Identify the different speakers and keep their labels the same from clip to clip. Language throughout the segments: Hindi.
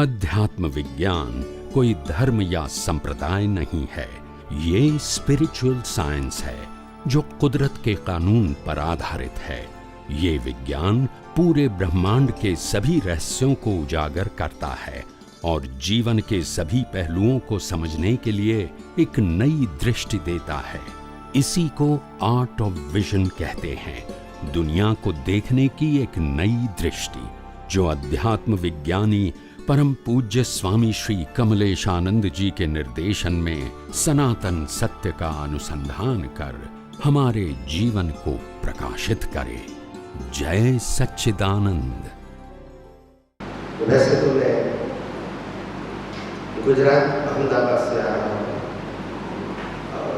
Speaker 1: अध्यात्म विज्ञान कोई धर्म या संप्रदाय नहीं है, ये स्पिरिचुअल साइंस है जो कुदरत के कानून पर आधारित है। ये विज्ञान पूरे ब्रह्मांड के सभी रहस्यों को उजागर करता है और जीवन के सभी पहलुओं को समझने के लिए एक नई दृष्टि देता है। इसी को आर्ट ऑफ विजन कहते हैं, दुनिया को देखने की एक नई दृष्टि, जो अध्यात्म विज्ञानी परम पूज्य स्वामी श्री कमलेशानंद जी के निर्देशन में सनातन सत्य का अनुसंधान कर हमारे जीवन को प्रकाशित करे। जय सच्चिदानंद।
Speaker 2: वैसे तो मैं गुजरात अहमदाबाद से आया हूँ और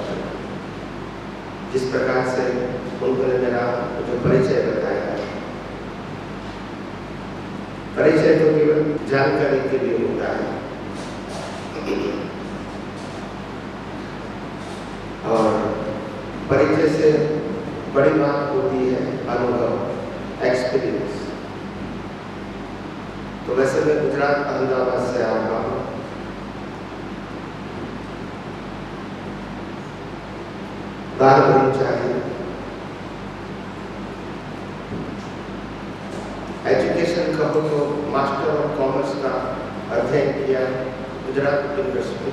Speaker 2: जिस प्रकार से उन्होंने मेरा जो परिचय बताया, परिचय तो केवल जानकारी के लिए होता है और परिचय से बड़ी बात होती है अनुभव, एक्सपीरियंस। तो वैसे मैं गुजरात अहमदाबाद से आया हूँ। दाल बनी चाहिए, एजुकेशन कहो तो मास्टर ऑफ कॉमर्स का अध्ययन किया गुजरात यूनिवर्सिटी।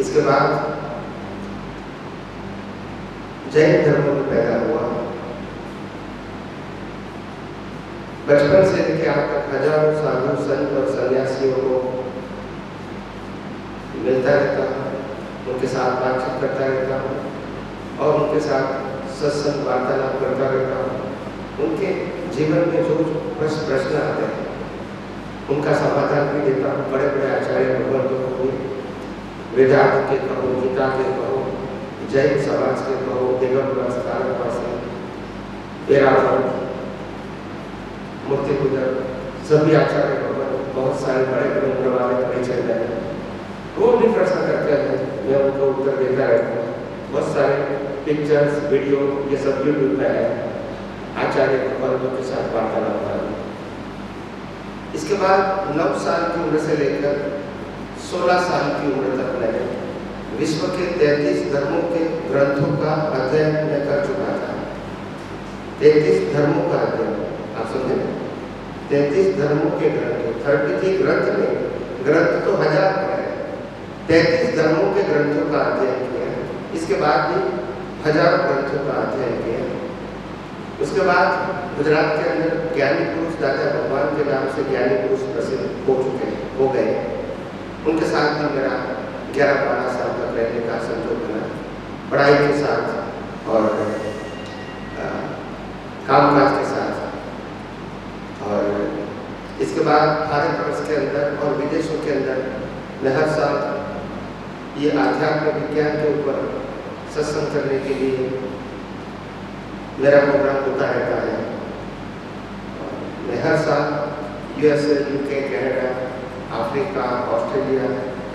Speaker 2: इसके बाद जैन धर्म में पैदा हुआ। बचपन से लेकर आज तक हजारों साधु संत और सन्यासियों को मिलता रहता हूँ, उनके साथ बातचीत करता रहता हूँ और उनके साथ सत्संग वार्तालाप करता रहता हूँ। उनके जीवन में जो प्रश्न आते हैं उनका समाधान भी देता हूँ। बड़े बड़े आचार्य भगवंतों को भी, वेदांत के कहो, गीता के कहो, जैन समाज के कहो, दिगंबर स्थानवासी, वेरावल, मूर्ति पूजक, सभी आचार्य भगवंत, बहुत सारे बड़े बड़े उम्र वाले परिचय हैं। वो भी प्रश्न करते हैं, मैं उनको उत्तर देता रहता हूँ। बहुत सारे पिक्चर्स, वीडियो ये सब यूट्यूब पे है, आचार्य भगवंतों के साथ वार्तालाप करें। इसके बाद 9 साल की उम्र से लेकर 16 साल की उम्र तक मैंने विश्व के 33 धर्मों के ग्रंथों का अध्ययन मैं कर चुका था। 33 धर्मों का अध्ययन, आप समझे, 33 धर्मों के ग्रंथों, 33 ग्रंथ में, ग्रंथ तो 1000 है, 33 धर्मों के ग्रंथों का अध्ययन किया। इसके बाद भी हजारों ग्रंथों का अध्ययन किया। उसके बाद गुजरात के अंदर ज्ञानी पुरुष दादा भगवान के नाम से ज्ञानी पुरुष प्रसिद्ध हो गए। उनके साथ भी मेरा 11-12 साल तक रहने का संजोग बना, पढ़ाई के साथ और कामकाज के साथ। और इसके बाद भारतवर्ष के अंदर और विदेशों के अंदर मैं हर साल ये आध्यात्म विज्ञान के ऊपर सत्संग करने के लिए मेरा प्रोग्राम होता रहता है। मैं हर साल USA, UK, Canada, Africa, Australia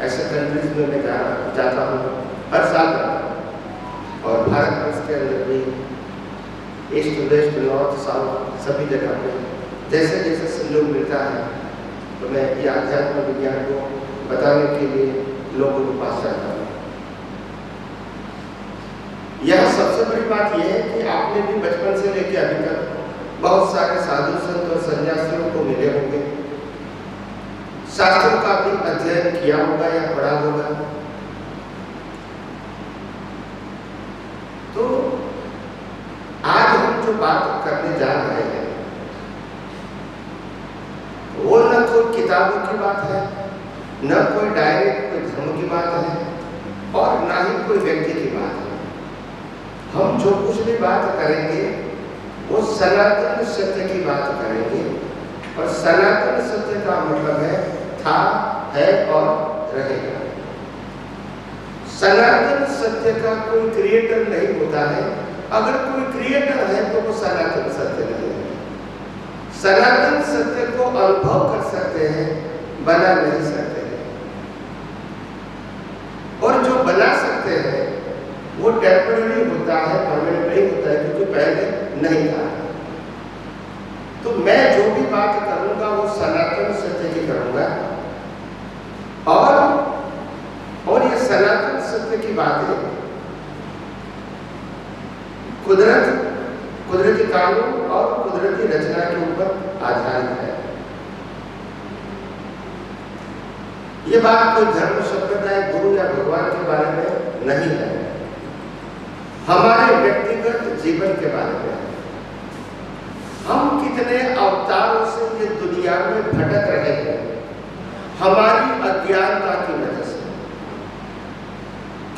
Speaker 2: ऐसे कंट्रीज में मैं जाता हूँ, हर साल जाता हूँ। और भारतवर्ष के अंदर भी ईस्ट, वेस्ट, नॉर्थ, साउथ सभी जगह पे जैसे जैसे संयोग मिलता है तो मैं ये आध्यात्म विज्ञान को बताने के लिए लोगों के पास जाता हूँ। यह सबसे बड़ी बात यह है कि आपने भी बचपन से लेकर अभी तक बहुत सारे साधु संत और सन्यासियों को मिले होंगे, शास्त्रों का भी अध्ययन किया होगा या पढ़ा होगा। तो आज हम जो बात करने जा रहे हैं वो न कोई किताबों की बात है, न कोई डायरेक्ट कोई धर्म की बात है और न ही कोई व्यक्ति की बात है। हम जो कुछ भी बात करेंगे वो सनातन सत्य की बात करेंगे और सनातन सत्य का मतलब है था, है और रहेगा। सनातन सत्य का कोई क्रिएटर नहीं होता है। अगर कोई क्रिएटर है तो वो सनातन सत्य नहीं है। सनातन सत्य को अनुभव कर सकते हैं, बना नहीं सकते हैं। और जो बना सकते हैं वो टेम्पररी होता है, परमानेंट नहीं होता है, क्योंकि पहले नहीं था। तो मैं जो भी बात करूंगा वो सनातन सत्य की करूंगा, और ये सनातन सत्य की बातें कुदरती कानून और कुदरती रचना के ऊपर आधारित है। ये बात कोई धर्म संप्रदाय, गुरु या भगवान के बारे में नहीं है, हमारे व्यक्तिगत जीवन के बारे में है। हम कितने अवतारों से ये दुनिया में भटक रहे हैं हमारी अज्ञानता की वजह से।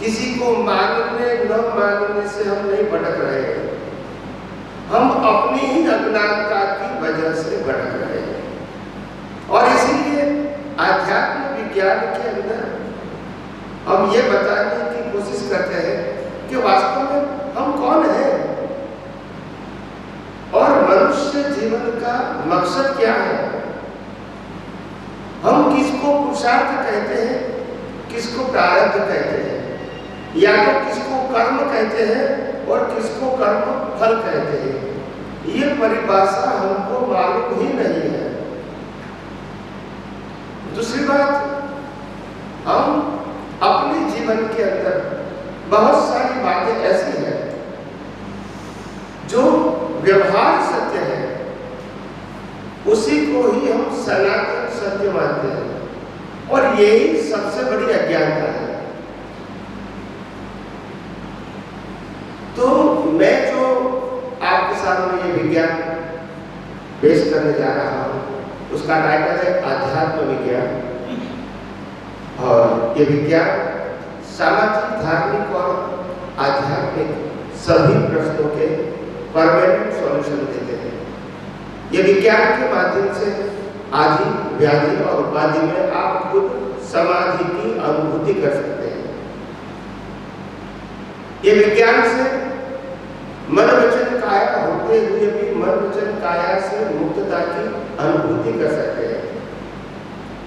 Speaker 2: किसी को मानने न मानने से हम नहीं भटक रहे हैं, हम अपनी ही अज्ञानता की वजह से भटक रहे हैं। और इसीलिए आध्यात्म विज्ञान के अंदर हम ये बताने की कोशिश करते हैं कि वास्तव में हम कौन हैं और मनुष्य जीवन का मकसद क्या है। हम किसको पुरुषार्थ कहते हैं, किसको प्रारब्ध कहते हैं, या तो किसको कर्म कहते हैं और किसको कर्म फल कहते हैं। ये परिभाषा हमको मालूम ही नहीं है। दूसरी बात, हम अपने जीवन के अंदर बहुत सारी बातें ऐसी हैं जो व्यवहार सत्य है, उसी को ही हम सनातन सत्य मानते हैं, और यही सबसे बड़ी अज्ञानता है। तो मैं जो आपके सामने ये विज्ञान पेश करने जा रहा हूँ, उसका टाइटल है आध्यात्म विज्ञान। और ये विज्ञान सामाजिक, धार्मिक और आध्यात्मिक सभी प्रश्नों के परमानेंट सॉल्यूशन देते हैं। ये विज्ञान के माध्यम से आदि, व्याधि और उपाधि में आप खुद समाधि की अनुभूति कर सकते हैं। ये विज्ञान से मन वचन काया होते हुए भी मन वचन काया से मुक्तता की अनुभूति कर सकते हैं।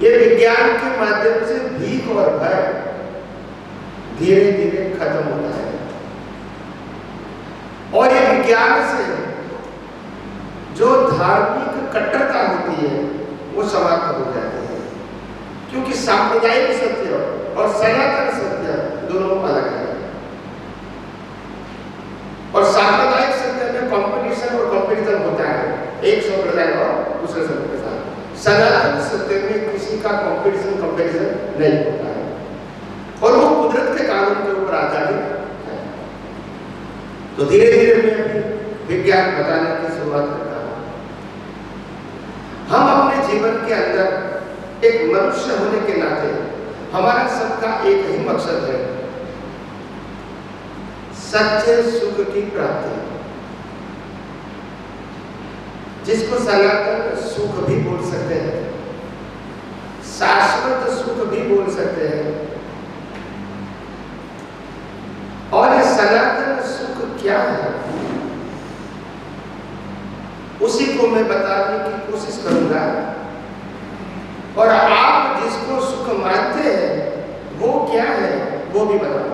Speaker 2: ये विज्ञान के माध्यम से भीख और भय धीरे धीरे खत्म होता है, और ये विज्ञान से जो धार्मिक कट्टरता होती है वो समाप्त हो जाती है, क्योंकि सांप्रदायिक सत्य और सनातन सत्य दोनों अलग है। और सांप्रदायिक सत्य में कंपटीशन और कंपैरिजन होता है एक संप्रदाय और दूसरे संप्रदाय के साथ। सनातन सत्य में किसी का कंपैरिजन नहीं होता है, और वो कुदरत के कानून के ऊपर आधारित है। तो धीरे धीरे मैं विज्ञान बताने की शुरुआत करता हूँ। हम अपने जीवन के अंदर एक मनुष्य होने के नाते हमारा सबका एक ही मकसद है, सच्चे सुख की प्राप्ति, जिसको सनातन सुख भी बोल सकते हैं, शाश्वत सुख भी बोल सकते हैं। और ये सनातन सुख क्या है, उसी को मैं बताने की कोशिश करूंगा, और आप जिसको सुख मानते हैं वो क्या है वो भी बताऊंगा।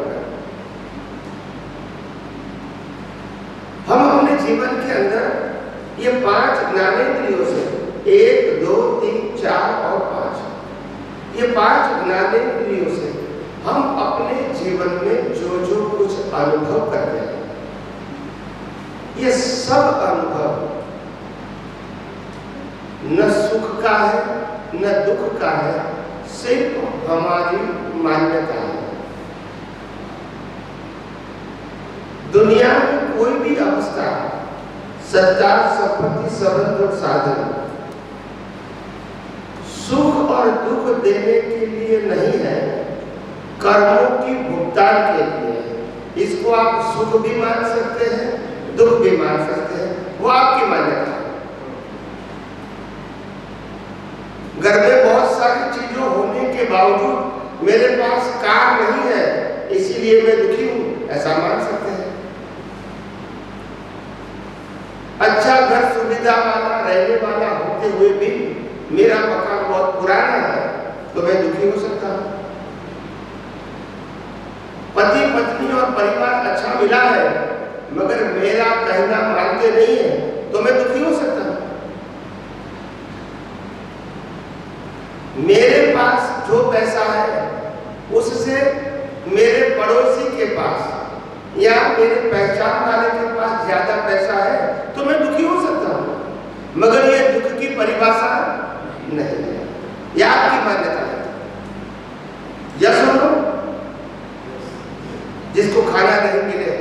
Speaker 2: हम अपने जीवन के अंदर ये 5 ज्ञानेंद्रियों से 1, 2, 3, 4 और 5, ये 5 ज्ञानेंद्रियों से हम अपने जीवन में जो जो कुछ अनुभव करते हैं, ये सब अनुभव न सुख का है न दुख का है, सिर्फ हमारी मान्यता है। दुनिया में कोई भी अवस्था, सत्ता, संपत्ति, संबंध और साधन सुख और दुख देने के लिए नहीं है, कर्मों की भुगतान के लिए है। इसको आप सुख भी मान सकते हैं, दुख भी मान सकते हैं, वो आपकी मान्यता है। घर में बहुत सारी चीजों होने के बावजूद मेरे पास कार नहीं है, इसीलिए मैं दुखी हूं, ऐसा मान सकते हैं। अच्छा घर सुविधा वाला रहने वाला होते हुए भी मेरा मकान बहुत पुराना है, तो मैं दुखी हो सकता हूं। पति पत्नी और परिवार अच्छा मिला है, मगर मेरा कहना मानते नहीं है, तो मैं दुखी हो सकता हूं। मेरे पास जो पैसा है उससे मेरे पड़ोसी के पास या मेरे पहचान वाले के पास ज्यादा पैसा है तो मैं दुखी हो सकता हूं, मगर यह दुख की परिभाषा नहीं है, यह आपकी मान्यता है। या सुनो, जिसको खाना नहीं मिले,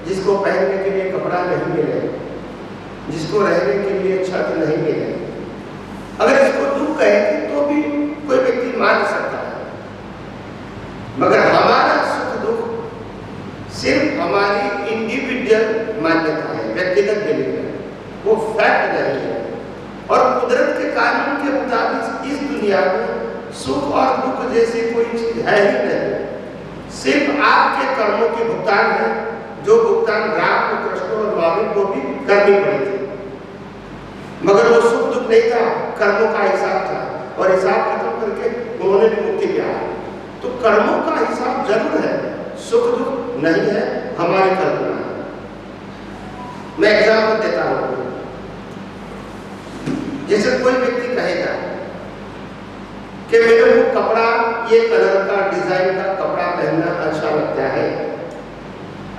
Speaker 2: जिसको पहनने के लिए कपड़ा नहीं मिले, जिसको रहने के लिए छत नहीं मिले, अगर इसको दुख कहेंगे तो भी कोई व्यक्ति मान सकता है, मगर हमारा सुख दुख सिर्फ हमारी इंडिविजुअल मान्यता है, व्यक्तिगत बिलीफ है, वो फैक्ट नहीं है। और कुदरत के कानून के मुताबिक इस दुनिया में सुख और दुख जैसी कोई चीज है ही नहीं, सिर्फ आपके कर्मों के भुगतान है, जो भुगतान राम को, कृष्ण और महावीर को भी करनी पड़ी थी, मगर वो सुख दुख नहीं था, कर्मों का हिसाब था, और हिसाब खत्म करके उन्होंने भी मुक्ति दिया। तो कर्मों का हिसाब जरूर है, सुख दुख नहीं है, हमारी कल्पना है। मैं एग्जाम्पल देता हूं, जैसे कोई व्यक्ति कहेगा कि मेरे को कपड़ा, ये कलर का, डिजाइन का कपड़ा पहनना अच्छा लगता है,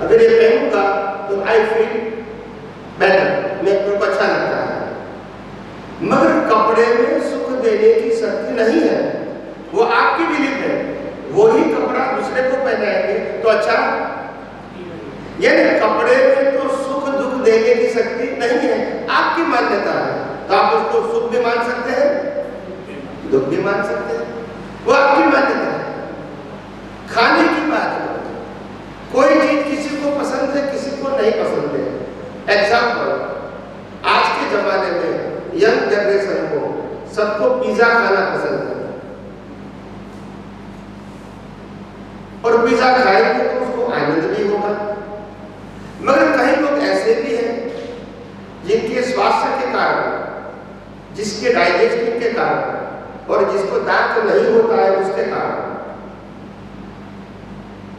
Speaker 2: अगर ये पहनूंगा तो आई फील बेटर, मेरे को अच्छा लगता है, मगर कपड़े में सुख देने की शक्ति नहीं है, वो आपकी बिलीफ है। वही कपड़ा दूसरे को पहनाएंगे तो अच्छा, यानी कपड़े में तो सुख दुख देने की शक्ति नहीं है, आपकी मान्यता है, तो आप उसको सुख भी मान सकते हैं, दुख भी मान सकते हैं, वो आपकी मान्यता है। खाने की बात है, कोई चीज किसी को पसंद है, किसी को नहीं पसंद है। एग्जाम्पल, आज के जमाने में यंग जनरेशन को सबको पिज्जा खाना पसंद है, और पिज्जा खाएंगे तो उसको आनंद भी होगा, मगर कई लोग ऐसे भी हैं जिनके स्वास्थ्य के कारण, जिसके डाइजेशन के कारण, और जिसको दांत नहीं होता है उसके कारण,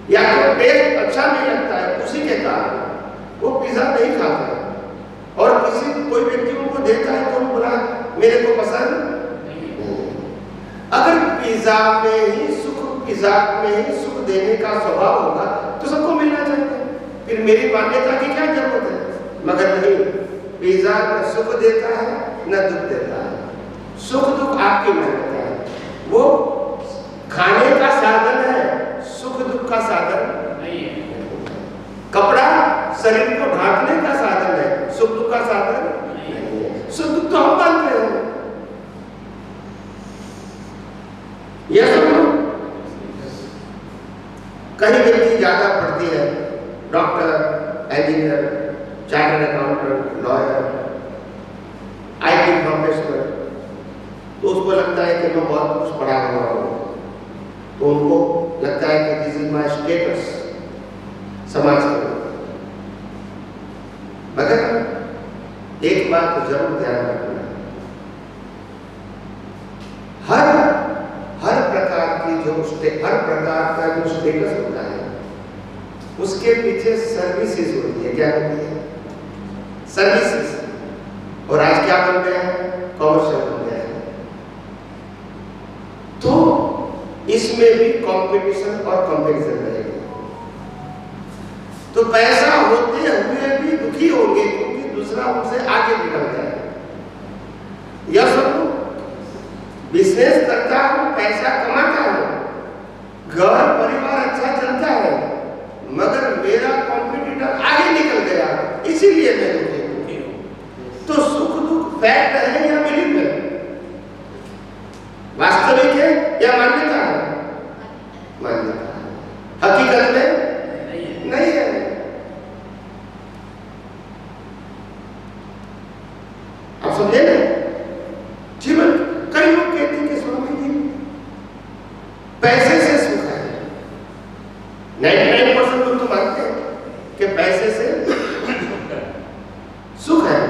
Speaker 2: या तो टेस्ट अच्छा नहीं लगता है उसी के कारण वो पिज्जा नहीं खाता है, और कोई व्यक्ति उनको देता है तो बोला मेरे को पसंद नहीं। अगर पिज्जा में ही सुख देने का स्वभाव होगा तो सबको मिलना चाहिए, फिर मेरी मान्यता की क्या जरूरत है? मगर नहीं, पिज्जा न सुख देता है न दुख देता है, सुख दुख आपकी मान्यता है, वो खाने का साधन है, सुख दुख का साधन नहीं है। कपड़ा शरीर को ढांकने का साधन है, सुख दुख का साधन नहीं है। सुख दुख तो हम मानते हैं। यह सब कहीं व्यक्ति ज्यादा पढ़ती है, doctor, engineer, chartered accountant, lawyer, IT professional, तो उसको लगता है कि मैं बहुत कुछ पढ़ा हुआ हूँ, तो उनको लगता है कि दिस इज माय स्टेटस समाज में। मगर एक बात जरूर ध्यान रखना, हर प्रकार का जो स्टेटस होता है उसके पीछे सर्विसेज होती है। क्या होती है? सर्विसेज। और आज क्या बन गया है? कमर्शियल बन गया है। तो इसमें भी कंपटीशन और कंपैरिजन रहेगा। तो पैसा होते हुए भी दुखी होंगे क्योंकि दूसरा उनसे आगे निकल जाए। यह सब बिजनेस करता हूं, पैसा कमाता हूं, घर परिवार अच्छा चलता है, मगर मेरा कॉम्पिटिटर आगे निकल गया, इसीलिए मैं दुखी हूं। तो सुख दुख फैक्ट है या बिलीफ है? वास्तविक है या मान्यता है? मान्यता है, हकीकत में नहीं है। आप समझे ना? जीवन कई लोग कहते हैं कि स्वामी जी पैसे से सुख है। 99% लोग तो मानते हैं कि पैसे से सुख है,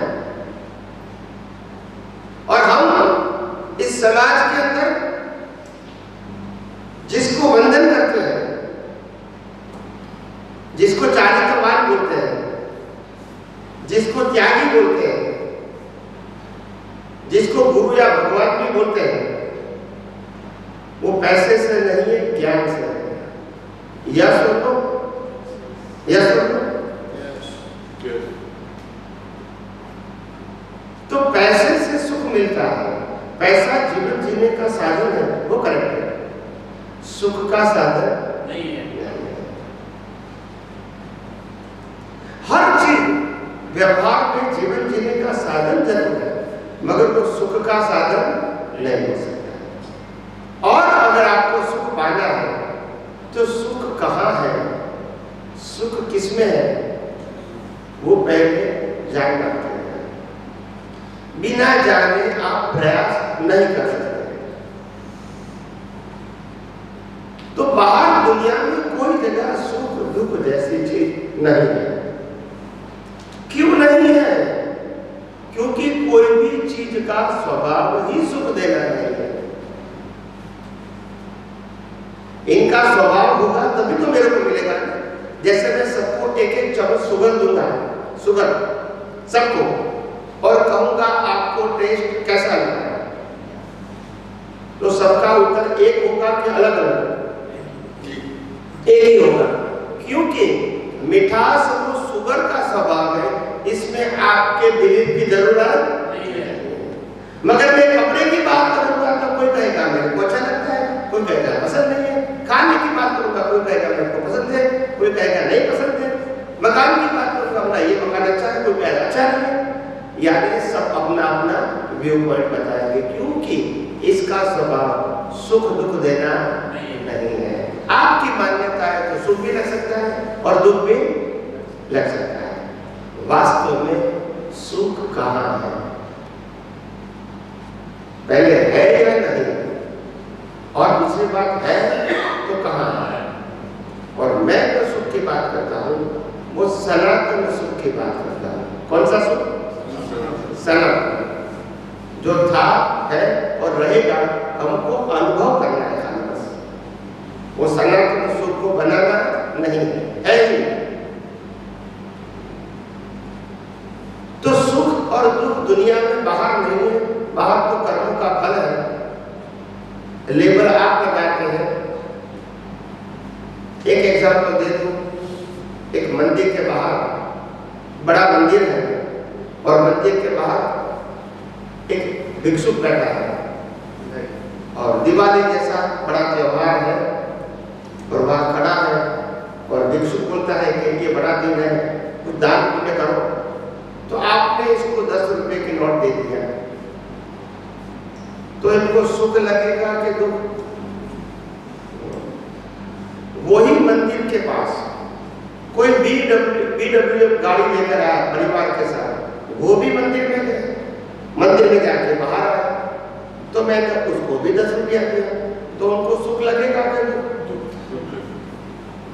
Speaker 2: और हम इस समाज के अंदर जिसको वंदन करते हैं, जिसको चारित्रवान बोलते हैं, जिसको त्यागी बोलते हैं, जिसको गुरु या भगवान भी बोलते हैं, वो पैसे से नहीं है, ज्ञान से है। यस हो तो यस हो तो पैसे से सुख मिलता है। पैसा जीवन जीने का साधन है, वो करेक्ट है, सुख का साधन नहीं है। हर चीज व्यवहार में जीवन जीने का साधन जरूर है, मगर वो सुख का साधन नहीं हो सकता। और अगर आपको सुख पाना है तो सुख कहाँ है, सुख किसमें है, वो पहले जानना पड़ेगा। बिना जाने आप प्रयास नहीं कर सकते। तो बाहर दुनिया में कोई जगह सुख दुख जैसी चीज नहीं है। क्यों नहीं है? क्योंकि कोई भी चीज का स्वभाव ही सुख देना नहीं है। इनका स्वभाव होगा तभी तो मेरे को मिलेगा। जैसे मैं सबको एक एक चम्मच शुगर दूंगा, शुगर सबको, और कहूंगा आपको टेस्ट कैसा लगा, तो सबका उत्तर एक होगा कि अलग अलग? एक ही होगा, क्योंकि मिठास वो शुगर का स्वभाव है, इसमें आपके बिलीफ की जरूरत नहीं है। मगर मैं कपड़े की बात करूंगा तो कोई कहेगा मेरे को अच्छा लगता है, कोई कहेगा पसंद नहीं है। खाने की बात करूंगा, कोई कहेगा मेरे को पसंद है, कोई कहेगा नहीं पसंद है। मकान की बात करूंगा, ये मकान अच्छा है, कोई कहेगा अच्छा नहीं है। यानी सब अपना अपना व्यू पॉइंट बताएंगे, क्योंकि इसका स्वभाव सुख दुख देना नहीं है। आपकी मान्यता है तो सुख भी लग सकता है और दुख भी लग सकता है। वास्तव में सुख कहाँ है, पहले है या नहीं, और दूसरी बात है तो कहाँ है। और मैं जो सुख की बात करता हूँ वो सनातन सुख की बात करता हूँ। कौन सा सुख? सनातन, जो था है और रहेगा, हमको अनुभव करना है खाना बस। वो सनातन सुख को बनाना नहीं है ही। तो सुख और दुख दुनिया में बाहर नहीं है, बाहर तो कर्मों का फल है। लेबर आप लगाते हैं। एक एग्जाम्पल दे दूं, एक मंदिर के बाहर बड़ा मंदिर है और मंदिर के बाहर एक भिक्षुक बैठा है, और दिवाली जैसा बड़ा त्योहार है और वहां खड़ा है, और भिक्षुक बोलता है कि ये बड़ा दिन है, कुछ दान पुण्य करो। तो आपने इसको 10 रुपए की नोट दे दिया, तो इनको सुख लगेगा कि दुख? वही मंदिर के पास कोई बीडब्ल्यू गाड़ी लेकर आया परिवार के साथ, वो भी मंदिर में गए, मंदिर में जाके बाहर आया, तो मैंने उसको भी 10 रुपया दिया, तो उनको सुख लगेगा कि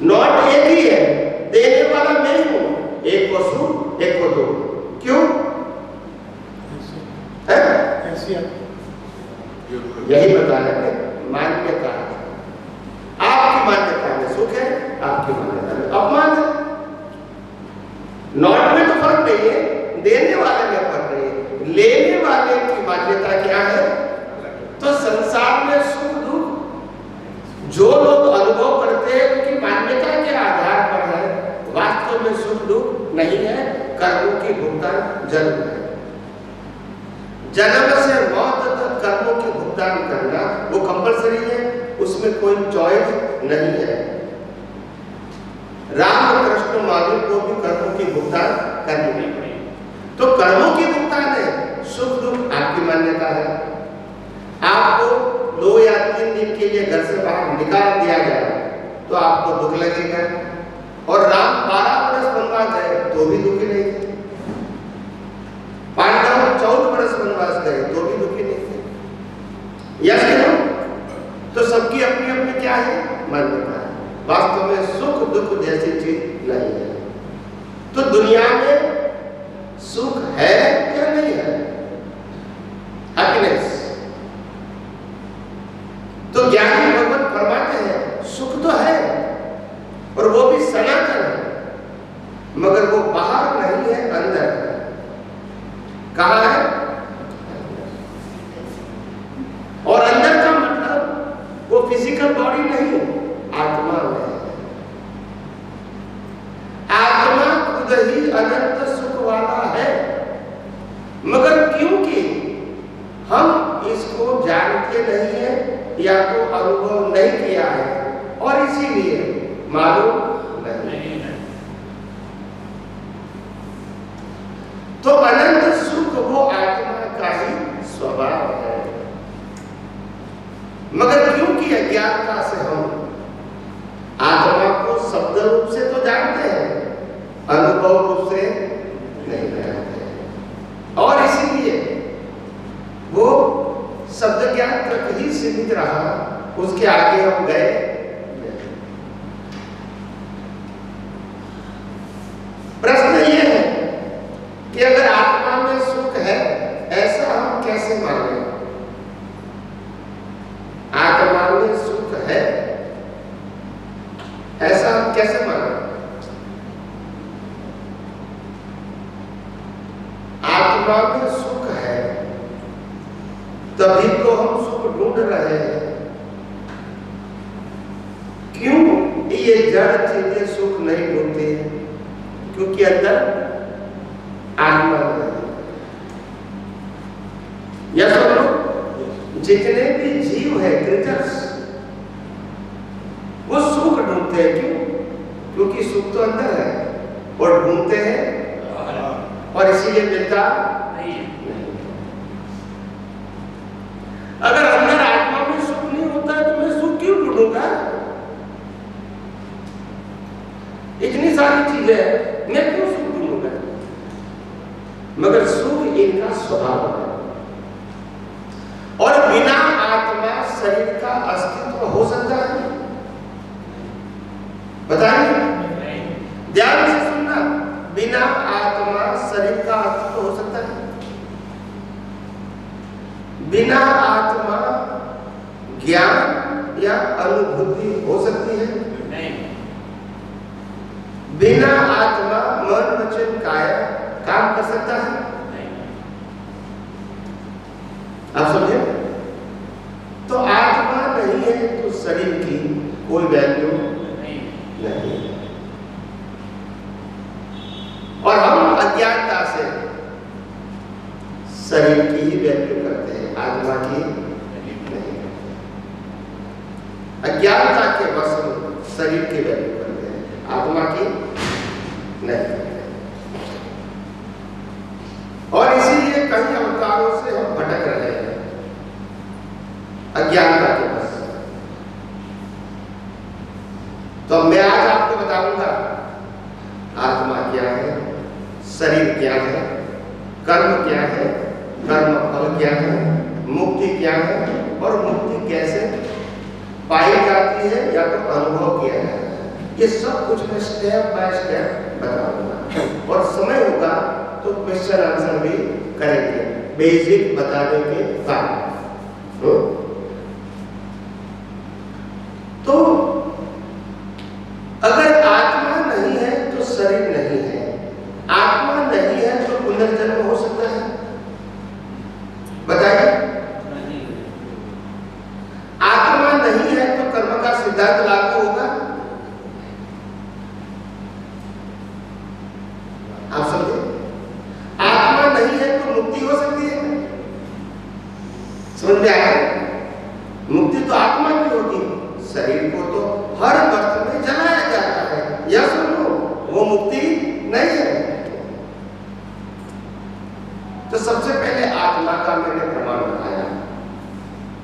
Speaker 2: नोट एक ही है, देने वाला मैं ही हूं, एक को सुख एक को दुख। क्यों? यही बताना है मान्यता। आपकी मान्यता में सुख है, आपकी मान्यता में अपमान है। नोट में तो फर्क नहीं है, देने वाले में फर्क नहीं है, लेने वाले की मान्यता क्या है। तो संसार में सुख दुख जो लोग अनुभव करते हैं उनकी मान्यता के आधार पर है। वास्तव में सुख दुख नहीं है, कर्मों की भुगतान जरूर है। जन्म से मौत तक कर्मों की भुगतान करना वो कंपलसरी है, उसमें कोई चॉइस नहीं है। राम कृष्ण महावीर को भी कर्मों की भुगतान करनी पड़ी। तो कर्मों की भुगतान है, सुख दुख आपकी मान्यता है। आपको 2 या 3 दिन के लिए घर से बाहर निकाल दिया जाए तो आपको दुख लगेगा, और राम 12 वर्ष वनवास गए तो भी दुखी नहीं थे, पांडव 14 वर्ष वनवास गए तो भी दुखी नहीं थे। यस क्यों? तो सबकी अपनी अपनी क्या है मान्यता है। वास्तव में सुख दुख जैसी चीज नहीं है। तो दुनिया में सुख है या नहीं है? हैप्पीनेस। तो ज्ञानी भगवत फरमाते हैं सुख तो है और वो भी सनातन है, मगर वो बाहर नहीं है, अंदर है। कहाँ है? और अंदर का मतलब वो शुद्ध ही अनंत सुख वाला है, मगर क्योंकि हम इसको जानते नहीं है या तो अनुभव नहीं किया है और इसीलिए मालूम नहीं है। तो अनंत सुख वो आत्मा का ही स्वभाव है, मगर क्योंकि अज्ञानता से हम आत्मा को शब्द रूप से तो जानते हैं, अनुभव रूप से नहीं जानते, और इसीलिए वो शब्द ज्ञान तक ही सीमित रहा, उसके आगे हम गए। प्रश्न ये है कि अगर आत्मा में सुख है, ऐसा हम कैसे माने? आत्मा में सुख है ऐसा हम कैसे माने? आत्मा में सुख है तभी तो हम सुख ढूंढ रहे हैं। क्यों ये जड़ चीजें सुख नहीं ढूंढती? क्योंकि अंदर आत्मा नहीं। या सुनो, जितने भी जीव है क्रिएचर्स, वो सुख ढूंढते हैं। क्यों? क्योंकि सुख तो अंदर है और ढूंढते हैं और इसीलिए मिलता नहीं। अगर अंदर आत्मा में सुख नहीं होता है तो मैं सुख क्यों ढूंढूंगा? इतनी सारी चीजें मैं क्यों सुख ढूंढूंगा? मगर सुख इनका स्वभाव है और बिना आत्मा शरीर का अस्तित्व हो सकता है? बताइए, ध्यान से सुनना। बिना आत्मा शरीर का अस्तित्व हो सकता है? बिना आत्मा ज्ञान या अनुभूति हो सकती है? नहीं। बिना आत्मा मन वचन काया काम कर सकता है? नहीं। आप समझे? तो आत्मा नहीं है तो शरीर की कोई वैल्यू नहीं। और हम अज्ञानता से शरीर की ही वैल्यू करते हैं, आत्मा की नहीं। अज्ञानता के वश में शरीर की वैल्यू करते हैं, आत्मा की नहीं करते। और इसीलिए कई अवतारों से हम भटक रहे हैं, अज्ञानता के वश। तो मैं आज आपको बताऊंगा आत्मा क्या है, शरीर क्या है, कर्म क्या है, कर्म फल क्या है, मुक्ति क्या है और मुक्ति कैसे पाई जाती है या तो अनुभव किया जाता है। ये सब कुछ मैं स्टेप बाय स्टेप बताऊंगा और समय होगा तो क्वेश्चन आंसर भी करेंगे बेसिक बताने के बाद। तो अगर आत्मा नहीं है तो शरीर नहीं है, आत्मा नहीं है तो पुनर्जन्म हो सकता है? बताइए। आत्मा नहीं है तो कर्म का सिद्धांत लागू होगा? आप समझे? आत्मा नहीं है तो मुक्ति हो सकती है? समझ में आया? मुक्ति तो आत्मा की होगी, शरीर को तो हर वक्त में जलाया जाता है, या सुनो वो मुक्ति नहीं है। तो सबसे पहले आत्मा का मैंने प्रमाण बताया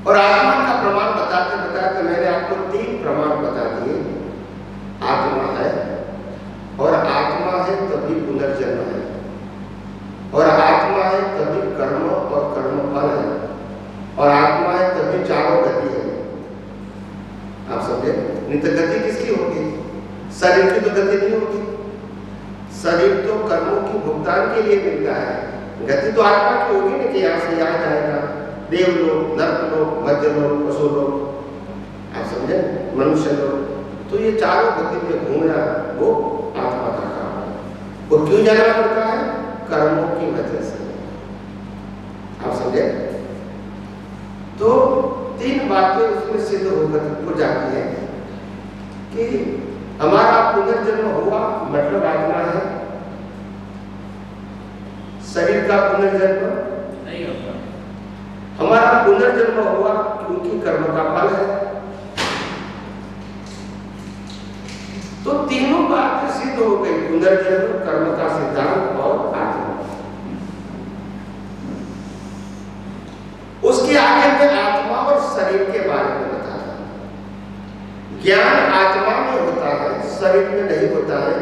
Speaker 2: और आत्मा का प्रमाण बताते बताते मैंने आपको 3 प्रमाण बता दिए। आत्मा है और आत्मा है तभी पुनर्जन्म है और आत्मा है तभी कर्म और कर्म फल है और आत्मा है तभी चारों गति है। आप समझे? नहीं तो गति किसकी होगी? शरीर की तो गति नहीं होगी। शरीर तो कर्मों की भुगतान के लिए मिलता है, गति तो आत्मा की होगी ना कि यहाँ से यहाँ जाएगा, देवलोक, नर्कलोक, मध्यलोक, पशुलोक। आप समझे? मनुष्य लोग। तो ये चारों गति में घूमना वो आत्मा का काम है। वो क्यों जाना पड़ता है? कर्मों की वजह से। आप समझे? तो 3 बातें उसमें सिद्ध हो जाती है कि हमारा पुनर्जन्म हुआ मतलब आत्मा है, का पुनर्जन्म
Speaker 3: नहीं होता।
Speaker 2: हमारा पुनर्जन्म हुआ क्योंकि कर्म का फल है। तो तीनों बातें सिद्ध हो गई, पुनर्जन्म, कर्म का सिद्धांत और आत्मा। उसके आगे में आत्मा और शरीर के बारे में बताया। ज्ञान आत्मा में होता है, शरीर में नहीं होता है।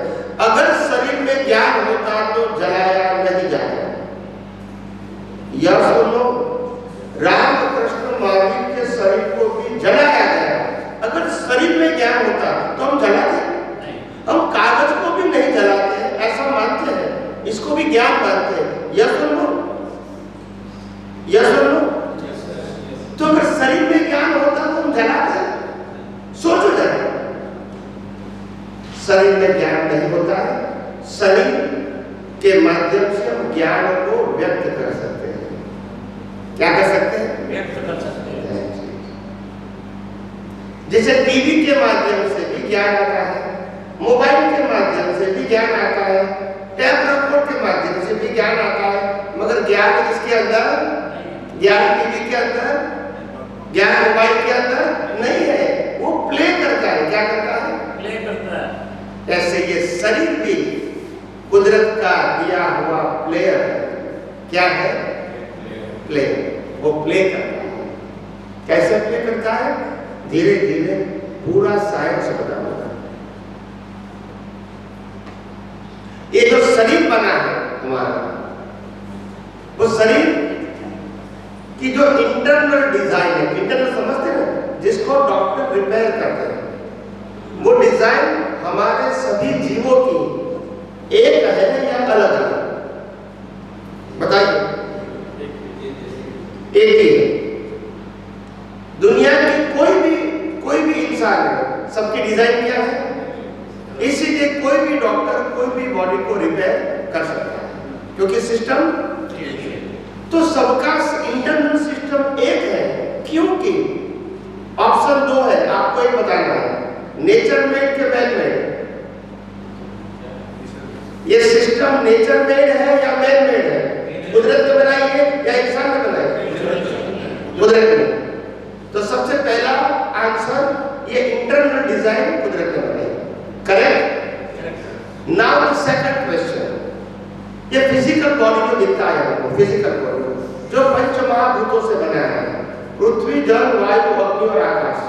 Speaker 2: अगर शरीर में ज्ञान होता तो जलाया नहीं जाता। यह सुनो, रामकृष्ण महावीर के शरीर को भी जलाया गया। अगर शरीर में ज्ञान होता तो हम जलाते? हम कागज को भी नहीं जलाते, ऐसा मानते हैं, इसको भी ज्ञान मानते हैं। यह सुन लो, यह सुन लो। तो अगर शरीर में ज्ञान होता तो हम जलाते? सोचो जरा, शरीर में ज्ञान नहीं होता है, शरीर के माध्यम से हम ज्ञान को व्यक्त कर सकते हैं। क्या कर सकते हैं?
Speaker 3: व्यक्त कर सकते हैं।
Speaker 2: जैसे टीवी के माध्यम से भी ज्ञान आता है, मोबाइल के माध्यम से भी ज्ञान आता है, टैब रिकॉर्ड के माध्यम से भी ज्ञान आता है, मगर ज्ञान इसके अंदर, ज्ञान टीवी के अंदर, ज्ञान मोबाइल के अंदर नहीं है। वो प्ले करता है। क्या करता है?
Speaker 3: प्ले करता है।
Speaker 2: ऐसे ये शरीर भी कुदरत का दिया हुआ प्लेयर है। क्या है? प्ले। वो प्ले करता है। कैसे प्ले करता है? धीरे धीरे पूरा साइंस बना होगा। ये जो शरीर बना है हमारा, वो शरीर की जो इंटरनल डिजाइन है, इंटरनल समझते हैं, जिसको डॉक्टर रिपेयर करते हैं, वो डिजाइन हमारे सभी जीवों की एक है या अलग अलग? बताइए। एक ही है। दुनिया की कोई भी इंसान है, सबकी डिजाइन क्या है? इसीलिए कोई भी डॉक्टर कोई भी बॉडी को रिपेयर कर सकता है, क्योंकि सिस्टम तो सबका इंटरनल सिस्टम एक है। क्योंकि ऑप्शन 2 है, आपको एक बताना है, नेचर मेड के मैन मेड? ये सिस्टम नेचर मेड है या मैन मेड है? कुदरत ने बनाई है या इंसान ने बनाई है? कुदरत ने। तो सबसे पहला आंसर, ये इंटरनल डिजाइन कुदरत ने बनाई। करेक्ट। नाउ सेकंड क्वेश्चन, ये फिजिकल बॉडी जो दिखता है हमको, फिजिकल बॉडी जो पंच महाभूतों से बना है, पृथ्वी, जल, वायु, अग्नि और आकाश।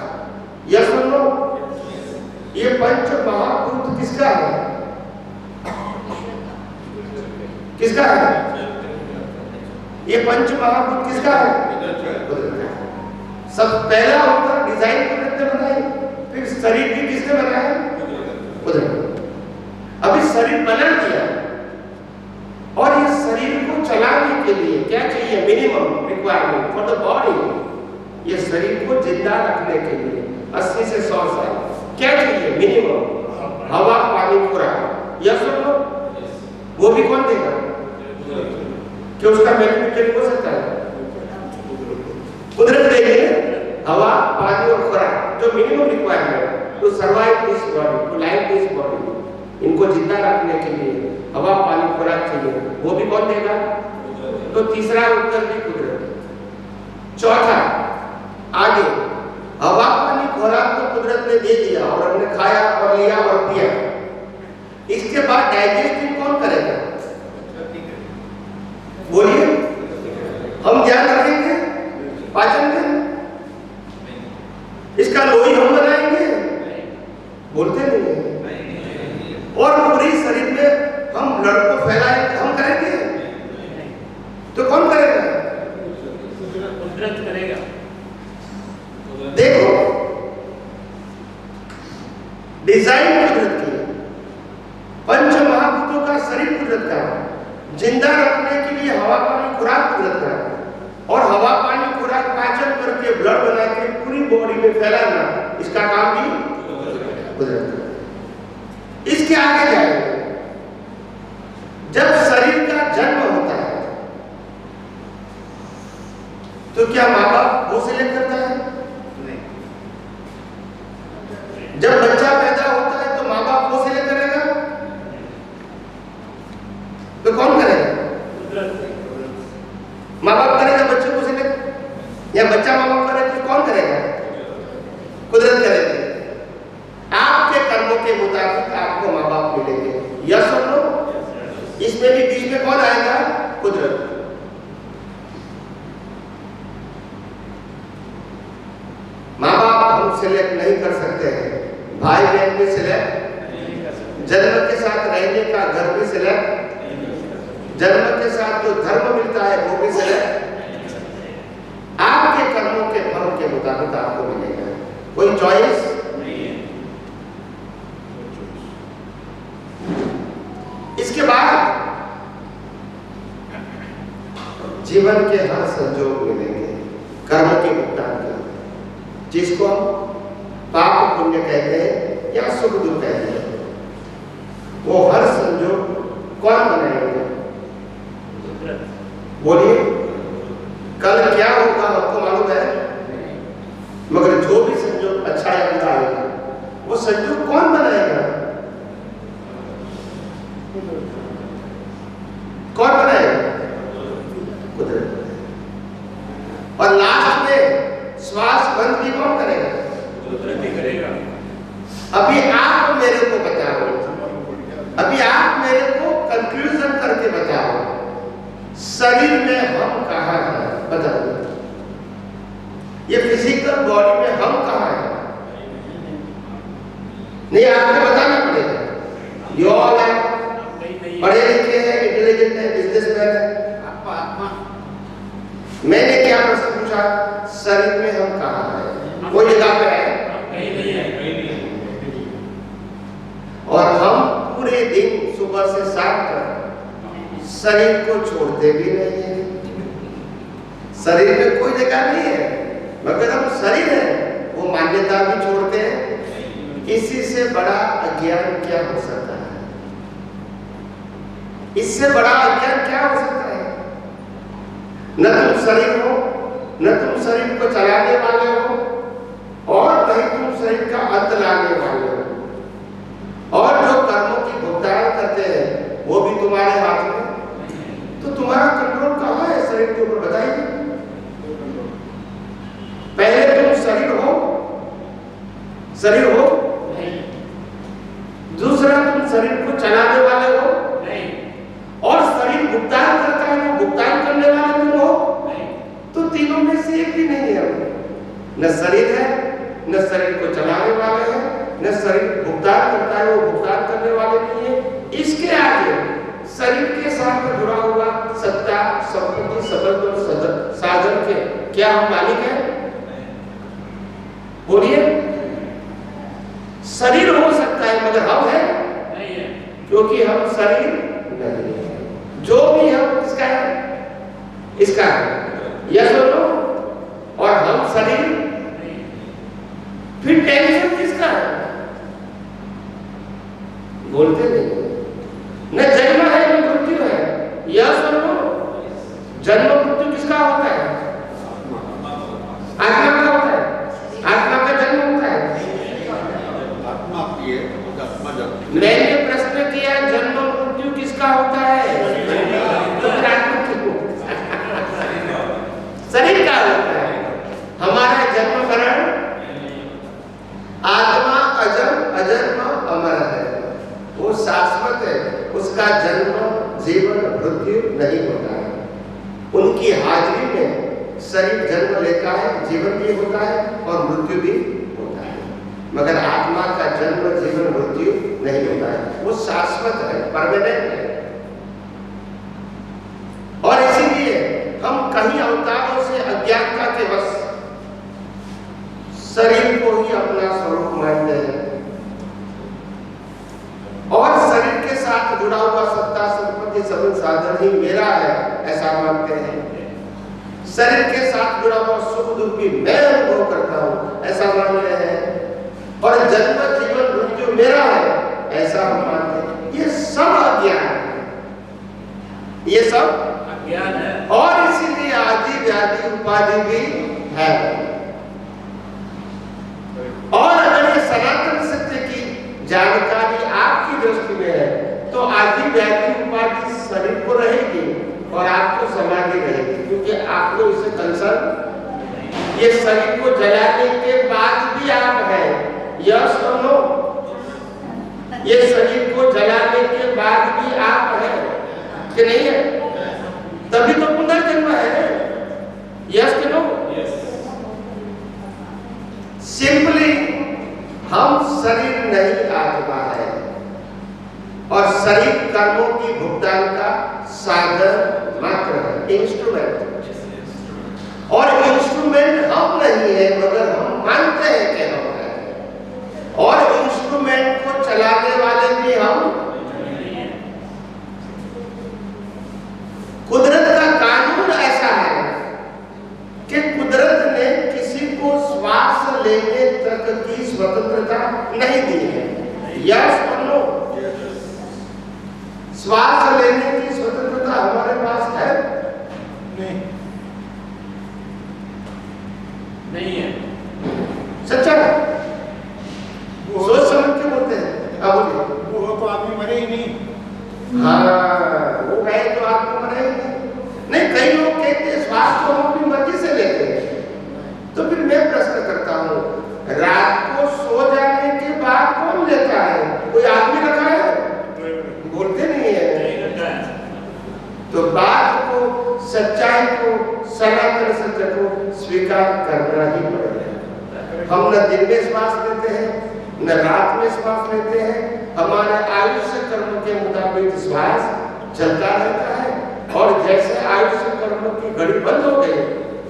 Speaker 2: यह सुन लो, ये पंच महाभूत किसका है? किसका है? ये पंच महाभूत किसका है? सब पहला उत्तर, डिजाइन कुदरत ने बनाई। फिर शरीर भी किसने बनाया? कुदरत। अभी शरीर बना दिया, और इस शरीर को चलाने के लिए क्या चाहिए? Minimum requirement for the body. ये शरीर को जिंदा रखने के लिए 80 से 100 साल क्या चाहिए? मिनिमम हवा, पानी, खुराक। यह सुन लो, वो भी कौन देगा? क्या उसका मैन्युफैक्चरिंग हो सकता है? कुदरत देगी हवा, पानी और खुराक, जो minimum requirement to survive this body, to live this body. इनको जिंदा रखने के लिए हवा, पानी, खुराक चाहिए, वो भी कौन देगा? तो तीसरा उत्तर भी कुदरत। चौथा, आगे हवा, पानी, खुराक तो कुदरत ने दे दिया और हमने खाया और लिया और पिया। इसके बाद डाइजेस्टिंग कौन करेगा? बोलिए, हम ध्यान रखेंगे पाचन में? इसका लोही हम बनाएंगे? बोलते नहीं है। और पूरी शरीर में हम ब्लड को फैलाएंगे, हम करेंगे? तो कौन करेगा?
Speaker 3: कुदरत करेगा।
Speaker 2: देखो, डिजाइन कुदरत की, पंच महाभूतों का शरीर कुदरत का, जिंदा रखने के लिए हवा, पानी, खुराक कुदरत का, और हवा, पानी, खुराक पाचन करके ब्लड बना के पूरी बॉडी में फैलाना, इसका काम भी कुदरत का। इसके आगे जाएंगे, जब शरीर का जन्म होता है तो क्या माँ बाप वो सिलेक्ट करता है? नहीं। जब बच्चा पैदा होता है तो माँ बाप वो सिलेक्ट करेगा? तो कौन करेगा? माँ बाप करेगा बच्चों को सिलेक्ट, या बच्चा माँ बाप करेगा तो कौन करेगा? कुदरत करेगी। आपके कर्मों के मुताबिक आपको माँ बाप मिलेंगे, यस और नो? इसमें भी बीच में कौन आएगा? कुदरत। माँ बाप हम सिलेक्ट नहीं कर सकते हैं, भाई बहन भी सिलेक्ट, जन्म के साथ रहने का घर भी सिलेक्ट, जन्म के साथ जो धर्म मिलता है वो भी सिलेक्ट। आपके कर्मों के फल के मुताबिक आपको मिलेगा, कोई चॉइस नहीं है। इसके बाद जीवन के हर संजोग मिलेंगे कर्म के भुगतान के, जिसको हम पाप पुण्य कहते हैं या सुख दुख कहते हैं। वो हर संजोग कौन बनाएंगे? बोलिए, कल क्या होगा आपको मालूम है? मगर जो भी संजोग अच्छा या बुरा आएगा वो संजोग कौन बनाएगा? कौन बनाएगा? कुदरत। और लास्ट में श्वास बंद भी कौन करेगा?
Speaker 3: कुदरत ही करेगा।
Speaker 2: अभी आप मेरे को बताओ, अभी आप मेरे को कंक्लूजन करके बताओ, शरीर में हम कहाँ हैं? बताइए, ये फिजिकल बॉडी में हम कहाँ हैं? नहीं, आपको बताना पड़ेगा। यू ऑल है, पढ़े लिखे हैं, इंटेलिजेंट है, बिजनेसमैन है। मैंने क्या प्रश्न पूछा? शरीर में हम कहाँ हैं? कोई जगह पे है? और हम पूरे दिन सुबह से शाम तक शरीर को छोड़ते भी नहीं है। शरीर में कोई जगह नहीं है, मगर हम शरीर है वो मान्यता भी छोड़ते हैं। इसी से बड़ा अज्ञान क्या हो सकता है? इससे बड़ा अज्ञान क्या हो सकता है? न तुम शरीर हो, न तुम शरीर को चलाने वाले हो, और नहीं तुम शरीर का अंत लाने वाले हो। और जो कर्मों की भुगतान करते हैं वो भी तुम्हारे हाथ में। तो तुम्हारा कंट्रोल कहाँ है शरीर के ऊपर? बताइए। पहले तुम शरीर हो, शरीर हो। दूसरा, तुम शरीर को चलाने वाले हो। और शरीर भुगतान करता है, वो भुगतान करने वाले तुम हो। तो तीनों में से एक भी नहीं है। न शरीर है, न शरीर को चलाने वाले हैं, न शरीर भुगतान करता है, वो भुगतान करने वाले नहीं है। इसके आगे शरीर के साथ जुड़ा हुआ सत्ता, संपत्ति, संबंध और साधन के क्या हम मालिक हैं? बोलिए। शरीर हो सकता है मगर हम हैं नहीं है, क्योंकि हम शरीर नहीं है। जो भी हम किसका है? इसका है, यस और नो? और हम शरीर, फिर टेंशन किसका है? बोलते नहीं। न जन्म है न मृत्यु है, यस और नो? जन्म मृत्यु किसका होता है? आत्मा का होता है। आत्मा का जन्म होता है। मैंने प्रश्न किया, जन्म मृत्यु किसका होता है? तो शरीर का होता है। हमारा जन्म मरण, आत्मा अजम अजन्म अमर है, वो शाश्वत है। उसका जन्म जीवन मृत्यु नहीं होता है। उनकी हाजिरी में शरीर जन्म लेता है, जीवन भी होता है और मृत्यु भी होता है, मगर आत्मा का जन्म जीवन मृत्यु नहीं होता है। वो शाश्वत है, परमानेंट है। और इसीलिए हम कहीं अवतारों से अज्ञानता के वश शरीर को ही अपना स्वरूप मानते हैं और शरीर के साथ जुड़ा हुआ सत्ता, संपत्ति, संबंध, साधन ही मेरा है ऐसा मानते हैं। शरीर के साथ जुड़ा हुआ सुख दुख भी मैं अनुभव करता हूं ऐसा मानते हैं। और जन्म जीवन मृत्यु मेरा है ऐसा हम मानते हैं। ये सब अज्ञान है, ये सब अज्ञान है। और इसीलिए आदि व्याधि उपाधि भी है। और अगर ये सनातन सत्य की जानकारी आपकी दृष्टि में है तो आदि व्याधि उपाधि शरीर को रहेगी और आपको समाधि रहेगी, क्योंकि आपको इससे कंसर्न, ये शरीर को जलाने के बाद भी आप हैं, यस और नो? ये शरीर को जलाने के बाद भी आप हैं कि नहीं है? तभी तो पुनर्जन्म है, यस कि नो? सिंपली हम शरीर नहीं आत्मा है, और शरीर कर्मों की भुगतान का साधन मात्र है, इंस्ट्रूमेंट। और इंस्ट्रूमेंट हम नहीं है, मगर हम मानते हैं कि हम हैं, और इंस्ट्रूमेंट को चलाने वाले भी हम। कुदरत का कानून ऐसा है कि कुदरत ने किसी को श्वास लेने तक की स्वतंत्रता नहीं दी है, यस और नो? श्वास लेने की स्वतंत्रता हमारे पास है?
Speaker 3: नहीं है।
Speaker 2: सच्चा है, सोच समझ के बोलते हैं।
Speaker 4: वो तो आदमी मरे ही नहीं।
Speaker 2: हाँ, वो गए तो आदमी मरे ही नहीं। कई लोग कहते हैं श्वास को हम अपनी मर्जी से लेते हैं। तो फिर मैं प्रश्न करता हूँ, रात को सो जाने के बाद कौन लेता है? कोई आदमी रखा है? बोलते नहीं है। तो बात को, सच्चाई को, सनातन सत्य को स्वीकार करना ही पड़ेगा। हम न दिन में श्वास लेते हैं, न रात में श्वास लेते हैं। हमारे आयुष्य कर्म के मुताबिक श्वास चलता रहता है, और जैसे आयुष्य कर्म की घड़ी बंद हो गई,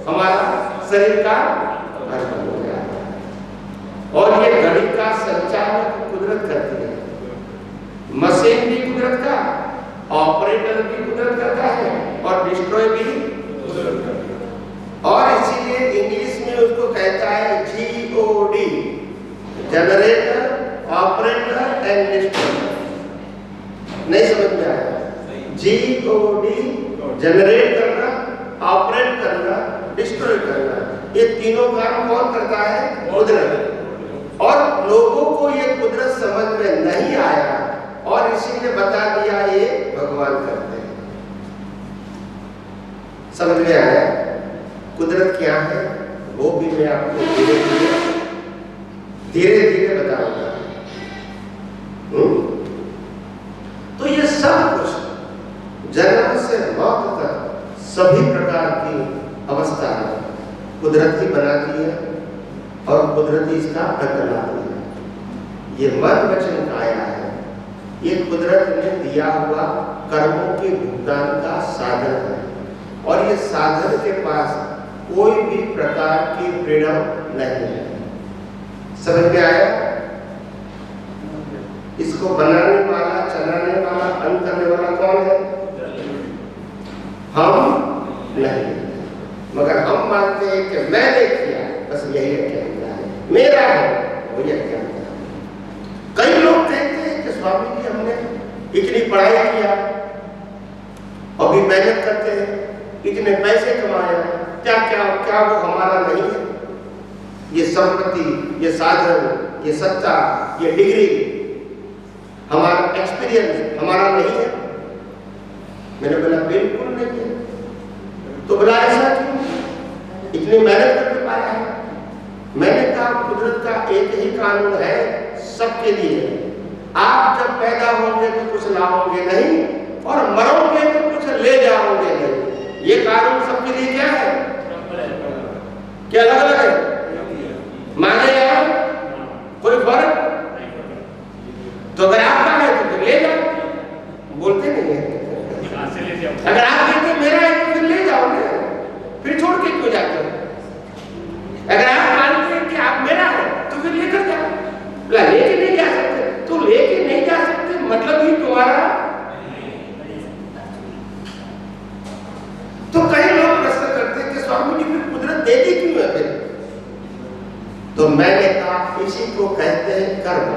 Speaker 2: हमारा शरीर का बंद हो गया। और ये घड़ी का संचालन कुदरत करती है। मशीन भी कुदरत का, ऑपरेटर भी कुदरत करता है, और डिस्ट्रॉय भी कुदरत करता है। और इसीलिए इंग्लिश में उसको कहता है GOD, generator, operator and destroyer. नहीं समझ में आया? GOD, जनरेट करना, ऑपरेट करना, डिस्ट्रॉय करना, ये तीनों काम कौन करता है? कुदरत। और लोगों को ये कुदरत समझ में नहीं आया, और इसीलिए बता दिया ये भगवान करते हैं। समझ में आया कुदरत क्या है? वो भी मैं आपको धीरे धीरे बताऊंगा। तो ये सब कुछ जन्म से मौत तक सभी प्रकार की अवस्था कुदरत ही बनाती है, और कुदरत ही इसका अंत लाती है। ये मन वचन काया है, ये कुदरत ने दिया हुआ कर्मों के भुगतान का साधन है, और ये साधन के पास कोई भी प्रकार की फ्रीडम नहीं है। समझ में आया? इसको बनाने वाला, चलाने वाला, अंत करने वाला कौन है? हम नहीं, मगर हम मानते हैं कि मैंने किया, बस यही कहता है, मेरा है, वो ये कहता है। कई लोग कहते हैं कि स्वामी जी हमने इतनी पढ़ाई किया, अभी मेहनत करते हैं, इतने पैसे कमाए, क्या वो हमारा नहीं है? ये संपत्ति, ये साधन, ये सत्ता, ये डिग्री, हमारा एक्सपीरियंस हमारा नहीं है? मैंने बोला बिल्कुल नहीं है। तो बोला ऐसा क्यों? इतनी मेहनत करके पाया है। मैंने कहा कुदरत का एक ही कानून है सबके लिए। आप जब पैदा होंगे तो कुछ लाओगे नहीं, और मरोगे तो कुछ ले जाओगे नहीं। ये कानून सबके लिए क्या है? क्या अलग अलग है? माने यार कोई फर्क? तो अगर आपका है तो फिर ले जाओ, बोलते नहीं है। अगर आप कहते मेरा है तो फिर ले जाओ ना, फिर छोड़ के क्यों जाते हो? अगर आप मानते हैं कि आप मेरा हो तो फिर लेकर जाओ। लेके नहीं जा सकते तो लेके नहीं जा सकते, मतलब ही तुम्हारा। तो कई लोग प्रश्न करते हैं कि स्वामी जी फिर कुदरत देती क्यों है फिर? तो मैंने कहा इसी को कहते हैं कर्म।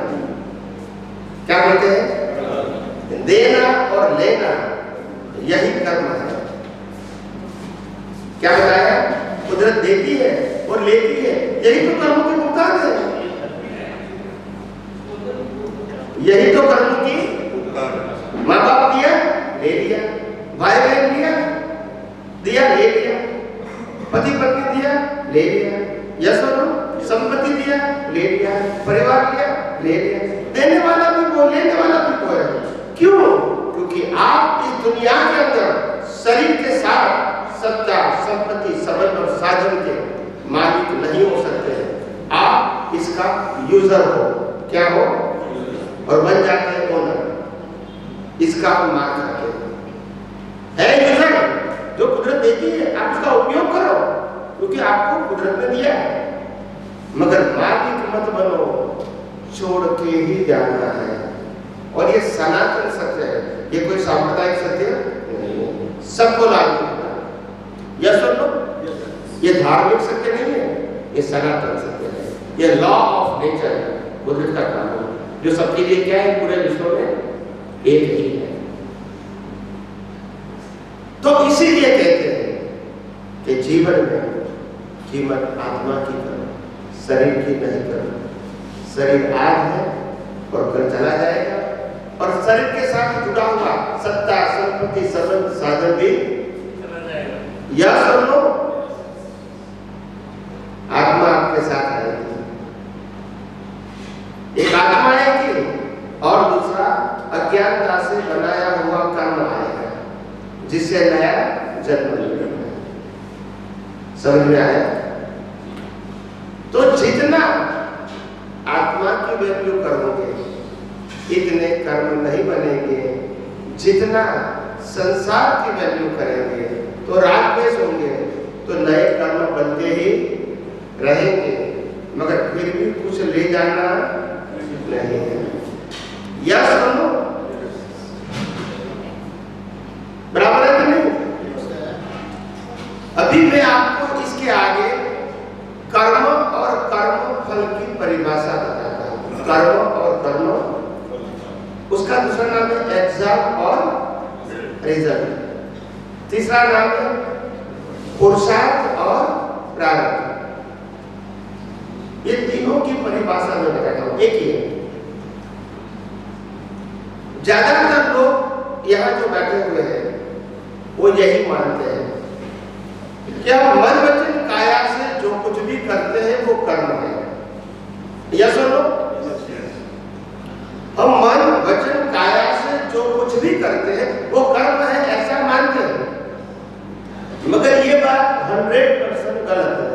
Speaker 2: क्या बोलते हैं? देना और लेना, यही कर्म है। क्या बताया? कुदरत देती है और लेती है, यही तो कर्म की भुगतान है। यही तो कर्म की। माँ बाप दिया, ले लिया, भाई बहन दिया, दिया ले लिया, पति पत्नी दिया ले लिया, यस और नो, संपत्ति दिया ले लिया, परिवार लिया ले लिया, देने वाला भी वो, लेने वाला भी वो है। क्यों? क्योंकि आप इस दुनिया के अंदर शरीर के साथ सत्ता, संपत्ति, संबंध और साधन के मालिक नहीं हो सकते। आप इसका यूजर हो, क्या हो, और बन जाते हैं ओनर। इसका आप मार खाते है यूजर, जो कुदरत देती है आप उसका उपयोग करो, क्योंकि आपको कुदरत ने दिया है, मगर मालिक मत बनो, छोड़ के ही जाना है। और ये सनातन सत्य है, ये कोई सांप्रदायिक सत्य नहीं है, सबको लागू होता है। यस और नो? ये धार्मिक सत्य नहीं है, ये सनातन सत्य है, ये लॉ ऑफ नेचर है, कुदरत का कानून, जो सबके लिए क्या है, पूरे विश्व में एक ही है। तो इसीलिए कहते हैं कि जीवन में कीमत आत्मा की करो, शरीर की नहीं करो। शरीर आज है और कल चला जाएगा, और शरीर के साथ जुड़ा हुआ सत्ता, संपत्ति, संबंध, साधन भी
Speaker 3: चला जाएगा।
Speaker 2: या सुन लो, आत्मा आपके साथ आएगी। एक आत्मा आएगी और दूसरा अज्ञानता से बनाया हुआ कर्म आएगा, जिससे नया जन्म मिलेगा। समझ में आया? तो जितना आत्मा की वैल्यू करोगे, इतने कर्म नहीं बनेंगे। जितना संसार की वैल्यू करेंगे तो राग द्वेष होंगे, तो नए कर्म बनते ही रहेंगे, मगर फिर भी कुछ ले जाना नहीं है। या सुनो, बराबर है कि नहीं? अभी मैं आपको इसके आगे कर्म और कर्म फल की परिभाषा बताता हूं। कर्म और कर्म, उसका दूसरा नाम है एग्जाम और रिजल्ट। तीसरा नाम है पुरुषार्थ और प्रारब्ध। ये तीनों की परिभाषा में बताता हूं, एक ही है। ज्यादातर लोग यहाँ जो बैठे हुए हैं वो यही मानते हैं कि हम मन वचन काया से जो कुछ भी करते हैं वो कर्म है। यस और नो? हम मन वचन काया से जो कुछ भी करते हैं वो कर्म है, ऐसा मानते हैं, मगर ये बात 100% गलत है।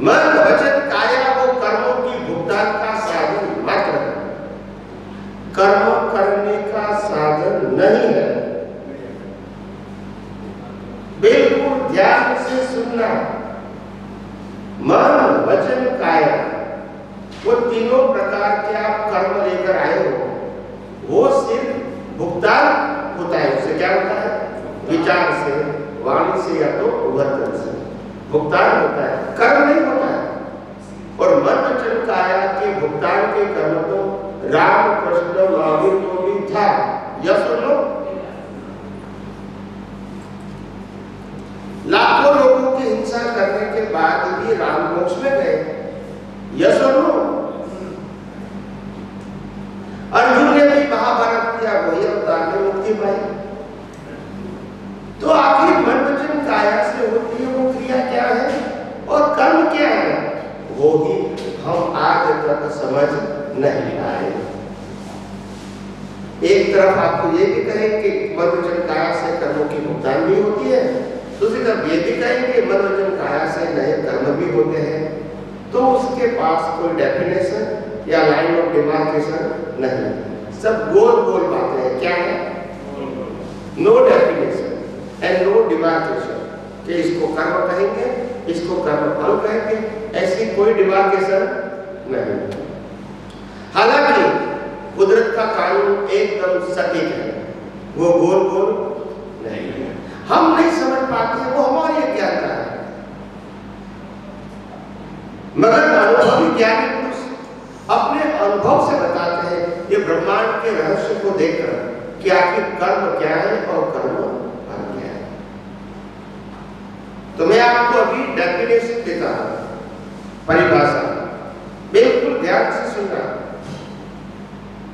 Speaker 2: मन वचन काया वो कर्मों की भुगतान का साधन मात्र है, कर्म करने का साधन नहीं है। बिल्कुल ध्यान से सुनना। मन वचन काया वो तीनों प्रकार के आप कर्म लेकर आए हो, वो सिर्फ भुगतान होता है। उससे क्या होता है? विचार से, वाणी से या तो वर्तन से भुगतान होता है, कर्म नहीं होता है। और मन वचन काया के भुगतान के कर्म तो राम कृष्ण महावीर को भी था। यह सुन लो, लाखों लोगों की हिंसा करने के बाद भी राम मोक्ष में गए। यस और नो? अर्जुन ने भी महाभारत किया, वही अवतार में मुक्ति पाई। तो आखिर मन वचन काया से होती है वो क्रिया क्या है और कर्म क्या है, वो ही हम आज तक समझ नहीं आए। एक तरफ आपको ये भी कहें कि मन वचन काया से कर्मों की भुगतान भी होती है, दूसरी तरफ ये भी कहेंगे मन वचन काया से नए कर्म भी होते हैं। तो उसके पास कोई डेफिनेशन या लाइन ऑफ डिमार्केशन नहीं, सब गोल गोल बातें हैं। क्या है? No definition and no demarcation, कि इसको कर्म कहेंगे, इसको कर्म फल कहेंगे, ऐसी कोई डिमार्केशन नहीं। हालांकि कुदरत का कानून एकदम सटीक है, वो गोल गोल नहीं है। हम नहीं समझ पाते हैं, वो हमारी अज्ञानता है, मगर अनुभवी ज्ञानी पुरुष अपने अनुभव से बताते हैं ये ब्रह्मांड के रहस्य को देखकर कि आखिर कर्म क्या है और कर्म फल क्या है। तो मैं आपको अभी डेफिनेशन देता हूं, परिभाषा, बिल्कुल ध्यान से सुनना।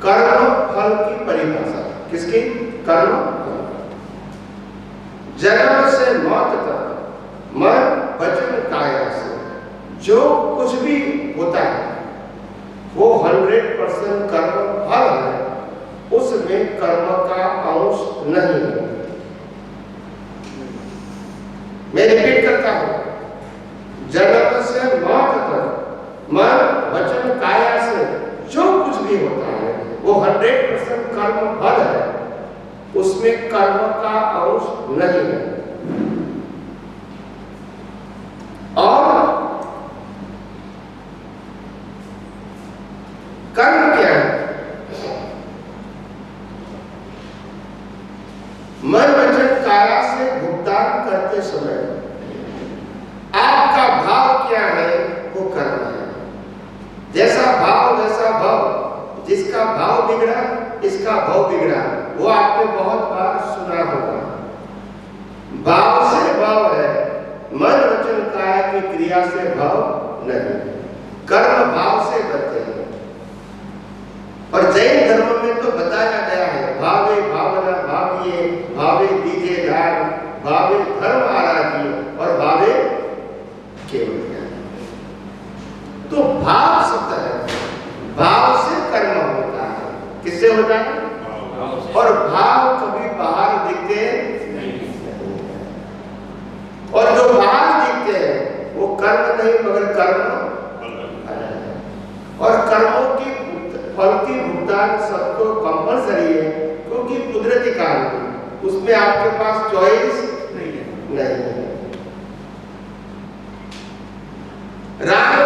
Speaker 2: कर्म फल की परिभाषा किसकी? कर्म। जन्म से मौत तक मन वचन काया से जो कुछ भी होता है वो 100% कर्म फल है, उसमें कर्म का अंश नहीं है। मैं रिपीट करता हूं, जन्म से मौत तक मन वचन काया से जो कुछ भी होता है वो 100% कर्म फल है, उसमें कर्म का अंश नहीं है। और कर्म क्या है? मन वचन काया से भुगतान करते समय आपका भाव क्या है वो कर्म है। जैसा भाव वैसा भाव, जिसका भाव बिगड़ा इसका भाव बिगड़ा, वो आपने बहुत बार सुना होगा। भाव से भाव है, मन वचन काया की क्रिया से भाव नहीं। कर्म भाव से करते हैं। और जैन धर्म में तो बताया गया है, भावे भावना भाविये, भावे दीजे दान, भावे धर्म आराधिये और भावे केवल ज्ञान। तो भाव शब्द है, भाव से कर्म होता है। किससे होता है? और भाव कभी बाहर दिखते नहीं। और जो बाहर दिखते हैं वो कर्म नहीं मगर कर्म। और कर्मों की फल की भुगतान सबको कंपलसरी है, क्योंकि कुदरती काम है, उसमें आपके पास चॉइस नहीं है। राम,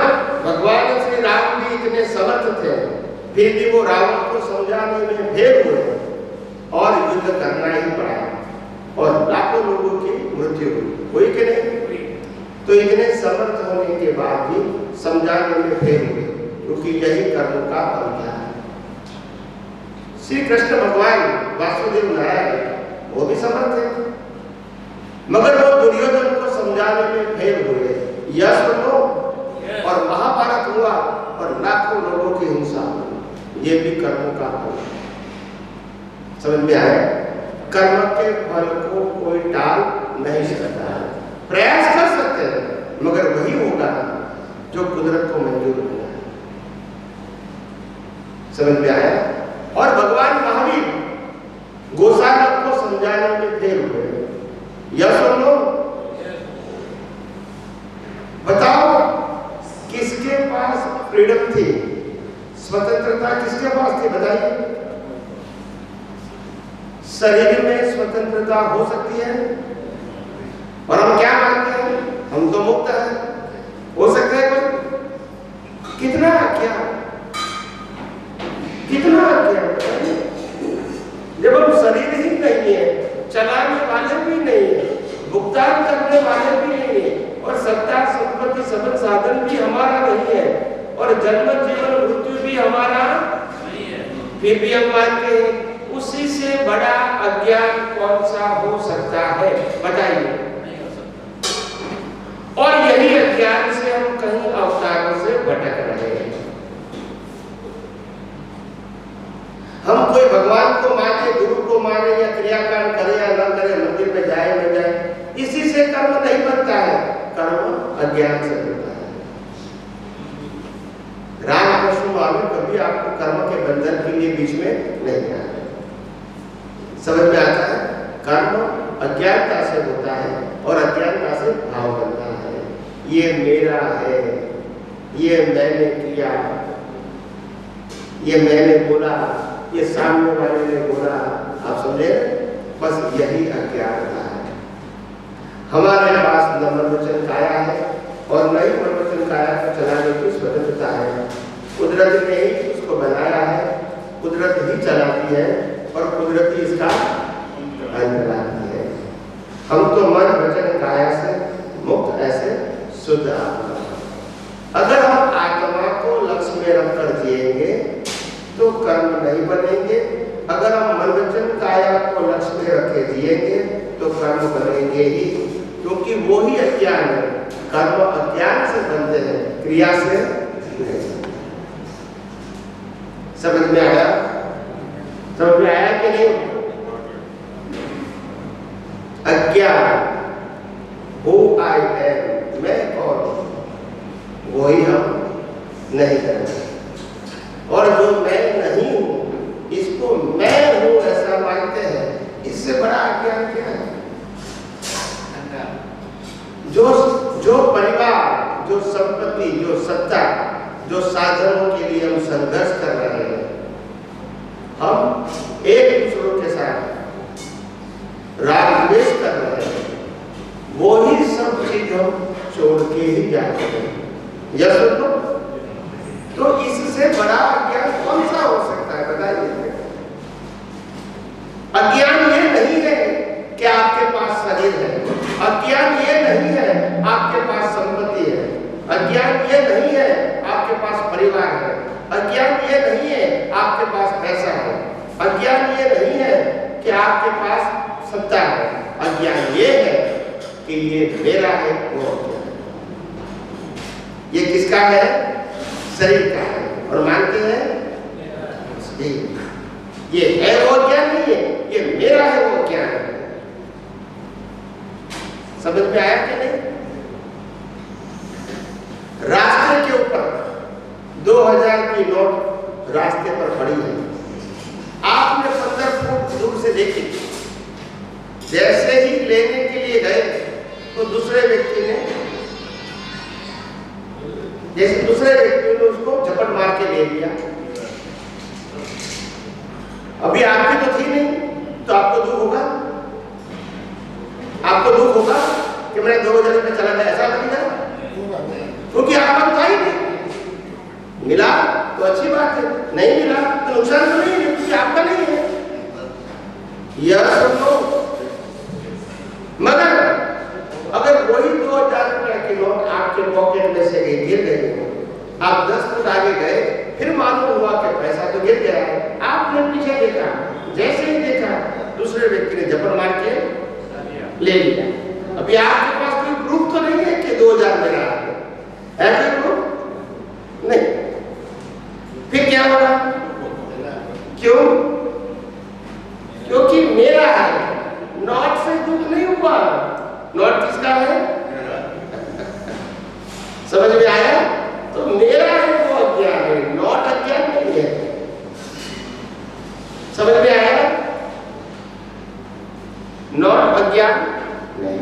Speaker 2: भगवान श्री राम भी इतने समर्थ थे, फिर भी वो रावण को समझाने में फेल हुए और युद्ध करना ही पड़ा और लाखों लोगों की मृत्यु हुई कि नहीं? तो इतने समर्थ होने के बाद भी समझाने में फेल हुए, क्योंकि यही कर्म का फल था। श्री कृष्ण भगवान वासुदेव नारायण वो भी समर्थ थे, मगर वो दुर्योधन को समझाने में फेल हुए। यह सुनो, और महाभारत हुआ और लाखों लोगों की हिंसा हुई। ये भी कर्म का फल। समझ में आया? कर्म के फल को कोई टाल नहीं सकता। प्रयास कर सकते हैं मगर वही होगा जो कुदरत को मंजूर होगा। समझ में आया? और भगवान महावीर गोसालक को समझाने में फेल हुए। यह सुन लो, बताओ किसके पास फ्रीडम थी, स्वतंत्रता किसके पास थी? बताइए। शरीर में स्वतंत्रता हो सकती है और हम क्या मानते हैं? हम तो मुक्त हैं। हो सकता है कोई? कितना क्या जब हम शरीर ही नहीं है, चलाने वाले भी नहीं है, भुगतान करने वाले भी नहीं है, और सत्ता संपत्ति सबल साधन भी हमारा नहीं है, और जन्म जीवन मृत्यु भी हमारा नहीं है, फिर भी हम मानते हैं। उसी से बड़ा अज्ञान कौन सा हो सकता है? बताइए। और यही अज्ञान से हम कहीं अवतारों से भटक रहे हैं। हम कोई भगवान को माने, गुरु को माने, या क्रियाकांड करे या न करे, मंदिर में जाए न जाए, इसी से कर्म नहीं बनता है। कर्म अज्ञान से बनता है। रामकृष्ण महावीर कभी आपको कर्म के बंधन के लिए बीच में नहीं आए। समझ में आता है? कर्म अज्ञानता से होता है और अज्ञानता से भाव बनता है। ये मेरा है, ये मैंने किया, ये मैंने बोला, ये सामने वाले ने बोला। आप समझे? बस यही अज्ञानता है। हमारे पास न मन वचन काया है और न ही मन वचन काया को चलाने की स्वतंत्रता है। कुदरत ने ही उसको बनाया है, कुदरत ही चलाती है और कुदरत ही इसका अंत लाती है। हम तो मन वचन काया से मुक्त, ऐसे शुद्ध आत्मा। अगर हम आत्मा को लक्ष्य में रखकर जिएंगे तो कर्म नहीं बनेंगे। अगर हम मन वचन काया को लक्ष्य में रखे जिएंगे तो कर्म बनेंगे ही, क्योंकि वो ही अज्ञान है। कर्म अज्ञान से बनते हैं, क्रिया से नहीं। समझ में आया? समझ में आया कि नहीं? अज्ञान, हु आई एम, मैं कौन हूं, वही हम नहीं जानते। और जो मैं नहीं हूं इसको मैं हूं ऐसा मानते हैं। इससे बड़ा अज्ञान क्या है? जो परिवार, जो संपत्ति, जो सत्ता, जो साधनों के लिए हम संघर्ष कर रहे हैं, हम एक दूसरों के साथ राग द्वेष कर रहे हैं, वो ही सब चीज हम छोड़ के ही जाते हैं। यस तो? तो इससे बड़ा अज्ञान कौन सा हो सकता है बताइए? अज्ञान ये नहीं है कि आपके पास शरीर है, अज्ञान ये नहीं है आपके पास संपत्ति है, अज्ञान ये नहीं है आपके पास परिवार है, अज्ञान ये नहीं है आपके पास पैसा है, अज्ञान ये नहीं है कि आपके पास सत्ता है। अज्ञान ये है कि ये मेरा है, वो अज्ञान। ये किसका है? शरीर का है। और मानते हैं ये है वो अज्ञान नहीं है, ये मेरा है वो अज्ञान है। समझ में आया कि नहीं? रास्ते के ऊपर 2000 की नोट रास्ते पर पड़ी है, आपने 15 फुट दूर से देखी, जैसे ही लेने के लिए गए तो दूसरे व्यक्ति ने उसको झपट मार के ले लिया। अभी आपकी तो थी नहीं, तो आपको दुख होगा, आपको दुख होगा कि मैंने 2000 रुपये चला गया, ऐसा लगेगा, क्योंकि आपका तो था ही नहीं। मिला तो अच्छी बात है, नहीं मिला तो नुकसान तो नहीं है, क्योंकि आपका नहीं है। यह सुनो, मगर अगर वही 2000 रुपये की नोट आपके पॉकेट में से गिर गई, आप 10 फुट आगे गए, फिर मालूम हुआ कि पैसा तो गिर गया है, आपने पीछे देखा, जैसे ही देखा दूसरे व्यक्ति ने झपट मार के ले लिया। अभी आपके पास कोई प्रूफ तो नहीं है कि 2000 मेरा है, ऐसा प्रूफ नहीं। फिर क्या होगा? क्यों? क्योंकि मेरा है, नोट से दुख नहीं हुआ। नोट किसका है? समझ में आया? तो मेरा है वो अज्ञान है, नोट अज्ञान नहीं है। समझ में आया? नोट अज्ञान नहीं।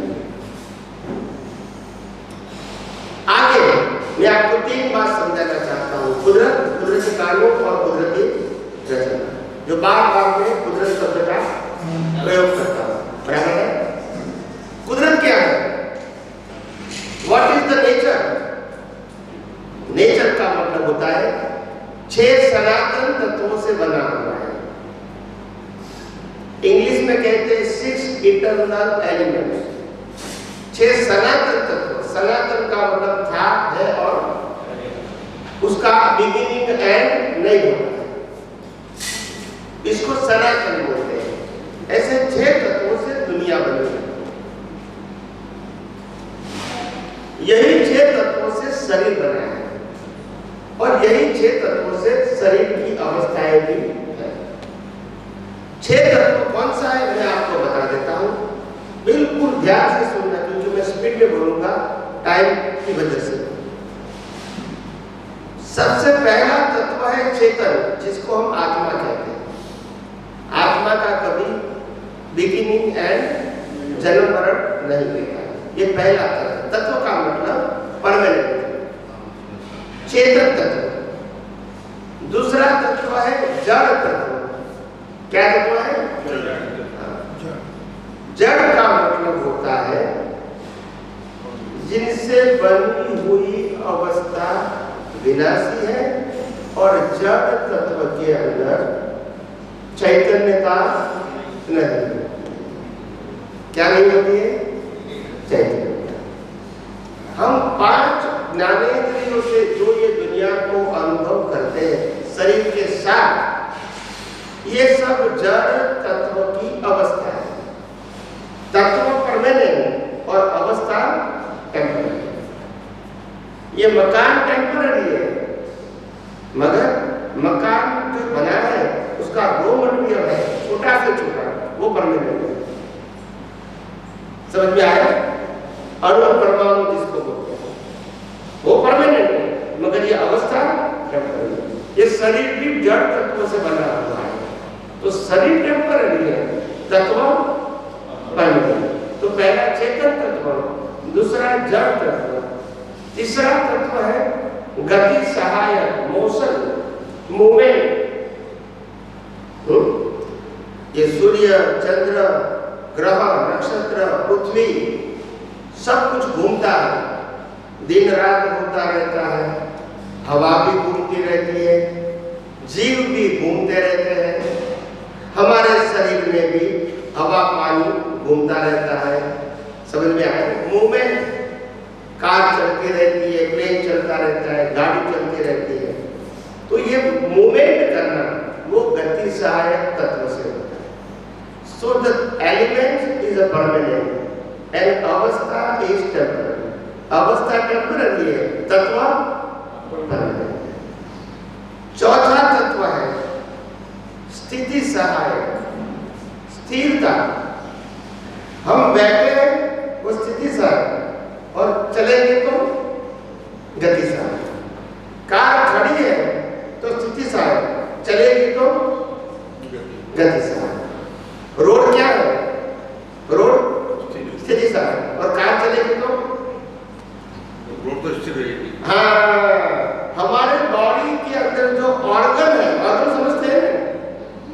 Speaker 2: आगे मैं आपको 3 बात समझाना चाहता हूं। कुदरत, कुदरती कानून और कुदरती रचना, जो बार-बार में कुदरत शब्द का प्रयोग करता हूं, बराबर है? कुदरत क्या है? What is the nature? Nature का मतलब होता है 6 सनातन तत्वों से बना हुआ है। इंग्लिश में कहते हैं 6 इटर्नल एलिमेंट्स। 6 सनातन तत्व। सनातन का मतलब था, है और उसका बिगिनिंग एंड नहीं होता, इसको सनातन बोलते हैं। ऐसे 6 तत्वों से दुनिया बनी है। यही 6 तत्वों से शरीर बना है, और यही 6 तत्वों से शरीर की अवस्थाएं भी है। 6 तत्व कौन सा है मैं आपको बता देता हूं, बिल्कुल ध्यान से सुनना, क्योंकि मैं स्पीड में बोलूंगा टाइम की वजह से। सबसे पहला तत्व है चेतन, जिसको हम आत्मा कहते हैं। आत्मा का कभी बिगिनिंग एंड जन्म मरण नहीं होता। ये पहला तत्व का मतलब परमानेंट चेतन तत्व। दूसरा तत्व है जड़ तत्व। क्या तत्व है? जड़ का मतलब होता है जिनसे बनी हुई अवस्था विनाशी है, और जड़ तत्व के अंदर चैतन्यता नहीं। क्या नहीं होती है? चैतन्य। हम 5 ज्ञानेंद्रियों से जो ये दुनिया को अनुभव करते हैं शरीर के साथ, ये सब जड़ तत्व की अवस्था है। तत्व परमानेंट और अवस्था टेम्पररी। ये मकान टेम्पररी है, मगर मकान जो बना है उसका रो मटेरियल है छोटा से छोटा, वो परमानेंट है। समझ में आया? अणु परमाणु जिसको बोलते हैं वो परमानेंट है, मगर ये अवस्था टेम्पररी है। ये शरीर भी जड़ तत्वों से बना हुआ है, तो शरीर टेम्पररी है, तत्व परमानेंट। तो पहला चेतन तत्व, दूसरा जड़ तत्व, तीसरा तत्व है गति सहायक, मोशन, मूवमेंट। ये सूर्य, चंद्र, ग्रह, नक्षत्र, पृथ्वी सब कुछ घूमता है, दिन रात होता रहता है, हवा भी घूमती रहती है, जीव भी घूमते रहते हैं, हमारे शरीर में भी हवा पानी घूमता रहता है। समझ में आया? मूवमेंट, कार चलती रहती है, प्लेन चलता रहता है, गाड़ी चलती रहती है। तो ये मूवमेंट करना वो गति सहायक तत्व से होता है। So the element is a permanent and अवस्था इज टेम्पररी। अवस्था टेम्पररी है, तत्व परमानेंट। चौथा तत्व है स्थिति सहायक, स्थिरता। हम बैठे हैं वो स्थिति सहायक और चलेंगे तो गति सहायक। कार खड़ी है तो स्थिति सहायक, चलेगी तो गति सहायक। रोड क्या है? रोड स्थिति सहायक, और कार चलेगी तो
Speaker 4: रोड तो स्थिर रहेगी।
Speaker 2: हाँ, हमारे बॉडी के अंदर जो ऑर्गन है, ऑर्गन समझते हैं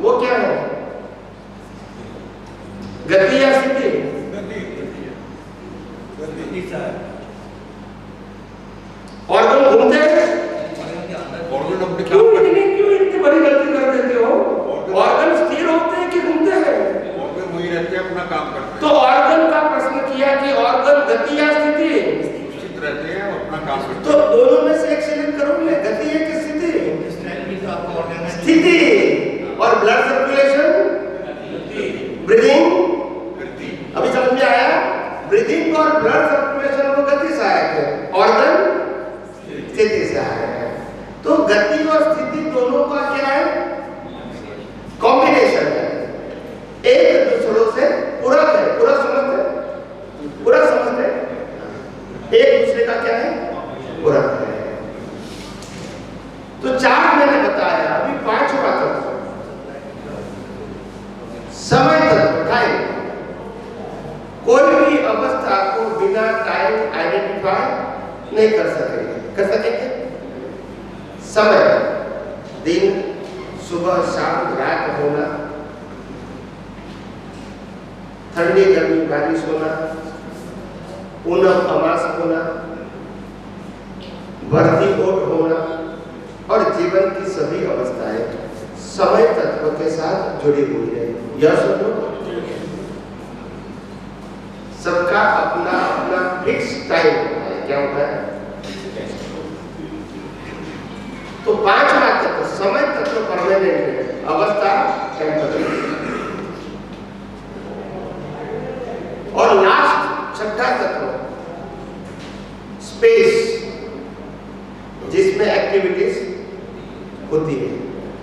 Speaker 2: वो क्या है? गति या स्थिति? ऑर्गन घूमते हैं।
Speaker 4: ऑर्गन अपने
Speaker 2: क्यों इतनी बड़ी गलती कर देते हो? ऑर्गन स्थिर होते हैं कि घूमते हैं?
Speaker 4: ऑर्गन वही रहते हैं, अपना काम करते हैं।
Speaker 2: तो ऑर्गन का प्रश्न किया कि ऑर्गन गति या स्थिति?
Speaker 4: स्थित रहते हैं और अपना काम करते
Speaker 2: तो दोनों में से एक सिलेक्ट करोगे, गति है कि स्थिति? स्थिति। और ब्लड सर्कुलेशन, ब्रीदिंग,
Speaker 4: हैं।
Speaker 2: अभी समझ में आया? ब्रीदिंग और ब्लड सर्कुलेशन वो गति सहायक है, ऑर्गन स्थिति सहायक है। तो गति और स्थिति दोनों का क्या है? कॉम्बिनेशन है, एक दूसरों से पूरक है। पूरा समझते? पूरा समझते? एक दूसरे का क्या है? पूरक है। तो चार मैंने बताया, अभी पांचवा तत्व समय तत्व, टाइम। कोई भी अवस्था को बिना टाइम आइडेंटिफाई नहीं कर सकेंगे। कर सकेंगे? समय, दिन, सुबह, शाम, रात होना, ठंडी गर्मी, बारिश होना, पूनम अमास होना, बढ़ती ओट होना, और जीवन की सभी अवस्थाएं समय तत्व के साथ जुड़ी हुई है। यह सुनो, सबका अपना अपना फिक्स टाइम होता है। क्या होता है? तो पांचवा तत्व समय तत्व परमानेंट है, अवस्था टेम्पररी। और लास्ट छठा तत्व स्पेस, जिसमें एक्टिविटीज होती है।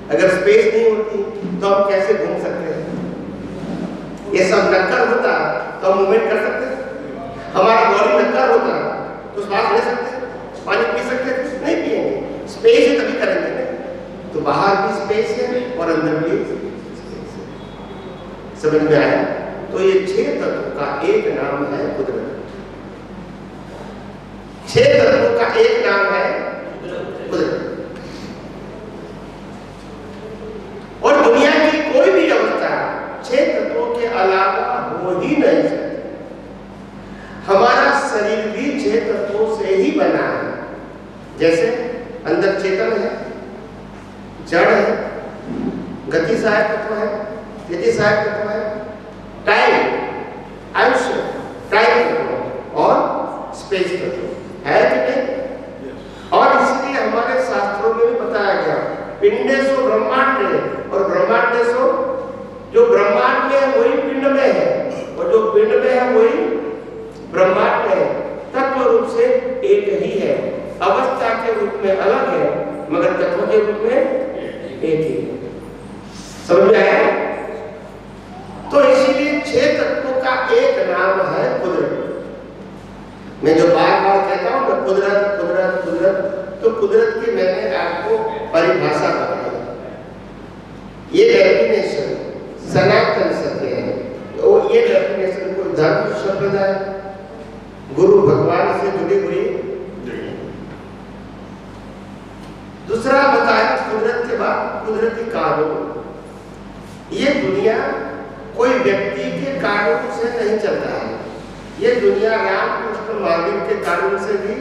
Speaker 2: अगर स्पेस नहीं होती तो हम कैसे घूम सकते हैं? ये सब नक्कर होता तो हम मूवमेंट कर सकते हैं? हमारा बॉडी नक्कर होता तो श्वास ले सकते हैं, पानी पी सकते हैं? नहीं पिएंगे। स्पेस है तभी करेंगे ना। तो बाहर भी स्पेस है और अंदर भी स्पेस है। समझ में आया? तो ये छह तत्वों का एक नाम है कुदरत। छह तत्वों का एक नाम है कुदरत। और दुनिया की कोई भी अवस्था छह तत्वों के अलावा हो ही नहीं सकती। हमारा शरीर भी छह तत्वों से ही बना है। जैसे अंदर चेतन है, जड़ है, गति सहायक तत्व है, स्थिति सहायक तत्व है, टाइम, आयुष्य, टाइम तत्व और स्पेस तत्व है कि नहीं? और इसलिए हमारे शास्त्रों में भी बताया गया, पिंडेषु ब्रह्मांडे, और ब्रह्मांडे सो, जो ब्रह्मांड में है वही पिंड में है, और जो पिंड में है वही ब्रह्मांड में है। तत्व रूप से एक ही है, अवस्था के रूप में अलग है, मगर तत्व के रूप में एक ही है। समझ में आया? तो इसीलिए छह तत्वों का एक नाम है कुदरत। मैं जो बार बार कहता हूँ ना कुदरत कुदरत कुदरत, तो कुदरत की मैंने आपको परिभाषा बताई। ये डेफिनेशन सनातन सत्य है। और ये डेफिनेशन कोई धर्म संप्रदाय गुरु भगवान से जुड़ी हुई। दूसरा बताया कुदरत के बाद कुदरती कानून। ये दुनिया कोई व्यक्ति के कानून से नहीं चलता है। ये दुनिया राम कृष्ण महावीर के कानून से भी,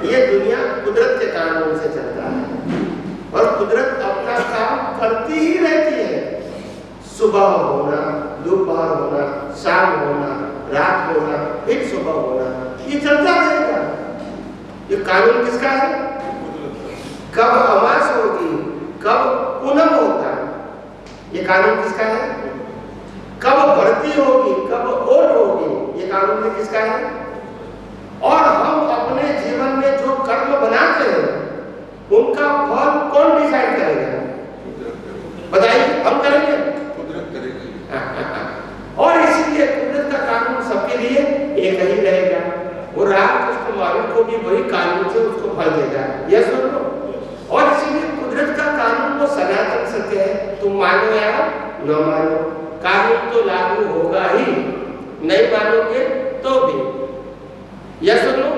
Speaker 2: ये दुनिया कुदरत के कानून से चलता है। और कुदरत अपना काम करती ही रहती है। सुबह होना, दोपहर होना, शाम होना, रात होना, फिर सुबह होना, ये चलता रहेगा। ये कानून किसका है? कब अमास होगी, कब पूनम होगा, ये कानून किसका है? कब बढ़ती होगी, कब ओट होगी, ये कानून भी किसका है? और हम अपने जीवन में जो कर्म बनाते हैं उनका फल कौन डिसाइड करेगा? बताइए, हम करेंगे? कुदरत करेगी। और इसीलिए कुदरत का कानून सबके लिए एक ही रहेगा। वो राम कृष्ण महावीर को भी वही कानून से उसको फल देगा। यह सुन लो। और इसीलिए कुदरत का कानून वो सनातन सत्य है। तुम मानो या न मानो, कानून तो लागू होगा ही। नहीं मानोगे तो भी। यह सुनो,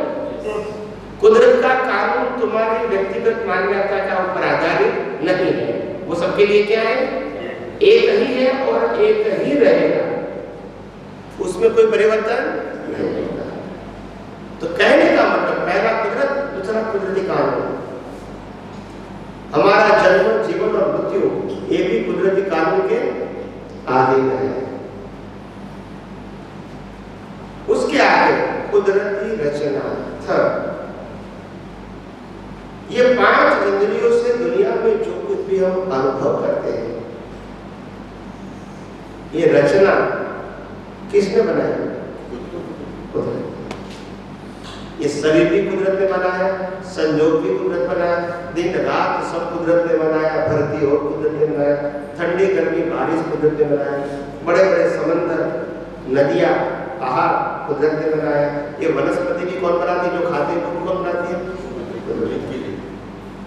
Speaker 2: कुदरत का कानून तुम्हारी व्यक्तिगत मान्यता का ऊपर आधारित नहीं है। वो सबके लिए क्या है? एक ही है और एक ही रहेगा। उसमें कोई परिवर्तन नहीं होगा। तो कहने का मतलब पहला कुदरत, दूसरा कुदरती कानून। हमारा जन्म, जीवन और मृत्यु ये भी कुदरती कानून के अधीन है। उसके आगे कुदरती रचना। ये 5 इंद्रियों से दुनिया में जो कुछ भी हम अनुभव करते हैं, ये रचना किसने बनाई? कुदरत। ये शरीर भी कुदरत ने बनाया, संयोग भी कुदरत बनाया, दिन रात सब कुदरत ने बनाया, धरती और कुदरत ने बनाया, ठंडी गर्मी बारिश कुदरत ने बनाया, बड़े बड़े समंदर, नदियां, पहाड़ कुदरत ने बनाया। ये वनस्पति भी कौन बनाती? जो खाते हैं वो कौन बनाती है?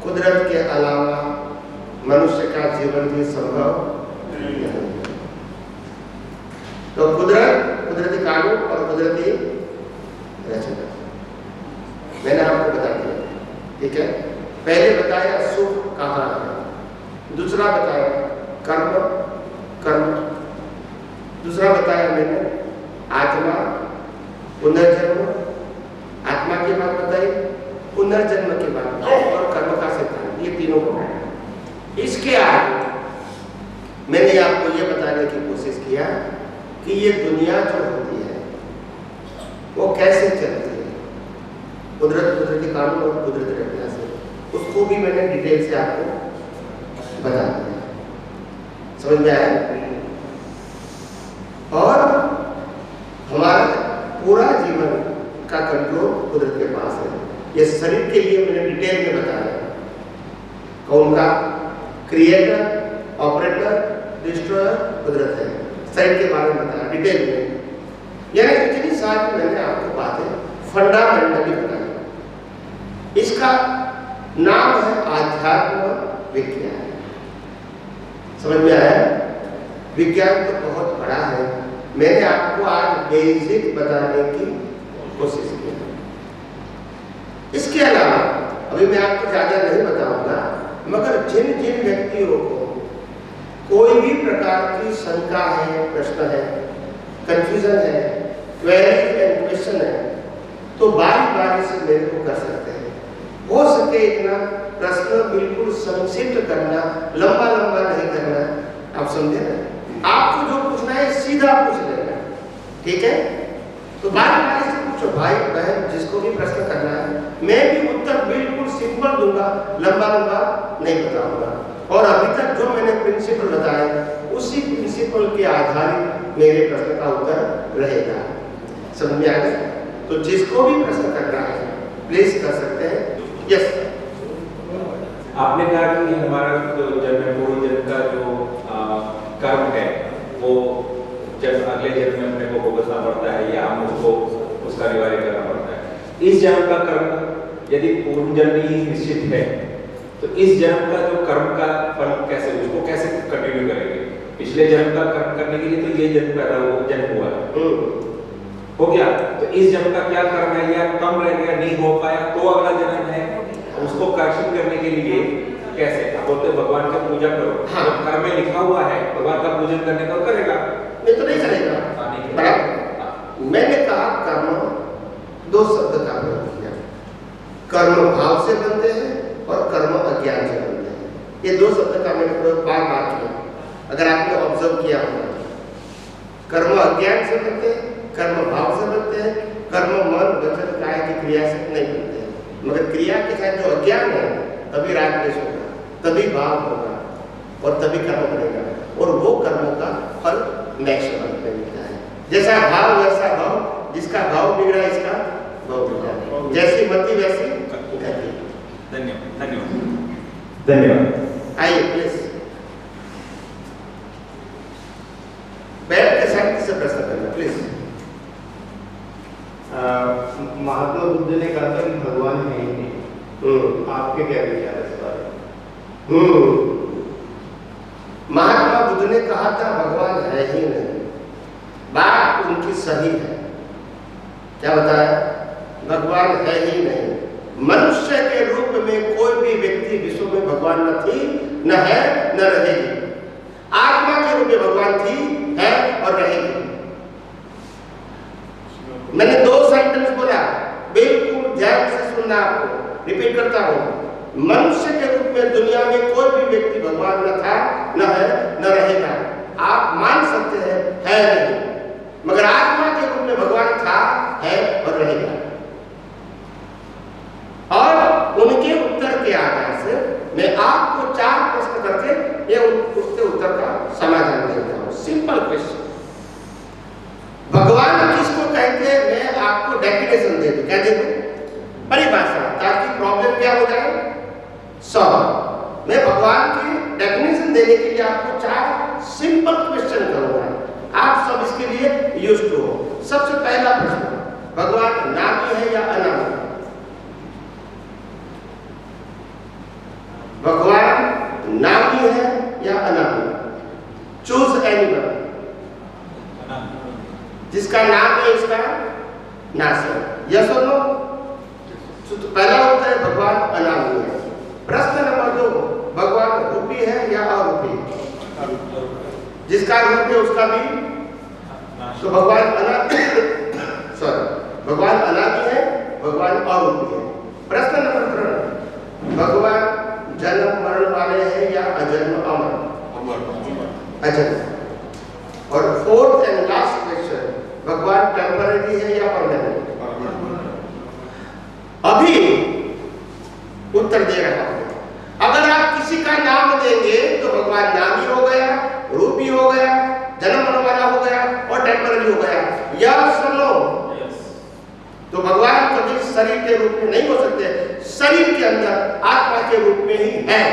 Speaker 2: कुदरत के अलावा मनुष्य का जीवन भी संभव नहीं है। तो कुदरत, कुदरती कानून और कुदरती रचना मैंने आपको बता दिया। ठीक है, पहले बताया सुख कहाँ है, दूसरा बताया कर्म, कर्म, दूसरा बताया मैंने आत्मा, पुनर्जन्म, आत्मा की बात बताई, पुनर्जन्म की बात बताई और कर्म का सिद्धांत। ये तीनों बताया। इसके आगे मैंने आपको ये बताने की कोशिश किया कि ये दुनिया जो होती है वो कैसे चलती है, कुदरत, कुदरती कानून और कुदरती रचना से। उसको भी मैंने डिटेल से आपको बता दिया। समझ में आया? और हमारा पूरा जीवन का कंट्रोल कुदरत के पास है। ये शरीर के लिए मैंने डिटेल में बताया। कौन का? क्रिएटर, ऑपरेटर, डिस्ट्रॉयर कुदरत है। शरीर के बारे में बताया डिटेल में। यानी इतनी सारी मैंने आपको बातें फंडामेंटली बताई। इसका नाम है आध्यात्म विज्ञान। समझ में आया? विज्ञान तो बहुत बड़ा है। मैंने आपको आज बेसिक बताने की कोशिश की। इसके अलावा अभी मैं आपको ज्यादा नहीं बताऊंगा, मगर जिन जिन व्यक्तियों को कोई भी प्रकार की शंका है, प्रश्न है, कंफ्यूजन है, क्वेरी एंड क्वेश्चन है, तो बारी बारी से मेरे को कर सकते हैं। हो सके इतना प्रश्न बिल्कुल संक्षिप्त करना, लंबा लंबा नहीं करना। आप समझे ना? आपको जो पूछना है सीधा पूछ लेना। ठीक है? तो बारी बारी से पूछो, भाई बहन जिसको भी प्रश्न करना है। मैं भी उत्तर बिल्कुल सिंपल दूंगा, लंबा लंबा नहीं बताऊंगा। और अभी तक जो मैंने प्रिंसिपल बताए उसी प्रिंसिपल के आधारित मेरे प्रश्न का उत्तर रहेगा। समझ में आ गया? तो जिसको भी प्रश्न करना है प्लीज कर सकते हैं। यस,
Speaker 5: आपने कहा कि हमारा जो जन्म पूर्व जन्म का जो कर्म है वो जब अगले जन्म में अपने को भुगतना पड़ता है या हम उसको उसका निवारण करना पड़ता है। इस जन्म का कर्म यदि पूर्व जन्म ही निश्चित है तो इस जन्म का जो कर्म का फल कैसे, उसको कैसे कंटिन्यू करेंगे? पिछले जन्म का कर्म करने के लिए तो ये जन्म हुआ है, हो गया, तो इस जन्म का क्या कर्म है, या कम रह गया, नहीं हो पाया, तो अगला जन्म है, उसको करेक्शन करने के लिए कैसे? आप बोलते हैं भगवान का पूजा करो,
Speaker 2: हाँ।
Speaker 5: जब कर्म में लिखा हुआ है भगवान का पूजन करने को करेगा,
Speaker 2: नहीं तो नहीं करेगा। बराबर। मैंने कहा कर्म दो शब्द का प्रयोग किया, कर्म भाव से बनते हैं और कर्म अज्ञान से बनते हैं। ये दो शब्द का मैंने प्रयोग बार बार किया, अगर आपने ऑब्जर्व किया होगा। कर्म अज्ञान से बनते हैं, कर्म भाव से बनते हैं, कर्म मन वचन काय की क्रिया से नहीं बनते हैं। मगर क्रिया के साथ जो अज्ञान है तभी राग द्वेष होगा, तभी भाव होगा और तभी कर्म बनेगा, और वो कर्मों का फल नेक्स्ट जन्म में मिलता है। जैसा भाव वैसा भाव, जिसका भाव बिगड़ा इसका भाव बिगड़ा, जैसी मति वैसी गति।
Speaker 5: धन्यवाद धन्यवाद धन्यवाद।
Speaker 2: आइए प्लीज बैठ के शांति से प्रश्न करना प्लीज।
Speaker 4: महात्मा बुद्ध ने कहा था कि भगवान है ही नहीं, आपके क्या विचार है इस बारे में?
Speaker 2: महात्मा बुद्ध ने कहा था भगवान है ही नहीं, बात उनकी सही है। क्या बताया? भगवान है ही नहीं। मनुष्य के रूप में कोई भी व्यक्ति विश्व में भगवान न थी, न है, न रहेगी। आत्मा के रूप में भगवान थी, है और रहेगी। मैंने दो सेंटेंस बोला, बिल्कुल ध्यान से सुनना, आपको रिपीट करता हूं। मनुष्य के रूप में दुनिया में कोई भी व्यक्ति भगवान न था, न है, न रहेगा। आप मान सकते हैं है नहीं, मगर आत्मा के रूप में भगवान था, है और रहेगा। और उनके उत्तर के आधार से मैं आपको 4 प्रश्न करके ये उसके उत्तर का समाधान देता हूं। सिंपल क्वेश्चन, भगवान किसको कहते हैं? मैं आपको डेफिनेशन दे दूं, क्या दे दूं? परिभाषा, ताकि प्रॉब्लम क्या हो जाए, सॉल्व। मैं भगवान की डेफिनेशन देने के लिए आपको 4 सिंपल क्वेश्चन करूंगा, आप सब इसके लिए यूज्ड हो। सबसे पहला प्रश्न, भगवान नामी है या अनामी? भगवान नामी है या अनामी? चूज एनिमल, जिसका नाम है उसका नाश है, यस और नो? तो पहला होता है भगवान अनामी है। प्रश्न नंबर 2, भगवान रूपी है या अरूपी? जिसका रूप है उसका भी, तो भगवान भगवान अनामी है, भगवान अरूपी है। प्रश्न नंबर 3, भगवान जन्म मरण वाले हैं या अजन्म अमर? अजन्म। और 4th एंड लास्ट क्वेश्चन, भगवान टेम्पररी है या परमानेंट? अभी उत्तर दे रहा हूं। अगर आप किसी का नाम देंगे तो भगवान नामी हो गया, रूपी हो गया, जन्म मरण वाला हो गया और टेम्पररी हो गया, या सुनो। तो भगवान कभी शरीर के रूप में नहीं हो सकते, शरीर के अंदर आत्मा के रूप में ही है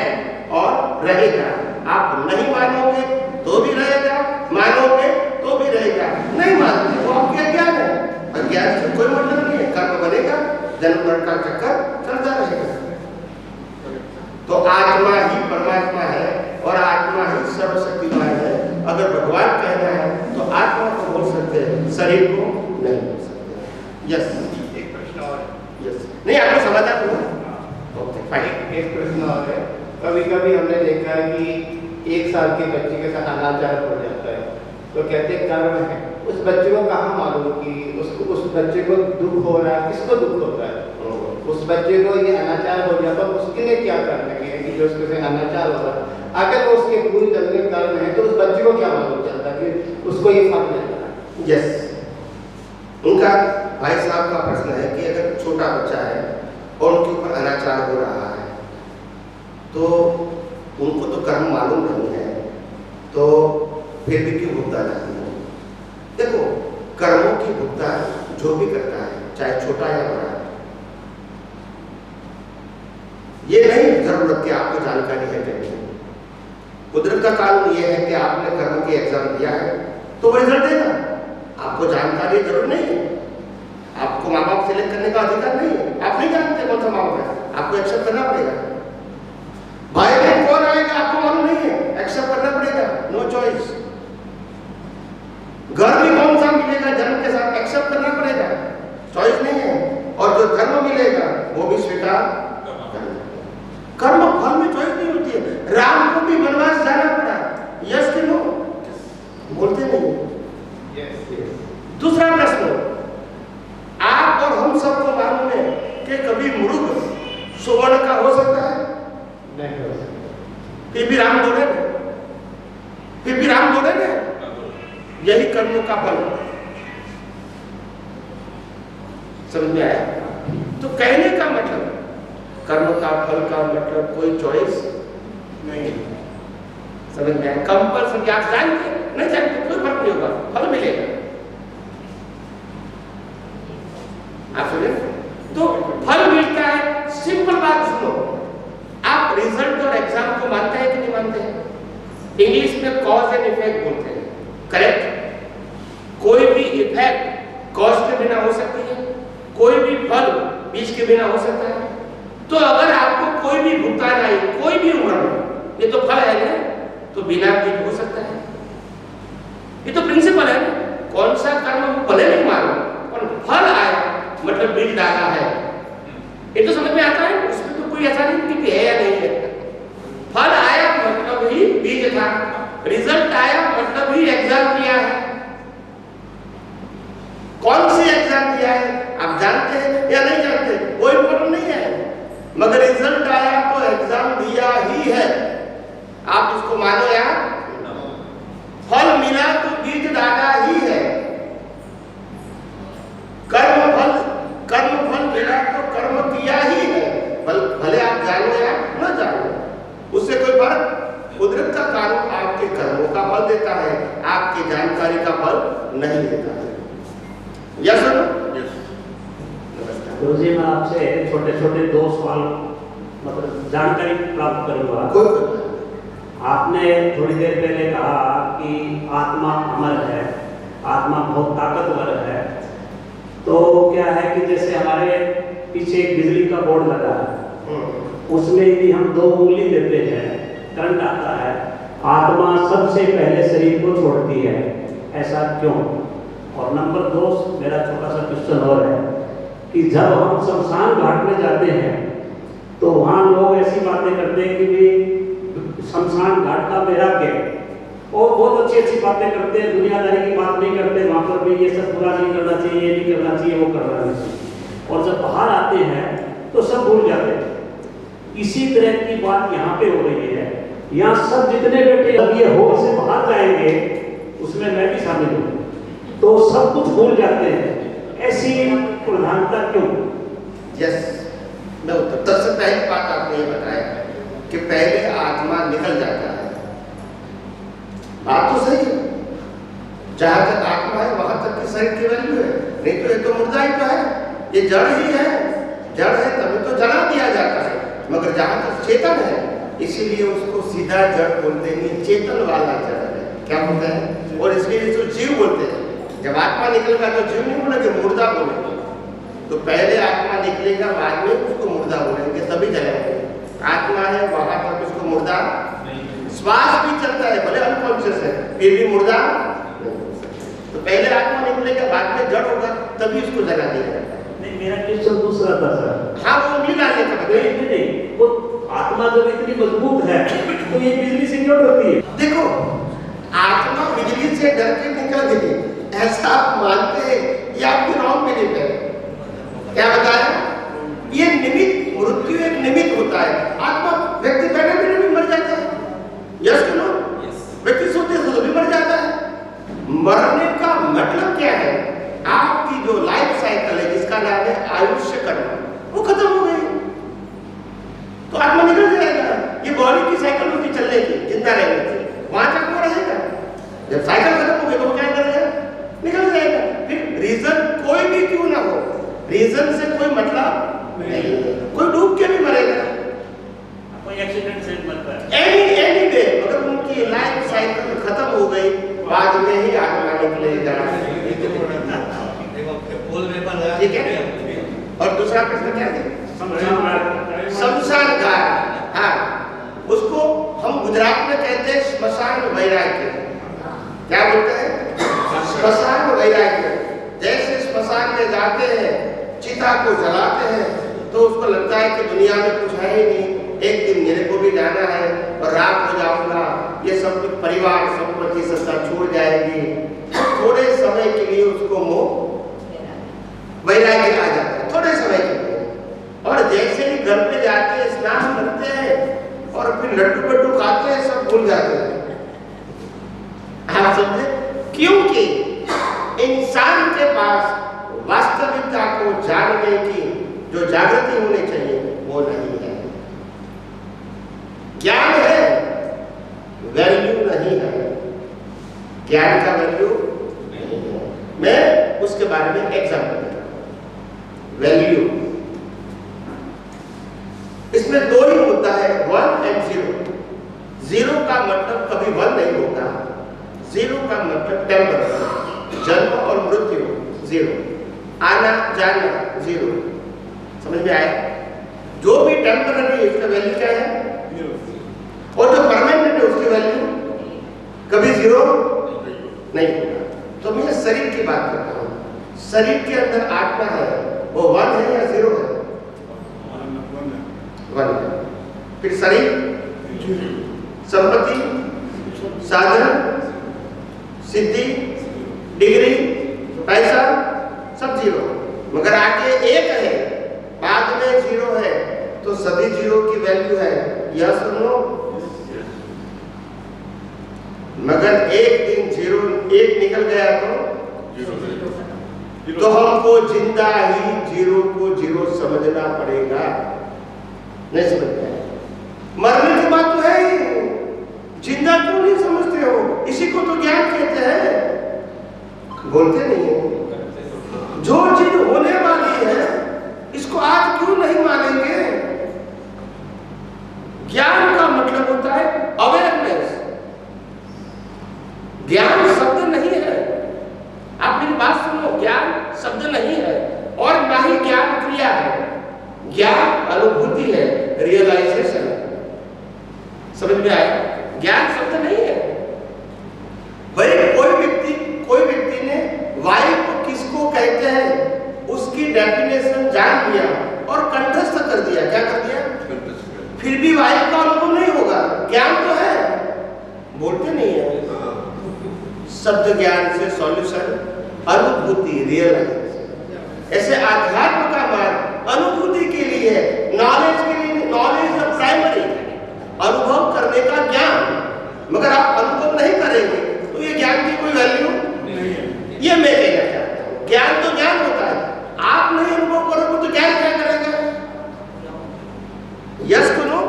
Speaker 2: और रहेगा। आप नहीं मानोगे तो भी रहेगा, मानोगे तो भी रहेगा, नहीं मानते वो आपके अज्ञान है। अज्ञान से कोई मतलब नहीं है, कर्म बनेगा, जन्म मरण का चक्कर चलता रहेगा। तो आत्मा ही परमात्मा है और आत्मा ही सर्वशक्तिमान है। अगर भगवान कहना है तो आत्मा को बोल सकते हैं, शरीर को नहीं बोल सकते। यस,
Speaker 4: एक प्रश्न और है।
Speaker 2: यस, नहीं आपको समाधान हुआ? Okay fine.
Speaker 4: एक प्रश्न और है, कभी कभी हमने देखा है कि 1 साल के बच्चे के साथ अनाचार हो जाता है, तो कहते हैं कर्म है। उस बच्चे को कहाँ मालूम कि उसको, उस बच्चे को दुख हो रहा है? किसको दुख होता है? उस बच्चे को ये अनाचार हो जाता है, उसके लिए क्या करना है कि जो उसके से अनाचार हो रहा है? अगर वो उसके पूरी जन्म कर्म है तो उस बच्चे को क्या मालूम चलता है कि उसको ये फल मिल रहा है?
Speaker 2: यस, उनका भाई साहब का प्रश्न है कि अगर छोटा बच्चा है और उनके ऊपर अनाचार हो रहा है तो उनको तो कर्म मालूम नहीं है, तो फिर भी क्यों भुगता जाती है? देखो, कर्मों की भुगतान जो भी करता है, चाहे छोटा या बड़ा, ये नहीं जरूरत कि आपको जानकारी है कि नहीं। कुदरत का कानून ये है कि आपने कर्म के एग्जाम दिया है तो वो रिजल्ट देगा, आपको जानकारी जरूर नहीं है। आपको माँ बाप सिलेक्ट करने का अधिकार नहीं है, आप नहीं जानते कौन सा माँ बाप है, आपको एक्सेप्ट करना पड़ेगा। भाई बहन कौन आएगा आपको मालूम नहीं है, एक्सेप्ट करना पड़ेगा, नो चॉइस। घर भी कौन सा मिलेगा जन्म के साथ, एक्सेप्ट करना पड़ेगा, चॉइस नहीं है। और जो धर्म मिलेगा वो भी स्वीकार करना। कर्म फल में चॉइस नहीं होती है। राम को भी वनवास जाना पड़ा, यस कि नो, बोलते नहीं। दूसरा प्रश्न, आप और हम सबको मालूम है कि कभी मृग सुवर्ण का हो सकता है?
Speaker 4: नहीं हो सकता।
Speaker 2: फिर भी राम दौड़े, फिर भी राम दौड़े ना, यही कर्मों का फल। समझ में आया? तो कहने का मतलब, कर्म का फल का मतलब कोई चॉइस नहीं है। समझ में आया? कंपल्सरी, आप जानते नहीं जानते कोई फर्क नहीं होगा, फल मिलेगा। आप सुने? तो फल मिलता है। सिंपल बात सुनो, आप रिजल्ट और एग्जाम को मानते हैं कि नहीं मानते हैं? इंग्लिश में कॉज एंड इफेक्ट बोलते हैं, करेक्ट? कोई भी इफेक्ट कॉज के बिना हो सकती है, कोई भी फल बीज के बिना हो सकता है। तो अगर आपको कोई भी भुगतान आई कोई भी उम्र में, ये तो फल है ना, तो बिना बीज हो सकता है। ये तो प्रिंसिपल है ना, कौन सा कर्म भले नहीं मानो और फल आया मतलब बीज डाला है, ये तो समझ में आता है। उसमें तो कोई ऐसा नहीं कि है या नहीं है। फल आया मतलब ही बीज था, रिजल्ट आया मतलब ही एग्जाम किया है। कौन सी एग्जाम दिया है आप जानते हैं या नहीं जानते, कोई इम्पोर्टेंट नहीं है, मगर रिजल्ट आया तो एग्जाम दिया ही है। आप इसको मानो या फल मिला तो बीज डाला ही है। कर्म फल मिला तो कर्म किया ही है, भले आप जानो या न जानो, उससे कोई फर्क। कुदरत का कानून आपके कर्मों का फल देता है, आपकी जानकारी का फल नहीं देता है। Yes sir?
Speaker 3: गुरुजी, मैं आपसे छोटे छोटे 2 सवाल मतलब जानकारी प्राप्त करूंगा। आपने थोड़ी देर पहले कहा कि आत्मा अमर है, आत्मा बहुत ताकतवर है। तो क्या है कि जैसे हमारे पीछे एक बिजली का बोर्ड लगा है, उसमें यदि हम 2 उंगली देते हैं, करंट आता है, आत्मा सबसे पहले शरीर को छोड़ती है, ऐसा क्यों? और नंबर 2, मेरा छोटा सा क्वेश्चन और है कि जब हम शमशान घाट में जाते हैं तो वहाँ लोग ऐसी बातें करते हैं कि भी शमशान घाट का वैराग्य, और बहुत अच्छी अच्छी बातें करते हैं, दुनियादारी की बात नहीं करते, वहाँ पर भी ये सब बुरा नहीं करना चाहिए, ये नहीं करना चाहिए, वो करना नहीं चाहिए, और जब बाहर आते हैं तो सब भूल जाते हैं। इसी तरह की बात यहाँ पे हो रही है। यहाँ सब जितने बेटे अब ये होश से बाहर जाएंगे, उसमें मैं भी शामिल हूँ, तो सब कुछ भूल जाते हैं। ऐसी प्रधानता क्यों?
Speaker 2: यस, मैं उत्तर से पहली बात आपने ये बताया कि पहले आत्मा निकल जाता है। बात तो सही है, जहां तक आत्मा है वहां तक की शरीर की वैल्यू है, नहीं तो ये तो मुर्दा ही तो है, ये जड़ ही है। जड़ है तभी तो जला दिया जाता है, मगर जहां तक चेतन है, इसीलिए उसको सीधा जड़ बोलते नहीं, चेतन वाला जड़ है। क्या बोलते हैं? और इसलिए इसको जीव बोलते हैं। जब आत्मा निकलेगा तो जीव नहीं बोलेंगे, मुर्दा बोलेंगे। तो पहले आत्मा निकलेगा, बाद में उसको मुर्दा बोलेंगे, तभी जलाएंगे। आत्मा है वहां तक उसको मुर्दा, श्वास भी चलता है भले अनकॉन्शियस है, फिर भी मुर्दा। तो पहले आत्मा निकलेगा, बाद में जड़ होगा, तभी उसको जला दिया जाएगा।
Speaker 3: नहीं, मेरा क्वेश्चन दूसरा था सर।
Speaker 2: हाँ, वो उंगली डालने का
Speaker 3: नहीं, वो आत्मा जब इतनी मजबूत है तो ये बिजली से क्यों डरती है?
Speaker 2: देखो, आत्मा बिजली से डर के निकल गई, ऐसा आप मानते हैं, ये आपकी रॉन्ग बिलीफ है। क्या बताया? ये निमित्त, मृत्यु एक निमित्त होता है। आत्मा व्यक्ति बैठे बैठे भी मर जाता है। यस कि नो? व्यक्ति सोते सोते भी मर जाता है। मरने का मतलब क्या है? आपकी जो लाइफ साइकिल है, जिसका नाम है आयुष्य कर्म, वो खत्म हो गई, तो आत्मा निकल जाएगा। ये बॉडी की साइकिल होती चलने की, जिंदा रहने की, वहां तक वो रहेगा। जब साइकिल खत्म हो गई तो क्या करेगा? निकल जाएगा। फिर रीजन कोई भी क्यों ना हो, रीजन से कोई मतलब नहीं। कोई डूब के भी मरेगा,
Speaker 3: कोई एक्सीडेंट से मरता है,
Speaker 2: एनी वे, मगर उनकी लाइफ साइकिल खत्म हो गई, बाद में ही आत्मा निकलेगा। ठीक है। और दूसरा प्रश्न क्या है? शमशान घाट। हाँ, उसको हम गुजरात में कहते हैं श्मशान वैराग्य। क्या बोलते हैं? श्मशान वैराग्य। जैसे श्मशान में जाते हैं, चिता को जलाते हैं, तो उसको लगता है कि दुनिया में कुछ है ही नहीं, एक दिन मेरे को भी जाना है और रात हो जाऊंगा, ये सब कुछ परिवार संपत्ति सत्ता छोड़ जाएगी। थोड़े समय के लिए उसको मोह वैराग्य आ जाता है, थोड़े समय के लिए। और जैसे ही घर पे जाते हैं, स्नान करते हैं और फिर लड्डू बड्डू खाते हैं, सब भूल जाते हैं। आप समझे? क्योंकि इंसान के पास वास्तविकता को जानने की जो जागृति होनी चाहिए वो नहीं है। ज्ञान है, वैल्यू नहीं है। ज्ञान का वैल्यू नहीं है। मैं उसके बारे में एग्जाम्पल देता हूं। वैल्यू, इसमें दो ही मुद्दा है, 1 और 0। 0 का मतलब कभी 1 नहीं होगा। 0 का मतलब टेम्पररी, जन्म और मृत्यु 0, आना जाना 0। समझ में आया? जो भी टेम्पररी है उसका वैल्यू क्या है? 0। और जो परमानेंट है उसकी वैल्यू कभी 0 नहीं होगा। तो मैं शरीर की बात करता हूँ। शरीर के अंदर आत्मा है, वो 1 है या 0 है? 1 है। फिर शरीर, संपत्ति, साधन, सिद्धि, डिग्री, पैसा, सब 0। मगर आगे 1 है, बाद में 0 है, तो सभी 0 की वैल्यू है। यह सुनो, मगर एक दिन 0 1 निकल गया तो हमको जिंदा ही 0 को 0 समझना पड़ेगा। नहीं समझ में? मरने की बात तो है ही, जिंदा क्यों नहीं समझते हो? इसी को तो ज्ञान कहते हैं। बोलते नहीं हो। जो चीज होने वाली है इसको आज क्यों नहीं मानेंगे? ज्ञान का मतलब होता है अवेयरनेस। ज्ञान शब्द नहीं है। आप मेरी बात सुनो, ज्ञान शब्द नहीं है और ना ही ज्ञान क्रिया है। ज्ञान अनुभूति है, रियलाइजेशन। समझ में आया? ज्ञान शब्द नहीं है। भाई कोई व्यक्ति ने वायु को किसको कहते हैं उसकी डेफिनेशन जान लिया और कंठस्थ कर दिया। क्या कर दिया? फिर भी वायु का अनुभव नहीं होगा। ज्ञान तो है, बोलते नहीं है। शब्द ज्ञान से सॉल्यूशन, अनुभूति, रियलाइजेशन। ऐसे आध्यात्म का मार्ग अनुभूति के लिए है, नॉलेज के लिए। नॉलेज ऑफ प्राइमरी, अनुभव करने का ज्ञान। मगर आप अनुभव नहीं करेंगे तो ये ज्ञान की कोई वैल्यू नहीं है। ये मैं कहना चाहता हूँ। ज्ञान तो ज्ञान होता है, आप नहीं अनुभव करोगे तो ज्ञान क्या करेगा? यस को नो?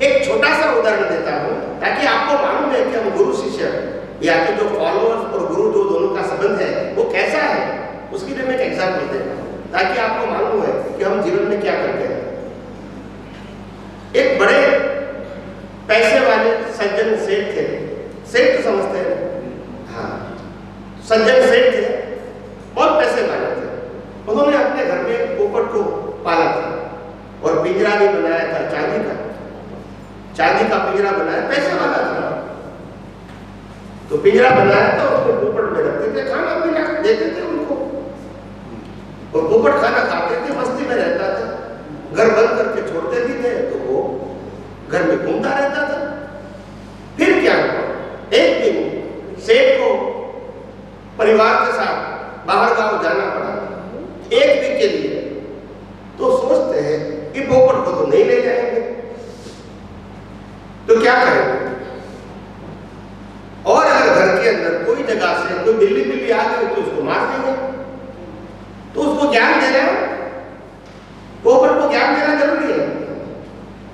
Speaker 2: एक छोटा सा उदाहरण देता हूँ ताकि आपको मालूम है कि हम गुरु शिष्य या तो जो फॉलोअर्स और गुरु जो दोनों का संबंध है वो कैसा है। उसके लिए मैं एक एग्जाम्पल देता हूँ ताकि आपको मालूम है कि हम जीवन में क्या करते हैं। एक बड़े पैसे वाले सज्जन सेठ थे। सेठ तो समझते हैं? हाँ, सज्जन सेठ थे, बहुत पैसे वाले थे। उन्होंने अपने घर में पोपट को पाला था और पिंजरा भी बनाया था, चांदी का पिंजरा बनाया। पैसे वाला था तो पिंजरा बनाया था, उसको पोपट में रखते थे, खाना पीना देते थे उनको और पोपट खाना खाते थे, मस्ती में रहता था। घर बंद करके छोड़ते भी थे तो वो घर में घूमता रहता था। फिर क्या हुआ? एक दिन सेठ को परिवार के साथ बाहर गांव जाना पड़ा 1 वीक के लिए। तो सोचते हैं कि पोपट को तो नहीं ले जाएंगे तो क्या करेंगे। और अगर घर के अंदर कोई जगह से कोई बिल्ली आ गई तो उसको मार देंगे। तो उसको ज्ञान देना, पोपट को ज्ञान देना जरूरी है।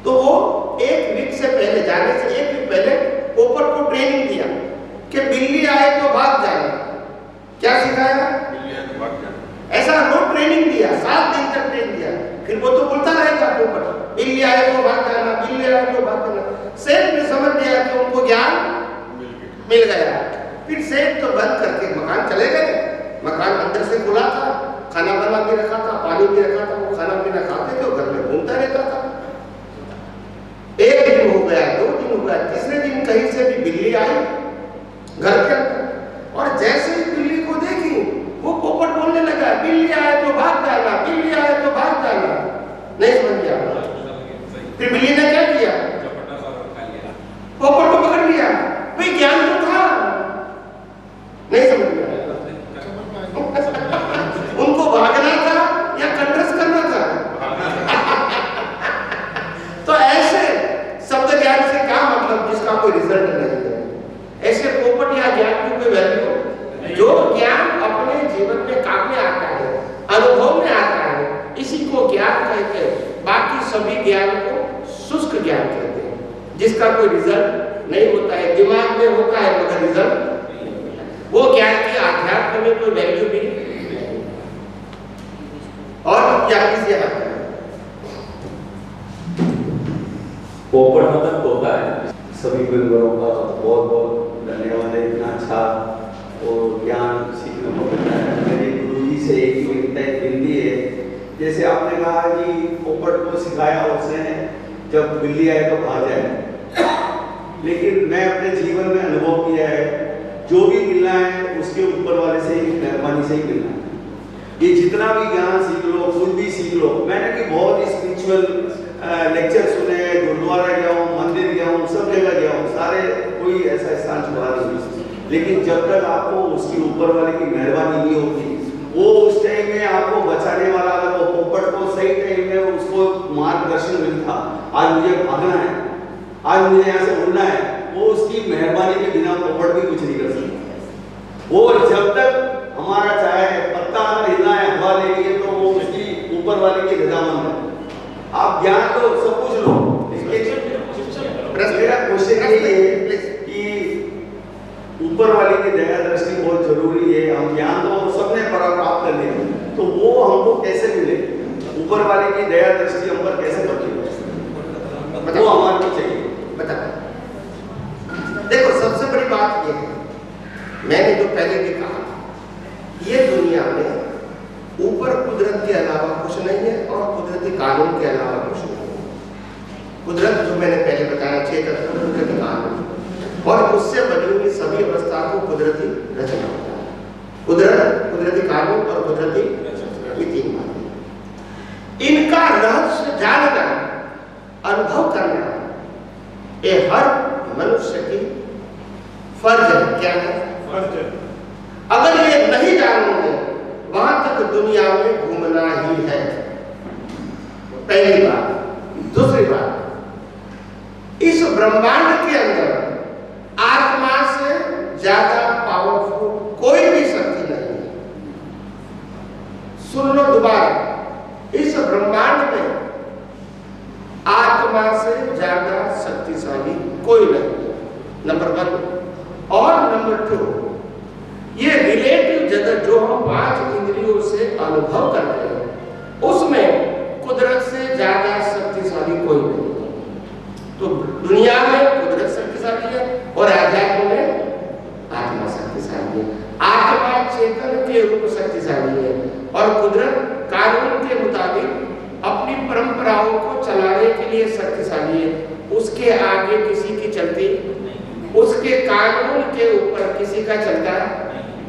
Speaker 2: तो वो 1 वीक से पहले, जाने से 1 वीक पहले पोपट को ट्रेनिंग दिया कि बिल्ली आए तो भाग जाना। क्या सिखाया? बिल्ली आए तो भाग जाना। ऐसा रोज ट्रेनिंग दिया, 7 दिन तक ट्रेनिंग दिया। फिर वो तो बोलता रहेगा पोपट, बिल्ली आए तो भाग जाना, बिल्ली आए तो भाग जाना। सेठ ने समझ लिया कि उनको ज्ञान मिल गया। फिर सेठ तो बंद करके मकान चले गए। मकान ज्ञान को शुष्क ज्ञान कहते हैं, जिसका कोई रिजल्ट नहीं होता है, दिमाग में होता है मगर रिजल्ट, वो ज्ञान की आध्यात्म में कोई वैल्यू भी नहीं। और क्या किसी
Speaker 6: पोपट मतलब तोता है। सभी गुरुओं का बहुत बहुत धन्यवाद है, इतना अच्छा और ज्ञान सीखने को मिलता है। मेरे गुरु जी से एक ही विनती है, जैसे आपने कहा कि पोपट को सिखाया उसने जब बिल्ली आए तो भाग जाए, लेकिन मैं अपने जीवन में अनुभव किया है जो भी मिलना है उसके ऊपर वाले से ही, मेहरबानी से ही मिलना है। ये जितना भी ज्ञान सीख लो, कुछ भी सीख लो, मैंने भी बहुत स्पिरिचुअल लेक्चर सुने, गुरुद्वारा गया हूँ, मंदिर गया हूँ, सब जगह गया हूँ, सारे कोई ऐसा स्थान छुड़ा नहीं, लेकिन जब तक आपको उसके ऊपर वाले की मेहरबानी नहीं होती, वो उस टाइम में आपको बचाने वाला, अगर वो पोपट को सही टाइम में उसको मार्गदर्शन मिलता, आज मुझे भागना है, आज मुझे यहाँ से उड़ना है, वो उसकी मेहरबानी के बिना पोपट भी कुछ नहीं कर सकता। वो जब तक हमारा चाहे पत्ता अगर हिलना है, हवा लेनी है, तो वो उसकी ऊपर वाले की रजामंद है। आप ज्ञान लो, सब कुछ लो, मेरा क्वेश्चन ये है कि ऊपर वाले की दया दृष्टि बहुत जरूरी है। हम ज्ञान तो सबने प्राप्त कर लिया, तो वो हमको कैसे मिले, ऊपर वाले की दया दृष्टि हम पर कैसे पड़ती, वो हमारे को चाहिए।
Speaker 2: बता। देखो, सबसे बड़ी बात ये है, मैंने जो पहले भी कहा, ये दुनिया में ऊपर कुदरत के अलावा कुछ नहीं है और कुदरती कानून के अलावा कुछ नहीं है। कुदरत जो मैंने पहले बताया, 6 तत्व कुदरती कानून, और उससे बनी हुई सभी अवस्था को कुदरती रचना होता है। कुदरत, कुदरती कानून और कुदरती, ये 3 बातें। इनका रहस्य जानना, अनुभव करना, ये हर मनुष्य की फर्ज है। क्या है? फर्ज है। अगर ये नहीं जानोगे, वहां तक दुनिया में घूमना ही है, पहली बात। दूसरी बात, इस ब्रह्मांड के अंदर आत्मा से ज्यादा पावरफुल कोई भी शक्ति नहीं है। सुन लो दोबारा, इस ब्रह्मांड में आत्मा से ज्यादा शक्तिशाली कोई नहीं है, नंबर 1। और नंबर 2, ये रिलेटिव जगत जो हम 5 इंद्रियों से अनुभव करते हैं, उसमें कुदरत से ज्यादा शक्तिशाली कोई नहीं है। तो दुनिया में कुदरत शक्तिशाली है और आध्यात्म में आत्मा शक्तिशाली है। आत्मा चेतन के रूप शक्तिशाली है और कुदरत कानून के मुताबिक अपनी परंपराओं को चलाने के लिए शक्तिशाली है। उसके आगे किसी की चलती, उसके कानून के ऊपर किसी का चलता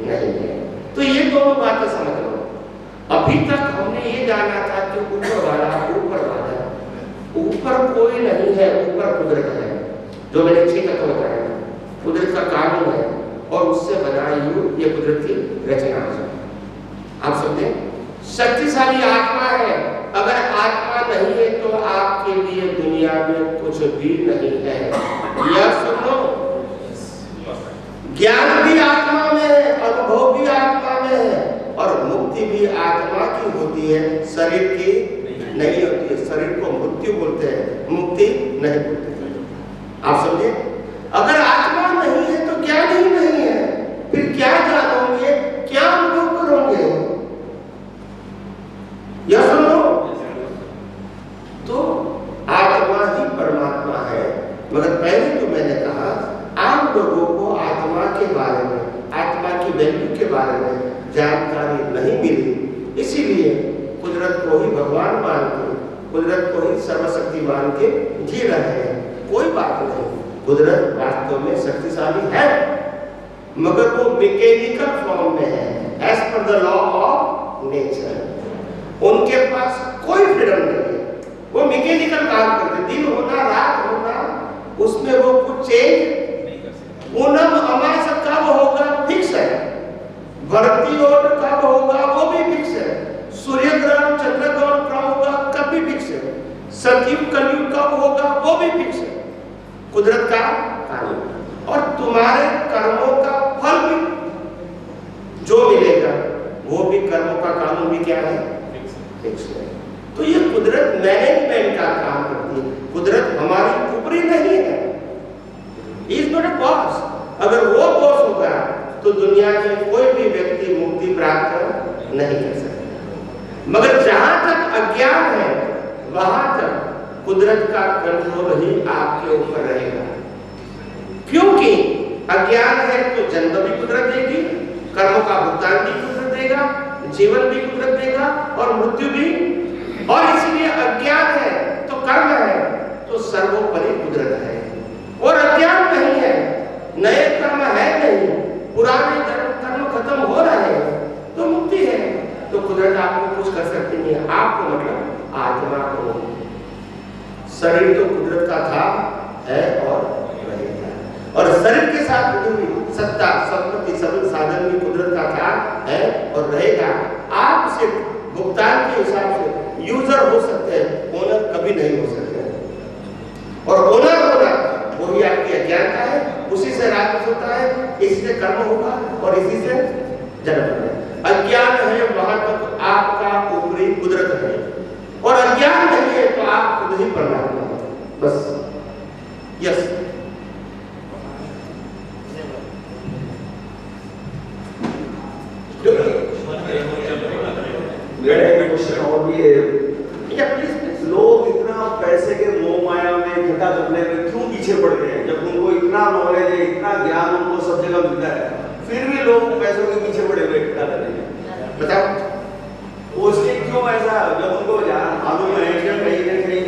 Speaker 2: नहीं है। तो ये दोनों बातें समझ लो। अभी तक हमने ये जाना था कि ऊपर वाला, ऊपर कोई नहीं है, ऊपर कुदरत है, जो मैंने 6 तत्व बताया, कुदरत का कानून है और उससे बनाई हुई ये कुदरती रचना है। आप समझे? शक्तिशाली आत्मा है। अगर आत्मा नहीं है तो आपके लिए दुनिया में कुछ भी नहीं है। यह सुनो, ज्ञान भी आत्मा में है, अनुभव भी आत्मा में है और मुक्ति भी आत्मा की होती है, शरीर की नहीं होती है। शरीर को मृत्यु बोलते हैं, मुक्ति नहीं बोलते। आप समझे? अगर आत्मा नहीं है तो ज्ञान ही नहीं है, फिर क्या जानोगे, क्या अनुभव करोगे? यह सुनो, तो आत्मा ही परमात्मा है। मगर पहले तो मैंने कहा, आप लोगों को आत्मा के बारे में, आत्मा की वैल्यू के बारे में जानकारी नहीं मिली, इसीलिए कुदरत को ही भगवान मान के, कुदरत को ही सर्वशक्ति मान के जी रहे हैं। कोई बात नहीं, कुदरत वास्तव में शक्तिशाली है, मगर वो मैकेनिकल फॉर्म में है, as per the law of nature. उनके पास कोई फ्रीडम नहीं है, वो मैकेनिकल काम करते, दिन होना रात होना, उसमें वो कुछ चेंज पूनम अमास कब होगा फिक्स है, भरती और कब होगा वो भी फिक्स है, सूर्य ग्रहण चंद्र ग्रहण कब होगा कब भी फिक्स है, सतयुग कलयुग कब होगा वो भी फिक्स है, कुदरत का कानून। और तुम्हारे कर्मों का फल भी जो मिलेगा वो भी कर्मों का कानून भी क्या है, फिक्स है। तो ये कुदरत मैनेजमेंट का काम करती है। कुदरत हमारी ऊपरी नहीं है, इज नॉट अ बॉस। अगर वो बॉस होगा तो दुनिया में कोई भी व्यक्ति मुक्ति प्राप्त नहीं कर सकता। मगर जहां तक अज्ञान है वहां तक कुदरत का कंट्रोल ही आपके ऊपर रहेगा, क्योंकि अज्ञान है तो जन्म भी कुदरत देगी, कर्मों का भुगतान भी कुदरत देगा, जीवन भी कुदरत देगा और मृत्यु भी। और इसलिए अज्ञान है तो कर्म है तो सर्वोपरि कुदरत है। और अज्ञान नहीं है, नए कर्म है नहीं, पुराने कर्म खत्म हो रहे हैं तो मुक्ति है। तो कुदरत आपको कुछ कर सकती नहीं है। आपको मतलब आत्मा को, शरीर तो कुदरत का था, है और रहेगा। और शरीर के साथ जुड़ी हुई सत्ता, संपत्ति, सभी साधन भी कुदरत का था, है और रहेगा। आप सिर्फ भुगतान के हिसाब से यूजर हो सकते हैं, ओनर कभी नहीं हो सकते। और ओनर होना वही आपकी अज्ञानता है, उसी से राग होता है, इसी से कर्म होगा और इसी से जन्म है। अज्ञान है वहां तक आपका ऊपरी कुदरत है, और अज्ञान नहीं है तो आप खुद ही परमात्मा हैं। बस यस।
Speaker 6: और भी है, लोग इतना पैसे के मोह माया में इकट्ठा करने में क्यों पीछे पड़ गए हैं? जब उनको इतना नॉलेज है, इतना ज्ञान उनको सब जगह मिलता है, फिर भी लोग पैसों के पीछे पड़े हुए इकट्ठा करने में।
Speaker 2: बताओ
Speaker 6: उसके क्यों ऐसा? जब उनको मालूम है कि कहीं ना कहीं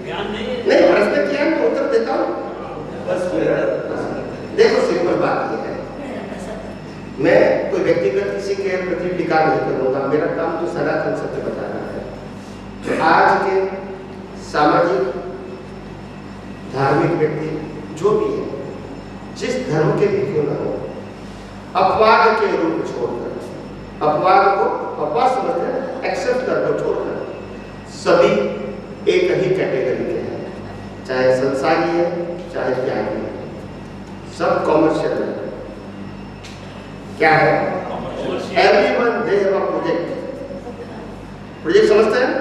Speaker 3: ज्ञान
Speaker 2: नहीं, प्रश्न किया है तो उत्तर देता हूँ।
Speaker 6: बस
Speaker 2: देखो सिंपल बात यह है, मैं कोई व्यक्तिगत किसी के प्रति टिका नहीं करूंगा, मेरा काम तो सनातन सत्य बताना है। तो आज के सामाजिक धार्मिक व्यक्ति जो भी है, जिस धर्म के भी क्यों न हो, अपवाद के रूप छोड़कर, अपवाद को अपवाद समझकर एक्सेप्ट करके छोड़कर सभी एक ही कैटेगरी के हैं, चाहे संसारी है चाहे त्यागी है, सब कॉमर्शियल है। क्या है? Everyone they have a project. Project समझते हैं?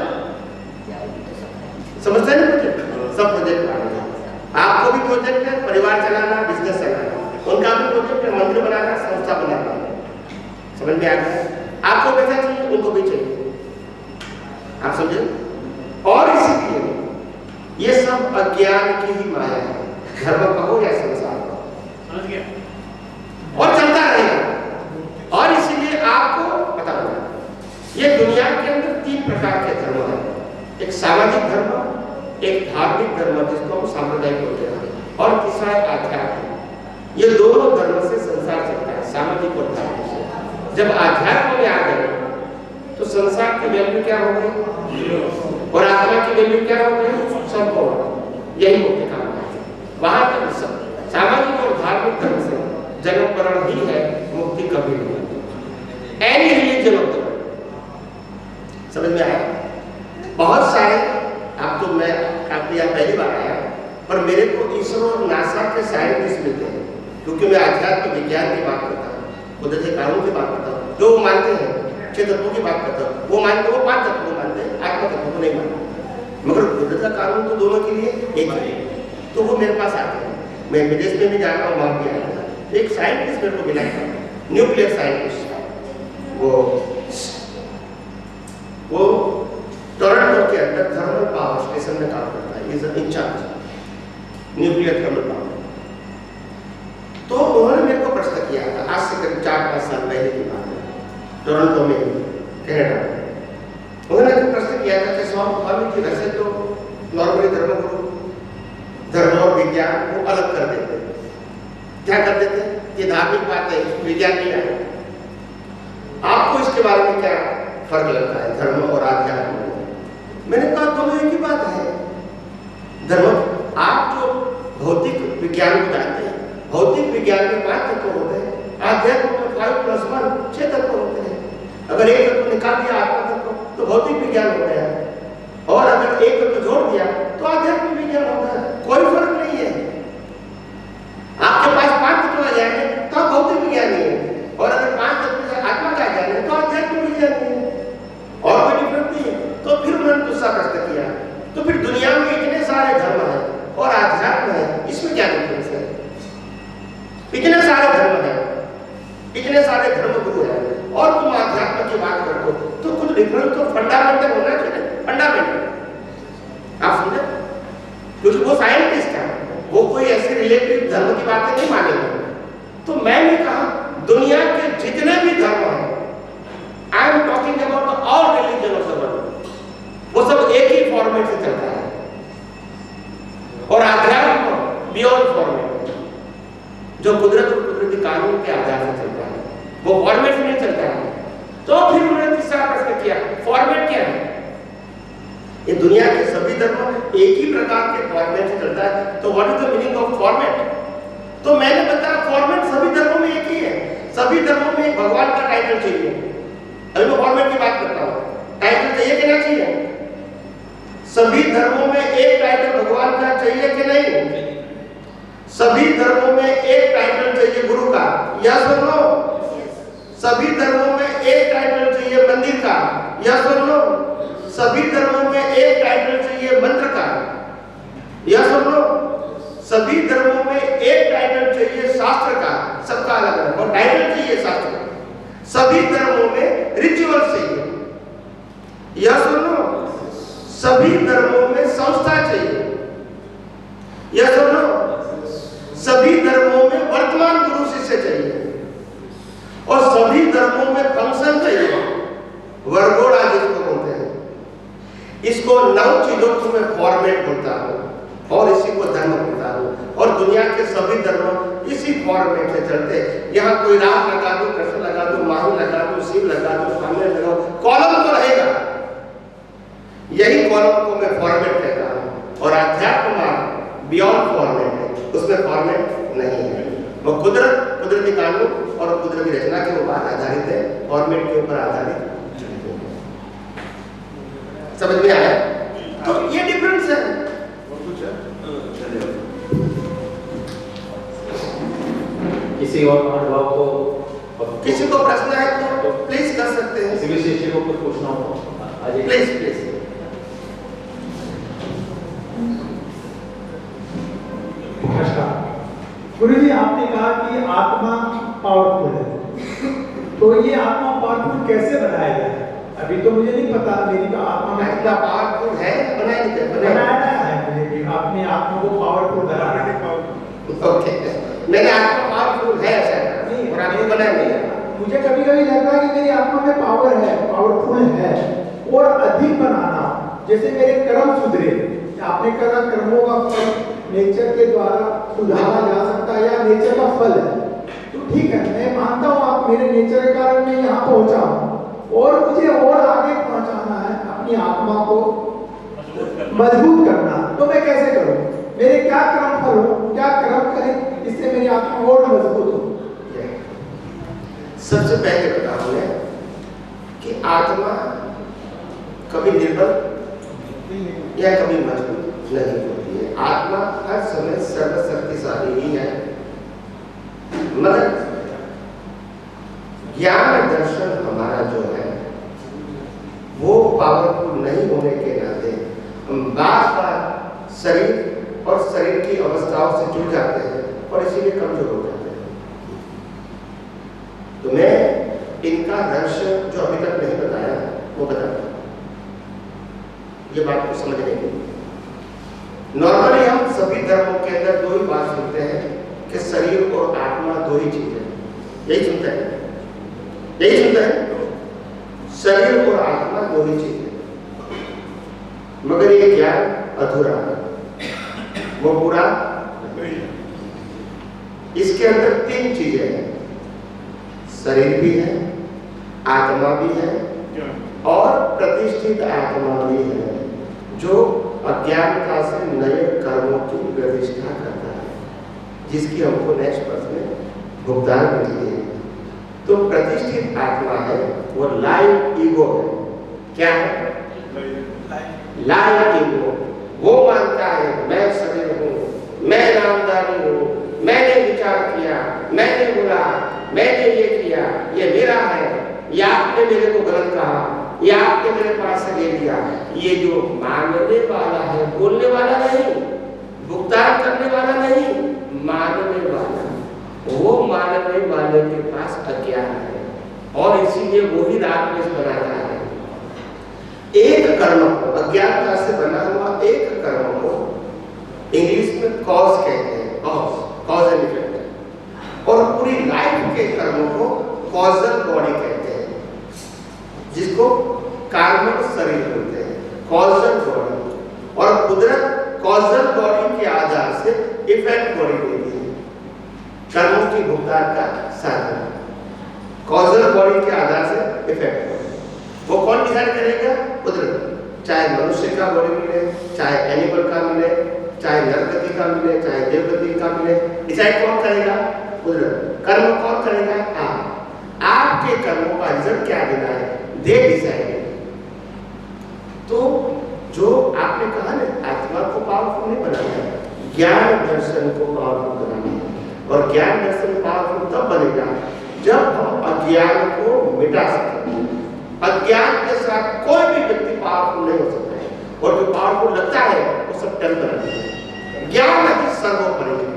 Speaker 2: समझते हैं प्रोजेक्ट? सब प्रोजेक्ट बनाना। आपको भी प्रोजेक्ट है, परिवार चलाना, बिजनेस चलाना। उनका भी प्रोजेक्ट है, मंदिर बनाना, संस्था बनाना। समझ में आ गया? आपको पैसा चाहिए, उनको भी चाहिए। आप समझे? और इसीलिए ये सब अज्ञान की ही माया है, धर्म कहो या संसार कहो,
Speaker 3: समझ गया?
Speaker 2: और चलता रहेगा। और इसीलिए आपको पता होगा, ये दुनिया के अंदर 3 प्रकार के धर्म हैं। एक सामाजिक धर्म, एक धार्मिक धर्म जिसको हम सांप्रदायिक बोलते हैं, और तीसरा है आध्यात्म। ये दोनों धर्म से संसार चलता है, सामाजिक और धार्मिक से। जब आध्यात्म में आ गए तो संसार की वैल्यू क्या हो गई और आत्मा की वैल्यू क्या हो गई, सब हो गई। यही मुक्ति का है। वहां तक सब सामाजिक और धार्मिक धर्म से जन्म मरण ही है, मुक्ति कभी नहीं। Any religion of the world. समझ में आया? बहुत सारे, आप तो मैं आपके यहाँ पहली बार आया, पर मेरे को इसरो और नासा के साइंटिस्ट मिलते हैं, क्योंकि मैं आध्यात्मिक विज्ञान की बात करता हूँ, कुदरती कानून की बात करता हूँ, जो मानते हैं 6 तत्वों की बात करता हूँ। वो मानते, वो 5 तत्वों मानते हैं, आत्मा तत्व को नहीं मानते। मगर कुदरत का कानून तो दोनों के लिए एक है। तो वो मेरे पास आते हैं, मैं विदेश में भी जाता हूँ, वहाँ भी आता हूँ। एक साइंटिस्ट मेरे को मिला था, न्यूक्लियर साइंटिस्ट, वो टोरंटो के अंदर थर्मल पावर स्टेशन में काम करता है, is incharge nuclear thermal power. तो उन्होंने मेरे को प्रश्न किया था, आज से करीब 4-5 साल पहले की बात है, टोरंटो में, कनाडा में। उन्होंने प्रश्न किया था कि स्वामी की वैसे तो नॉर्मली धर्मगुरु धर्म और विज्ञान को अलग कर देते, क्या कर देते? ये धार्मिक बात है, विज्ञान नहीं है। आपको इसके बारे में क्या फर्क लगता है, धर्म और आध्यात्म में? मैंने कहा दोनों एक ही बात है। धर्म, आप जो भौतिक विज्ञान को जानते हैं, भौतिक विज्ञान में 5 तत्व होते हैं, आध्यात्म में 5 + 1 6 तत्व होते हैं। अगर एक तत्व निकाल दिया आत्मा तत्व तो भौतिक विज्ञान हो गया, और अगर एक तत्व जोड़ दिया तो आध्यात्मिक विज्ञान हो गया। कोई फर्क नहीं है। आपके पास 5 तत्व आ जाएंगे तो भौतिक विज्ञान नहीं है, और अगर 5 तत्व से आत्मा का ज्ञान है तो आध्यात्मिक विज्ञान नहीं है, और कोई डिफरेंस नहीं है। तो फिर उन्होंने गुस्सा फिर दुनिया में इतने सारे धर्म हैं और आध्यात्म है, इसमें क्या डिफरेंस है? इतने सारे धर्म हैं, इतने सारे धर्म गुरु हैं और तुम आध्यात्म की बात करते हो, तो कुछ डिफरेंस तो फंडामेंटल होना चाहिए, फंडामेंटल। आप समझे? क्योंकि वो साइंटिस्ट है, वो कोई ऐसे रिलेटिव धर्म की बातें नहीं मानेगा। तो मैंने कहा दुनिया के जितने भी धर्म हैं, I am talking about all religion of the world, वो सब एक ही फॉर्मेट से चलता है और आध्यात्म बियॉन्ड फॉर्मेट, जो कुदरत और कुदरती कानून के आधार से चलता है, वो फॉर्मेट से नहीं चलता है। तो फिर उन्होंने तीसरा प्रश्न किया, फॉर्मेट क्या है? ये दुनिया के सभी धर्मों में एक ही प्रकार के फॉर्मेट से चलता है, तो what is the meaning of format? तो मैंने बताया फॉर्मेट सभी धर्मों में एक ही है। सभी धर्मों में भगवान का टाइटल चाहिए। अभी मैं फॉर्मेट की बात करता हूँ, टाइटल चाहिए कि नहीं चाहिए? सभी धर्मों में एक टाइटल भगवान का चाहिए कि नहीं? सभी धर्मों में एक टाइटल चाहिए गुरु का, यस और नो? सभी धर्मों में एक टाइटल चाहिए मंदिर का, यस और नो? सभी धर्मों में एक टाइटल चाहिए मंत्र का, यस और नो? सभी धर्मों में एक टाइटल चाहिए शास्त्र का, सबका अलग अलग और टाइटल चाहिए शास्त्र का। सभी धर्मों में रिचुअल चाहिए, यस और नो? सभी धर्मों में संस्था चाहिए, यस और नो? सभी धर्मों में वर्तमान गुरु शिष्य चाहिए और सभी धर्मों में फंक्शन चाहिए, वर्गोड़ा जिसको बोलते हैं। इसको 9 चीजों को मैं फॉर्मेट बोलता हूँ और इसी को धर्म बोलता हूँ, और दुनिया के सभी धर्म इसी फॉर्मेट से चलते। यहाँ कोई राम लगा दो, कृष्ण लगा दो, महान लगा दो, शिव लगा दो, स्वामी लगा दो, कॉलम तो रहेगा। यही कॉलम को मैं फॉर्मेट कहता हूँ और अध्यात्म बियॉन्ड फॉर्मेट है, उसमें फॉर्मेट नहीं है। वो कुदरती कानून और कुदरती रचना के ऊपर आधारित है, फॉर्मेट के ऊपर आधारित। समझ में आया? तो ये डिफरेंस है।
Speaker 5: किसी और अनुभव को,
Speaker 2: किसी को प्रश्न है तो प्लीज कर सकते हैं।
Speaker 5: किसी विशेष को कुछ पूछना हो
Speaker 2: प्लीज प्लीज।
Speaker 7: गुरुजी, आपने कहा कि आत्मा पावरफुल है, तो ये आत्मा पावरफुल कैसे बनाया जाए? अभी तो मुझे नहीं पता मेरी आत्मा में
Speaker 2: क्या पावरफुल है,
Speaker 7: बनाया है मुझे कि आपने आत्मा को पावरफुल बनाया।
Speaker 2: ओके, मैंने आत्मा पावरफुल है ऐसा नहीं, और आपको बनाया नहीं है।
Speaker 7: मुझे कभी कभी लगता है कि मेरी आत्मा में पावर है, पावरफुल है, और अधिक बनाना, जैसे मेरे कर्म सुधरे। आपने कहा कर्मों का फल नेचर के द्वारा सुधारा जा सकता है या नेचर का फल है, तो ठीक है, मैं मानता हूँ आप मेरे नेचर के कारण मैं यहाँ पहुँचा हूँ, और मुझे और आगे पहुँचाना है, अपनी आत्मा को मजबूत करना। तो मैं कैसे करूँ? मेरे क्या कर्म फल हो, क्या कर्म करें इससे मेरी आत्मा और मजबूत हो?
Speaker 2: सबसे पहले बताऊं मैं कि आत्मा कभी निर्बल या कभी मजबूत नहीं होती है। आत्मा हर समय सर्वशक्तिशाली ही है, मगर ज्ञान दर्शन हमारा जो है वो पावरफुल नहीं होने के नाते हम बार-बार शरीर और शरीर की अवस्थाओं से जुड़ जाते हैं और इसीलिए कमजोर हो जाते हैं। तो मैं इनका रहस्य जो अभी तक नहीं बताया वो बताता हूं, ये बात को समझने की। नॉर्मली हम सभी धर्मों के अंदर 2 ही बात सुनते हैं कि शरीर और आत्मा 2 ही चीजें, यही सुनते हैं, यही सुनते हैं, शरीर और आत्मा 2 ही चीजें। मगर ये ज्ञान अधूरा है, वो पूरा। इसके अंदर 3 चीजें हैं, शरीर भी है, आत्मा भी है और प्रतिष्ठित आत्मा भी है, जो अज्ञानता से नए कर्मों की प्रतिष्ठा करता है, जिसकी हमको नेक्स्ट पर्सन में भुगतान मिलती है। तो प्रतिष्ठित आत्मा है वो लाइव ईगो है। क्या है? Live ego. वो मानता है मैं शरीर हूँ, मैं नामधारी हूँ, मैंने विचार किया, मैंने बोला, मैंने ये किया, ये मेरा है, या आपने मेरे को गलत कहा, ये आपने मेरे पास से ले लिया, ये जो मांगने वाला है, बोलने वाला नहीं, भुगतान करने वाला नहीं, मानने वाला, वो मानने वाले के पास अज्ञान है और इसीलिए वो ही राग द्वेष बनाता है। एक कर्म को, अज्ञानता से बना हुआ एक कर्म को इंग्लिश में कॉज कहते हैं, कॉज एंड इफेक्ट, और पूरी लाइफ के कर्मों को कॉजल बॉडी कहते हैं, जिसको कार्बन शरीर बोलते हैं, कॉजल बॉडी। और कुदरत कॉजल बॉडी के आधार से इफेक्ट बॉडी देती है, कर्मों की भुगतान का साधन। कॉजल बॉडी के आधार से इफेक्ट बॉडी वो कौन डिसाइड करेगा? कुदरत। चाहे मनुष्य का बॉडी मिले, चाहे एनिमल का मिले, चाहे नरगति का मिले, चाहे देवगति का मिले, डिसाइड कौन करेगा? कुदरत। कर्म कौन करेगा? आप। आपके कर्मों का रिजल्ट क्या देना है? They decide. तो जो आपने कहा ना, आत्मा को पावरफुल नहीं बनाना है, ज्ञान दर्शन को पावरफुल बनाना है। और ज्ञान दर्शन पावरफुल तब बनेगा जब हम अज्ञान को मिटा सकें। अज्ञान के साथ कोई भी व्यक्ति पावरफुल नहीं हो सकता है, और जो पावरफुल लगता है वो सब टेम्पररी है। ज्ञान ही सर्वोपरि है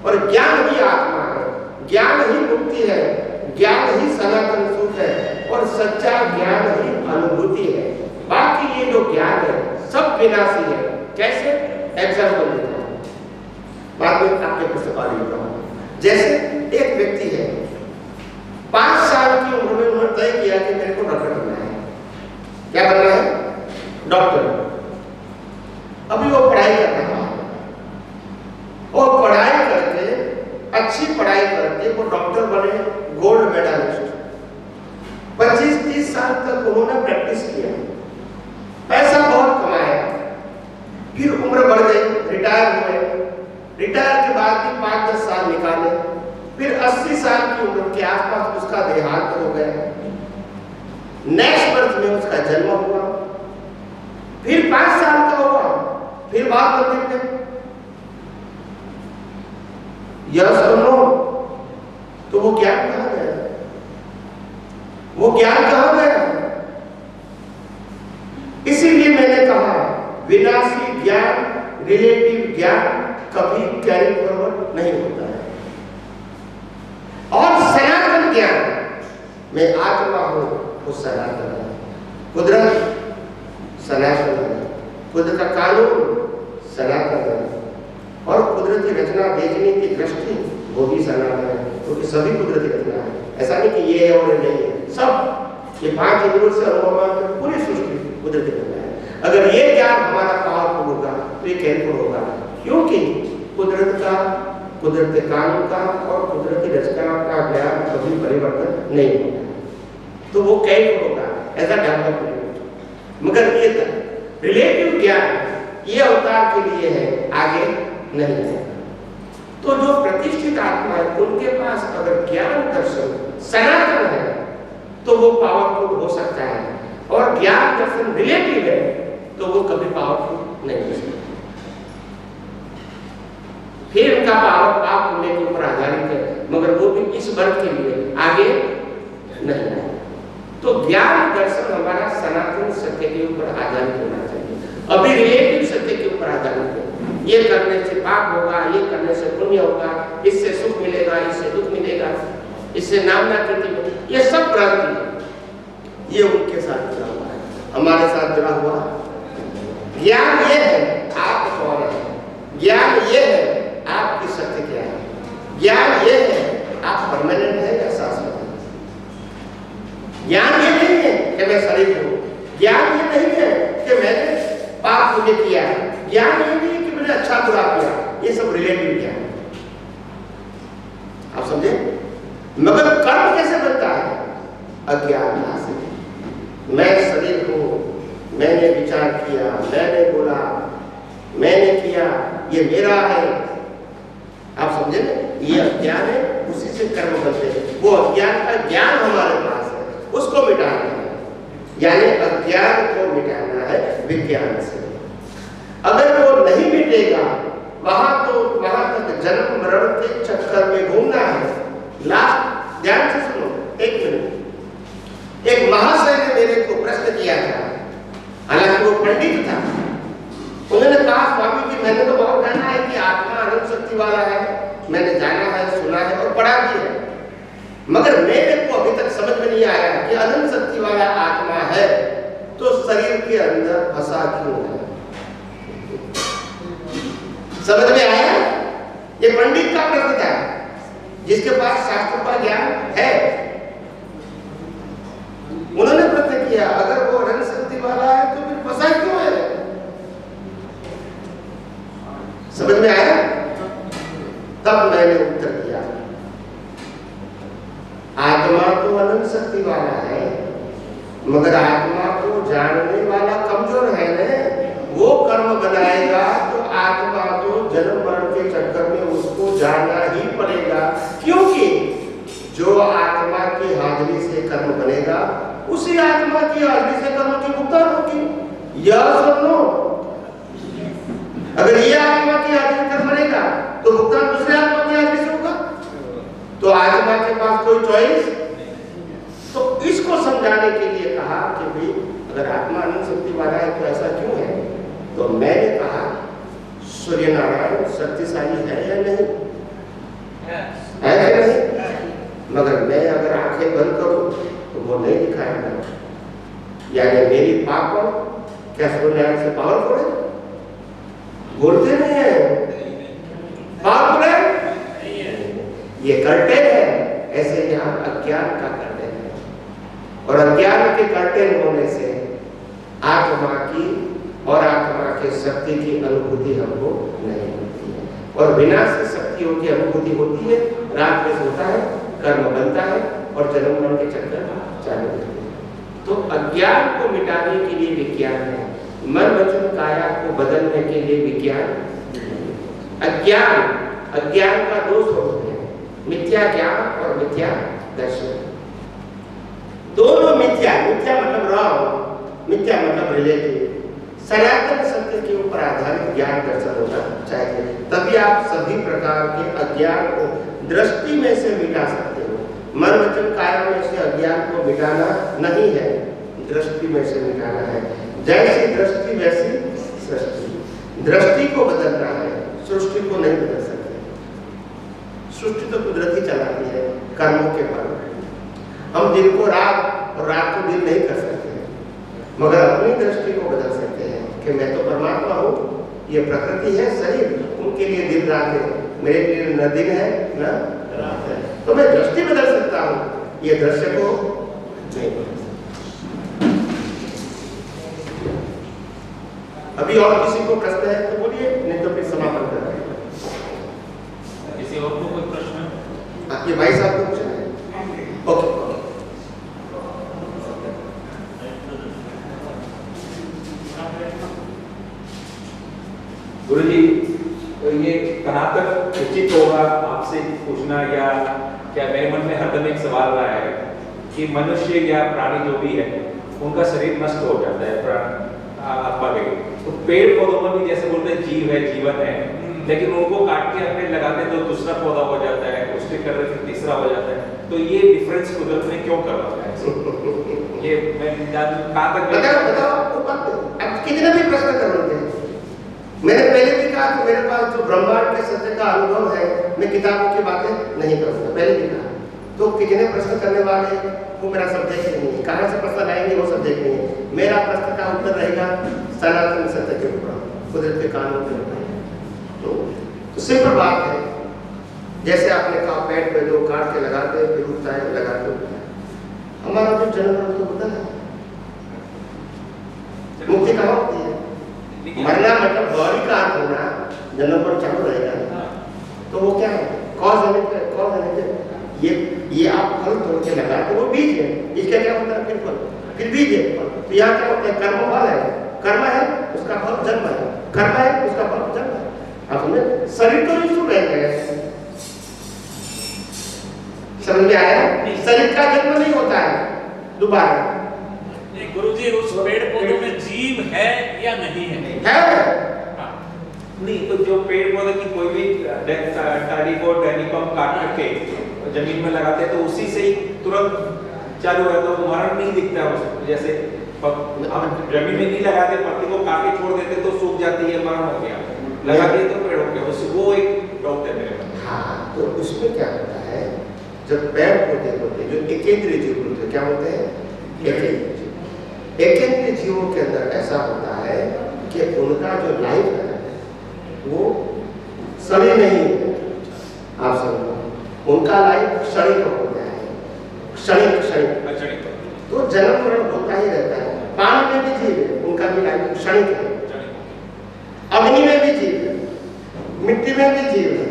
Speaker 2: और ज्ञान ही आत्मा है, ज्ञान ही मुक्ति है, ज्ञान ही सनातन सुख है और सच्चा ज्ञान ही अनुभूति है। बाकी ये जो ज्ञान है सब विनाशी है। कैसे? एग्जाम्पल देता हूँ, बाद में आपके पुस्तकालय लिखता हूँ। जैसे एक व्यक्ति है, 5 साल की उम्र में उन्होंने तय किया कि मेरे को डॉक्टर बनना है। क्या बनना है? डॉक्टर। अभी वो पढ़ाई कर रहा है और पढ़ाई करके, अच्छी पढ़ाई करके वो डॉक्टर बने, गोल्ड मेडलिस्ट। 25-30 साल तक उन्होंने प्रैक्टिस किया, पैसा बहुत कमाया, फिर उम्र बढ़ गई, रिटायर हुए। रिटायर के बाद भी 5-10 साल निकाले, फिर 80 साल की उम्र के आसपास उसका देहांत हो गया। नेक्स्ट बर्थ में उसका जन्म हुआ, फिर 5 साल का हुआ, फिर बात मंदिर में। यस और नो? तो वो ज्ञान कहाँ गया? वो ज्ञान कहाँ गया? इसीलिए मैंने कहा विनाशी ज्ञान, रिलेटिव ज्ञान कभी कैरी फॉरवर्ड नहीं होता है। और सनातन ज्ञान, मैं आत्मा हूं, वो सनातन है। कुदरत सनातन है, कुदरत का कानून सनातन है, और कुदरत की रचना देखने की दृष्टि वो भी सनातन है, क्योंकि सभी कुदरती रचना है। ऐसा नहीं कि ये है और नहीं है, सब ये 5 इंद्रियों से अनुभव पूरी सृष्टि कुदरती रचना है। अगर ये ज्ञान हमारा पावरफुल होगा तो ये कैलकुल होगा, क्योंकि कुदरत का, कुदरती कानून का और कुदरती रचना का ज्ञान कभी परिवर्तन नहीं होगा, तो वो कैलकुल होगा, ऐसा डेवलप नहीं होगा। मगर ये रिलेटिव ज्ञान ये अवतार के लिए है, आगे नहीं है। तो जो प्रतिष्ठित आत्मा है उनके पास अगर ज्ञान दर्शन सनातन है तो वो पावरफुल हो सकता है, और ज्ञान दर्शन रिलेटिव है तो वो कभी पावरफुल नहीं हो सकता। फिर उनका पावर पाप होने के ऊपर आधारित है, मगर वो भी इस वर्ग के लिए आगे नहीं है। तो ज्ञान दर्शन हमारा सनातन सत्य के ऊपर आधारित होना चाहिए, अभी रिलेटिव सत्य के ऊपर आधारित है। ये करने से पाप होगा, ये करने से पुण्य होगा, इससे सुख मिलेगा, इससे दुख मिलेगा, इससे नाम ना कीर्ति मिलेगी, ये सब भ्रांति है। ये उनके साथ जुड़ा हुआ है, हमारे साथ जुड़ा हुआ ज्ञान ये है आप कौन है, ज्ञान ये है आपकी सत्य क्या है, ज्ञान ये है आप परमानेंट है या शाश्वत है। ज्ञान ये नहीं है कि मैं शरीर हूं, ज्ञान ये नहीं है कि मैंने पाप पुण्य किया, ज्ञान ये नहीं है कि मैंने अच्छा बुरा किया, ये सब रिलेटिव ज्ञान। आप समझे? मगर कर्म कैसे बनता है? अज्ञानता से। मैं शरीर हूं, मैंने विचार किया, मैंने बोला, मैंने किया, ये मेरा है। आप समझे? ये अज्ञान है, उसी से कर्म बनते हैं। वो अज्ञान का ज्ञान हमारे पास है, उसको मिटाना है, यानी अज्ञान को मिटाना है विज्ञान से। अगर वो नहीं मिटेगा, वहां तक जन्म मरण के चक्कर में घूमना है। लास्ट ध्यान से सुनो, 1 मिनट। एक महाशय ने मेरे को प्रश्न किया था, हालांकि वो पंडित था। उन्होंने कहा स्वामी जी मैंने तो बहुत जाना है कि आत्मा अनंत शक्ति वाला है, मैंने जाना है, सुना है और पढ़ा भी है, मगर मेरे को अभी तक समझ में नहीं आया कि अनंत शक्ति वाला आत्मा है तो शरीर के अंदर फंसा क्यों है। समझ में आया? ये पंडित का प्रश्न था जिसके पास शास्त्र का ज्ञान है। उन्होंने प्रश्न किया अगर वो अनंत शक्ति वाला है तो फिर फंसा क्यों है। समझ में आया? तब मैंने उत्तर दिया आत्मा तो अनंत शक्ति वाला है, मगर आत्मा को जानने वाला कमजोर है ना, वो कर्म बनाएगा तो आत्मा तो जन्म मरण के चक्कर में उसको जानना ही पड़ेगा, क्योंकि जो आत्मा की हाजिरी से कर्म बनेगा उसी आत्मा की हाजिरी से कर्म की भुगतान होगी। यह सुनो, अगर ये आत्मा की हाजिरी कर्म बनेगा तो भुगतान दूसरे आत्मा की हाजिरी से होगा, तो आत्मा के पास कोई चॉइस। तो इसको समझाने के लिए कहा कि भाई अगर आत्मा अनंत शक्ति वाला है तो ऐसा क्यों है। तो मैंने कहा सूर्य नारायण शक्तिशाली है या नहीं, है या नहीं, मगर मैं अगर आंखें बंद करूं तो वो नहीं दिखाएगा। यानी मेरी पावर क्या सूर्य नारायण से पावरफुल है? बोलते नहीं है पावरफुल है, ये करते हैं। ऐसे यहाँ अज्ञान का करते हैं और अज्ञान के करते होने से आत्मा की और आत्मा के शक्ति की अनुभूति हमको नहीं होती है, और बिना से शक्तियों की अनुभूति होती है, रात में सोता है, कर्म बनता है और जन्म मरण के चक्कर चालू होते हैं। तो अज्ञान को मिटाने के लिए विज्ञान है, मन वचन काया को बदलने के लिए विज्ञान। अज्ञान का दो स्वरूप है, मिथ्या ज्ञान और मिथ्या दर्शन। दोनों मिथ्या मतलब रॉन्ग, मिथ्या मतलब रिलेटिव। सनातन सत्य के ऊपर आधारित ज्ञान दर्शन होना चाहिए, तभी आप सभी प्रकार के अज्ञान को दृष्टि में से मिटा सकते हो। मन वचन काया में से अज्ञान को मिटाना नहीं है, दृष्टि में से मिटाना है। जैसी दृष्टि वैसी सृष्टि। दृष्टि को बदलना है, सृष्टि को नहीं बदल सकते। सृष्टि तो कुदरत ही चलाती है कर्मों के फल। हम दिन को रात और रात को दिन नहीं कर सकते, मगर अपनी दृष्टि को बदल सकते हैं कि मैं तो परमात्मा हूँ, ये प्रकृति है, शरीर, उनके लिए दिन रात है, मेरे लिए न दिन है न रात है। तो मैं दृष्टि बदल सकता हूँ, ये दृश्य को नहीं बदल सकता। अभी और किसी को प्रश्न है तो बोलिए, नहीं तो फिर समापन कर रहे हैं।
Speaker 5: किसी और को कोई प्रश्न?
Speaker 2: आपके भाई साहब को पूछना है? ओके।
Speaker 5: गुरु जी, ये कहाँ तक उचित होगा आपसे पूछना, या क्या मेरे मन में हरदम एक सवाल रहा है कि मनुष्य या प्राणी जो भी है उनका शरीर नष्ट हो जाता है, आत्मा के, तो पेड़ पौधों में भी जैसे बोलते हैं जीव है, जीवन है, लेकिन उनको काट के अपने लगाते तो दूसरा पौधा हो जाता है, उसके कर रहे थे तीसरा हो जाता है। तो ये डिफरेंस कुदरत ने क्यों कर रखा है? ये मैं कहाँ तक
Speaker 2: बताओ कितने भी प्रश्न कर रहे थे। मैंने पहले भी कहा कि मेरे पास जो ब्रह्मांड के सत्य का अनुभव है, मैं किताबों की बातें नहीं करूँगा, पहले भी कहा। तो कितने प्रश्न करने वाले वो मेरा सब्जेक्ट नहीं है, कहाँ से प्रश्न आएंगे वो सब्जेक्ट नहीं है। मेरा प्रश्न का उत्तर रहेगा सनातन सत्य के ऊपर, कुदरत के कानून के ऊपर। तो सिंपल बात है, जैसे आपने कहा पेट पे दो काट के लगाते फिर उठता है, लगाते हमारा जो जन्म तो होता है, मुक्ति कहाँ होती है? मरना मतलब बॉडी का अर्थ होना, जन्म पर चालू रहेगा। तो वो क्या है? कॉज एंड ये आप फल तोड़ के लगाते, वो बीज है, इसका क्या होता है? फिर फल, फिर बीज है। तो यहाँ क्या होता है? कर्म फल है, कर्म है उसका फल जन्म है, कर्म है उसका फल जन्म है। अब हमें शरीर तो नहीं छूट रहे, समझ में आया? शरीर का जन्म नहीं होता है दोबारा।
Speaker 8: गुरुजी, उस पेड़ पौधों में जीव है या नहीं है?
Speaker 5: नहीं, तो जो पेड़ पौधे की कोई भी टाली को डैनिकम काट करके जमीन में लगाते हैं तो उसी से ही तुरंत चालू है, तो मरण नहीं दिखता है उसको। जैसे हम जमीन में नहीं लगाते, पत्ती को काट के छोड़ देते तो सूख जाती है, मरण हो गया, लगा दिए तो पेड़ हो गया, उस वो एक डाउट है मेरे मन।
Speaker 2: हाँ, तो उसमें क्या होता है, जब पेड़ पौधे होते हैं जो एकेंद्रीय जीव होते हैं, क्या होते हैं, एकेंद्रीय जीवों के अंदर ऐसा होता है कि उनका जो लाइफ है वो सड़ी नहीं है। आप समझो, उनका लाइफ क्षणिक होता है, क्षणिक। तो जन्म मरण होता ही रहता है। पानी में भी जीव है, उनका भी लाइफ क्षणिक है। अग्नि में भी जीव है, मिट्टी में भी जीव है,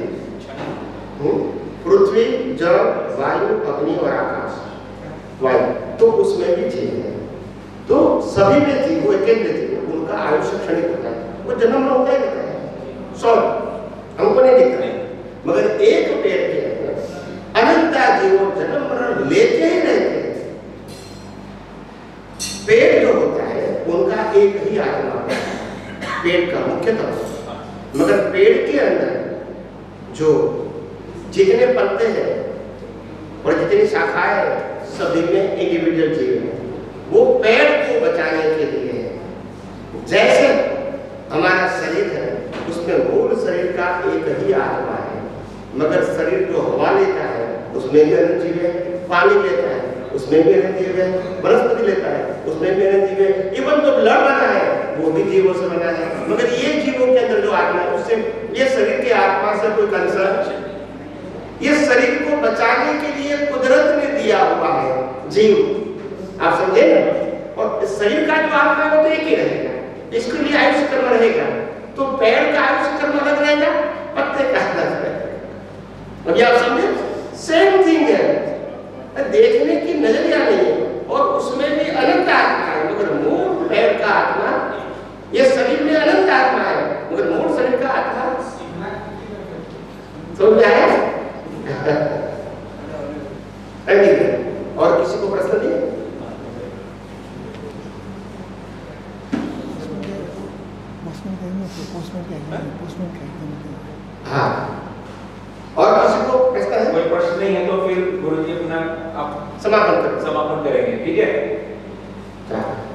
Speaker 2: पृथ्वी, जल, वायु, अग्नि और आकाश, वायु, तो उसमें भी जीव है। तो सभी में जीव, वो एकेंद्रीय जीव, उनका आयुष्य क्षणिक होता है, वो जन्म मरण होता ही रहता है, सॉल्व हमको नहीं दिखता है। मगर एक पेड़ के अंदर अनंता जीव जन्म मरण लेते ही रहते हैं। पेड़ जो होता है उनका एक ही आत्मा होता है, पेड़ का मुख्य तत्व। मगर पेड़ के अंदर जो जितने पत्ते हैं और जितनी शाखाएं हैं, सभी में इंडिविजुअल जीव है। वो पेड़ को बचाने के लिए है। जैसे हमारा शरीर है, उसमें मूल शरीर का एक ही आत्मा है, मगर शरीर जो हवा लेता है उसमें भी अनंत जीव है, पानी लेता है उसमें भी अनंत जीव है, वनस्पति लेता है उसमें भी अनंत जीव है, इवन जो ब्लड बना है वो भी जीवों से बना है। मगर ये जीवों के अंदर जो आत्मा है उससे, ये शरीर के आत्मा से कोई कंसर्न, ये शरीर को बचाने के लिए कुदरत ने दिया हुआ है जीव। आप समझे ना? और शरीर का जो आत्मा है वो तो एक ही रहेगा, इसके लिए आयुष्य कर्म रहेगा। तो पेड़ का आयुष्य कर्म अलग रहेगा, पत्ते का अलग रहेगा। अभी आप समझे, सेम थिंग है, देखने की नजरिया नहीं है, और उसमें भी अनंत आत्मा है। मगर मूल पेड़ का आत्मा, ये शरीर में अनंत आत्मा है, मगर मूल शरीर का आत्मा समझ में आया? और किसी को प्रश्न नहीं? हाँ, और किसी को प्रश्न है?
Speaker 5: कोई प्रश्न नहीं है तो फिर गुरुजी अपना आप समापन करेंगे, ठीक है?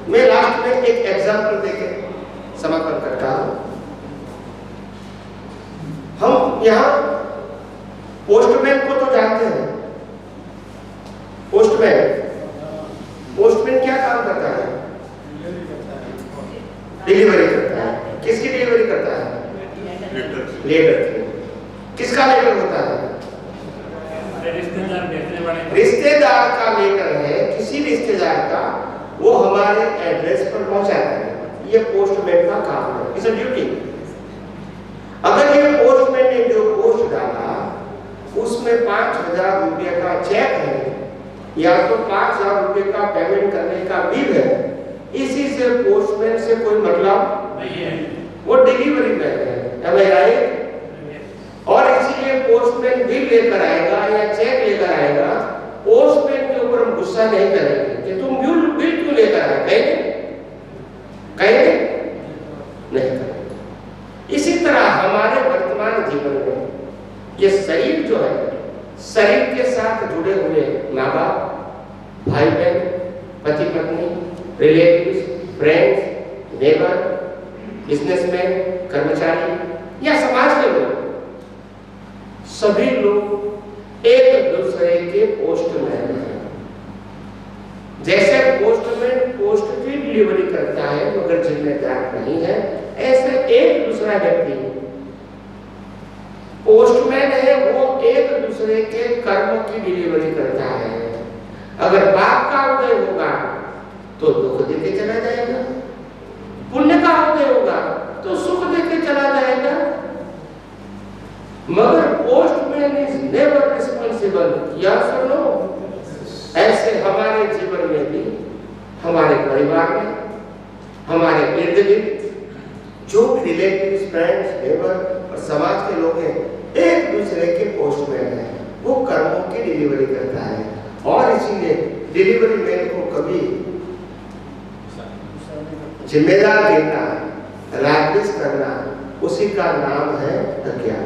Speaker 2: मैं लास्ट में एक एग्जांपल देके समापन करता हूं। हम यहाँ पोस्टमैन को तो जानते हैं। पोस्टमैन क्या काम करता है? डिलीवरी करता है। किसकी डिलीवरी करता है? लेटर की। किसका लेटर होता है? रिश्तेदार का लेटर है, किसी रिश्तेदार का, वो हमारे एड्रेस पर पहुंचाता है। ये पोस्टमैन का काम है, इट्स अ ड्यूटी। अगर ये पोस्टमैन ने जो पोस्ट डाला उसमें 5,000 रुपये का चेक है या तो 5,000 रुपये का पेमेंट करने का बिल है, इसी से पोस्टमैन से कोई मतलब नहीं है, वो डिलीवरी मैन है। Am I right? और इसीलिए पोस्टमैन बिल लेकर आएगा या चेक लेकर आएगा, पोस्टमैन के ऊपर हम गुस्सा नहीं करेंगे कि तुम बिल क्यों लेकर आए, कहेंगे नहीं करेंगे। इसी तरह हमारे वर्तमान जीवन में ये शरीर जो है, शरीर के साथ जुड़े हुए माँ बाप, भाई बहन, पति पत्नी, रिलेटिव्स, फ्रेंड्स, नेबर, बिजनेसमैन, कर्मचारी या समाज के लोग, सभी लोग एक दूसरे के पोस्टमैन हैं। जैसे पोस्टमैन पोस्ट की डिलीवरी करता है मगर जिम्मेदार नहीं है, ऐसे एक दूसरा व्यक्ति पोस्टमैन है, वो एक दूसरे के कर्म की डिलीवरी करता है। अगर पाप का उदय होगा तो दुख देके चला जाएगा, पुण्य का उदय होगा तो सुख देके चला जाएगा। मगर postman is never responsible, yes और नो? ऐसे हमारे जीवन में भी, हमारे परिवार में, हमारे इर्द गिर्द जो भी रिलेटिव्स, फ्रेंड्स, नेबर और समाज के लोग हैं, एक दूसरे के पोस्टमैन है। वो कर्मों की डिलीवरी करता है और इसीलिए डिलीवरी मैन को कभी जिम्मेदार गिनना, राजनीति करना, उसी का नाम है अज्ञान।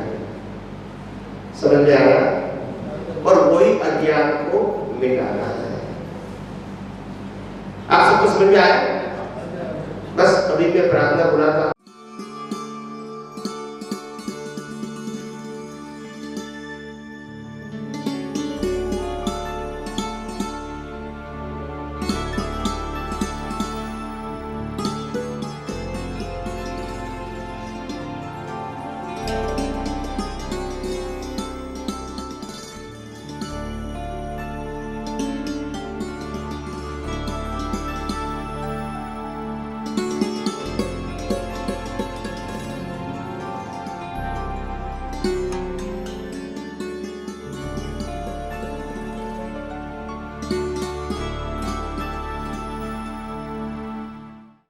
Speaker 2: समझ में आया? और वही अज्ञान को मिटाना है। आप सबको समझ में आया? बस अभी मैं प्रार्थना बुलाता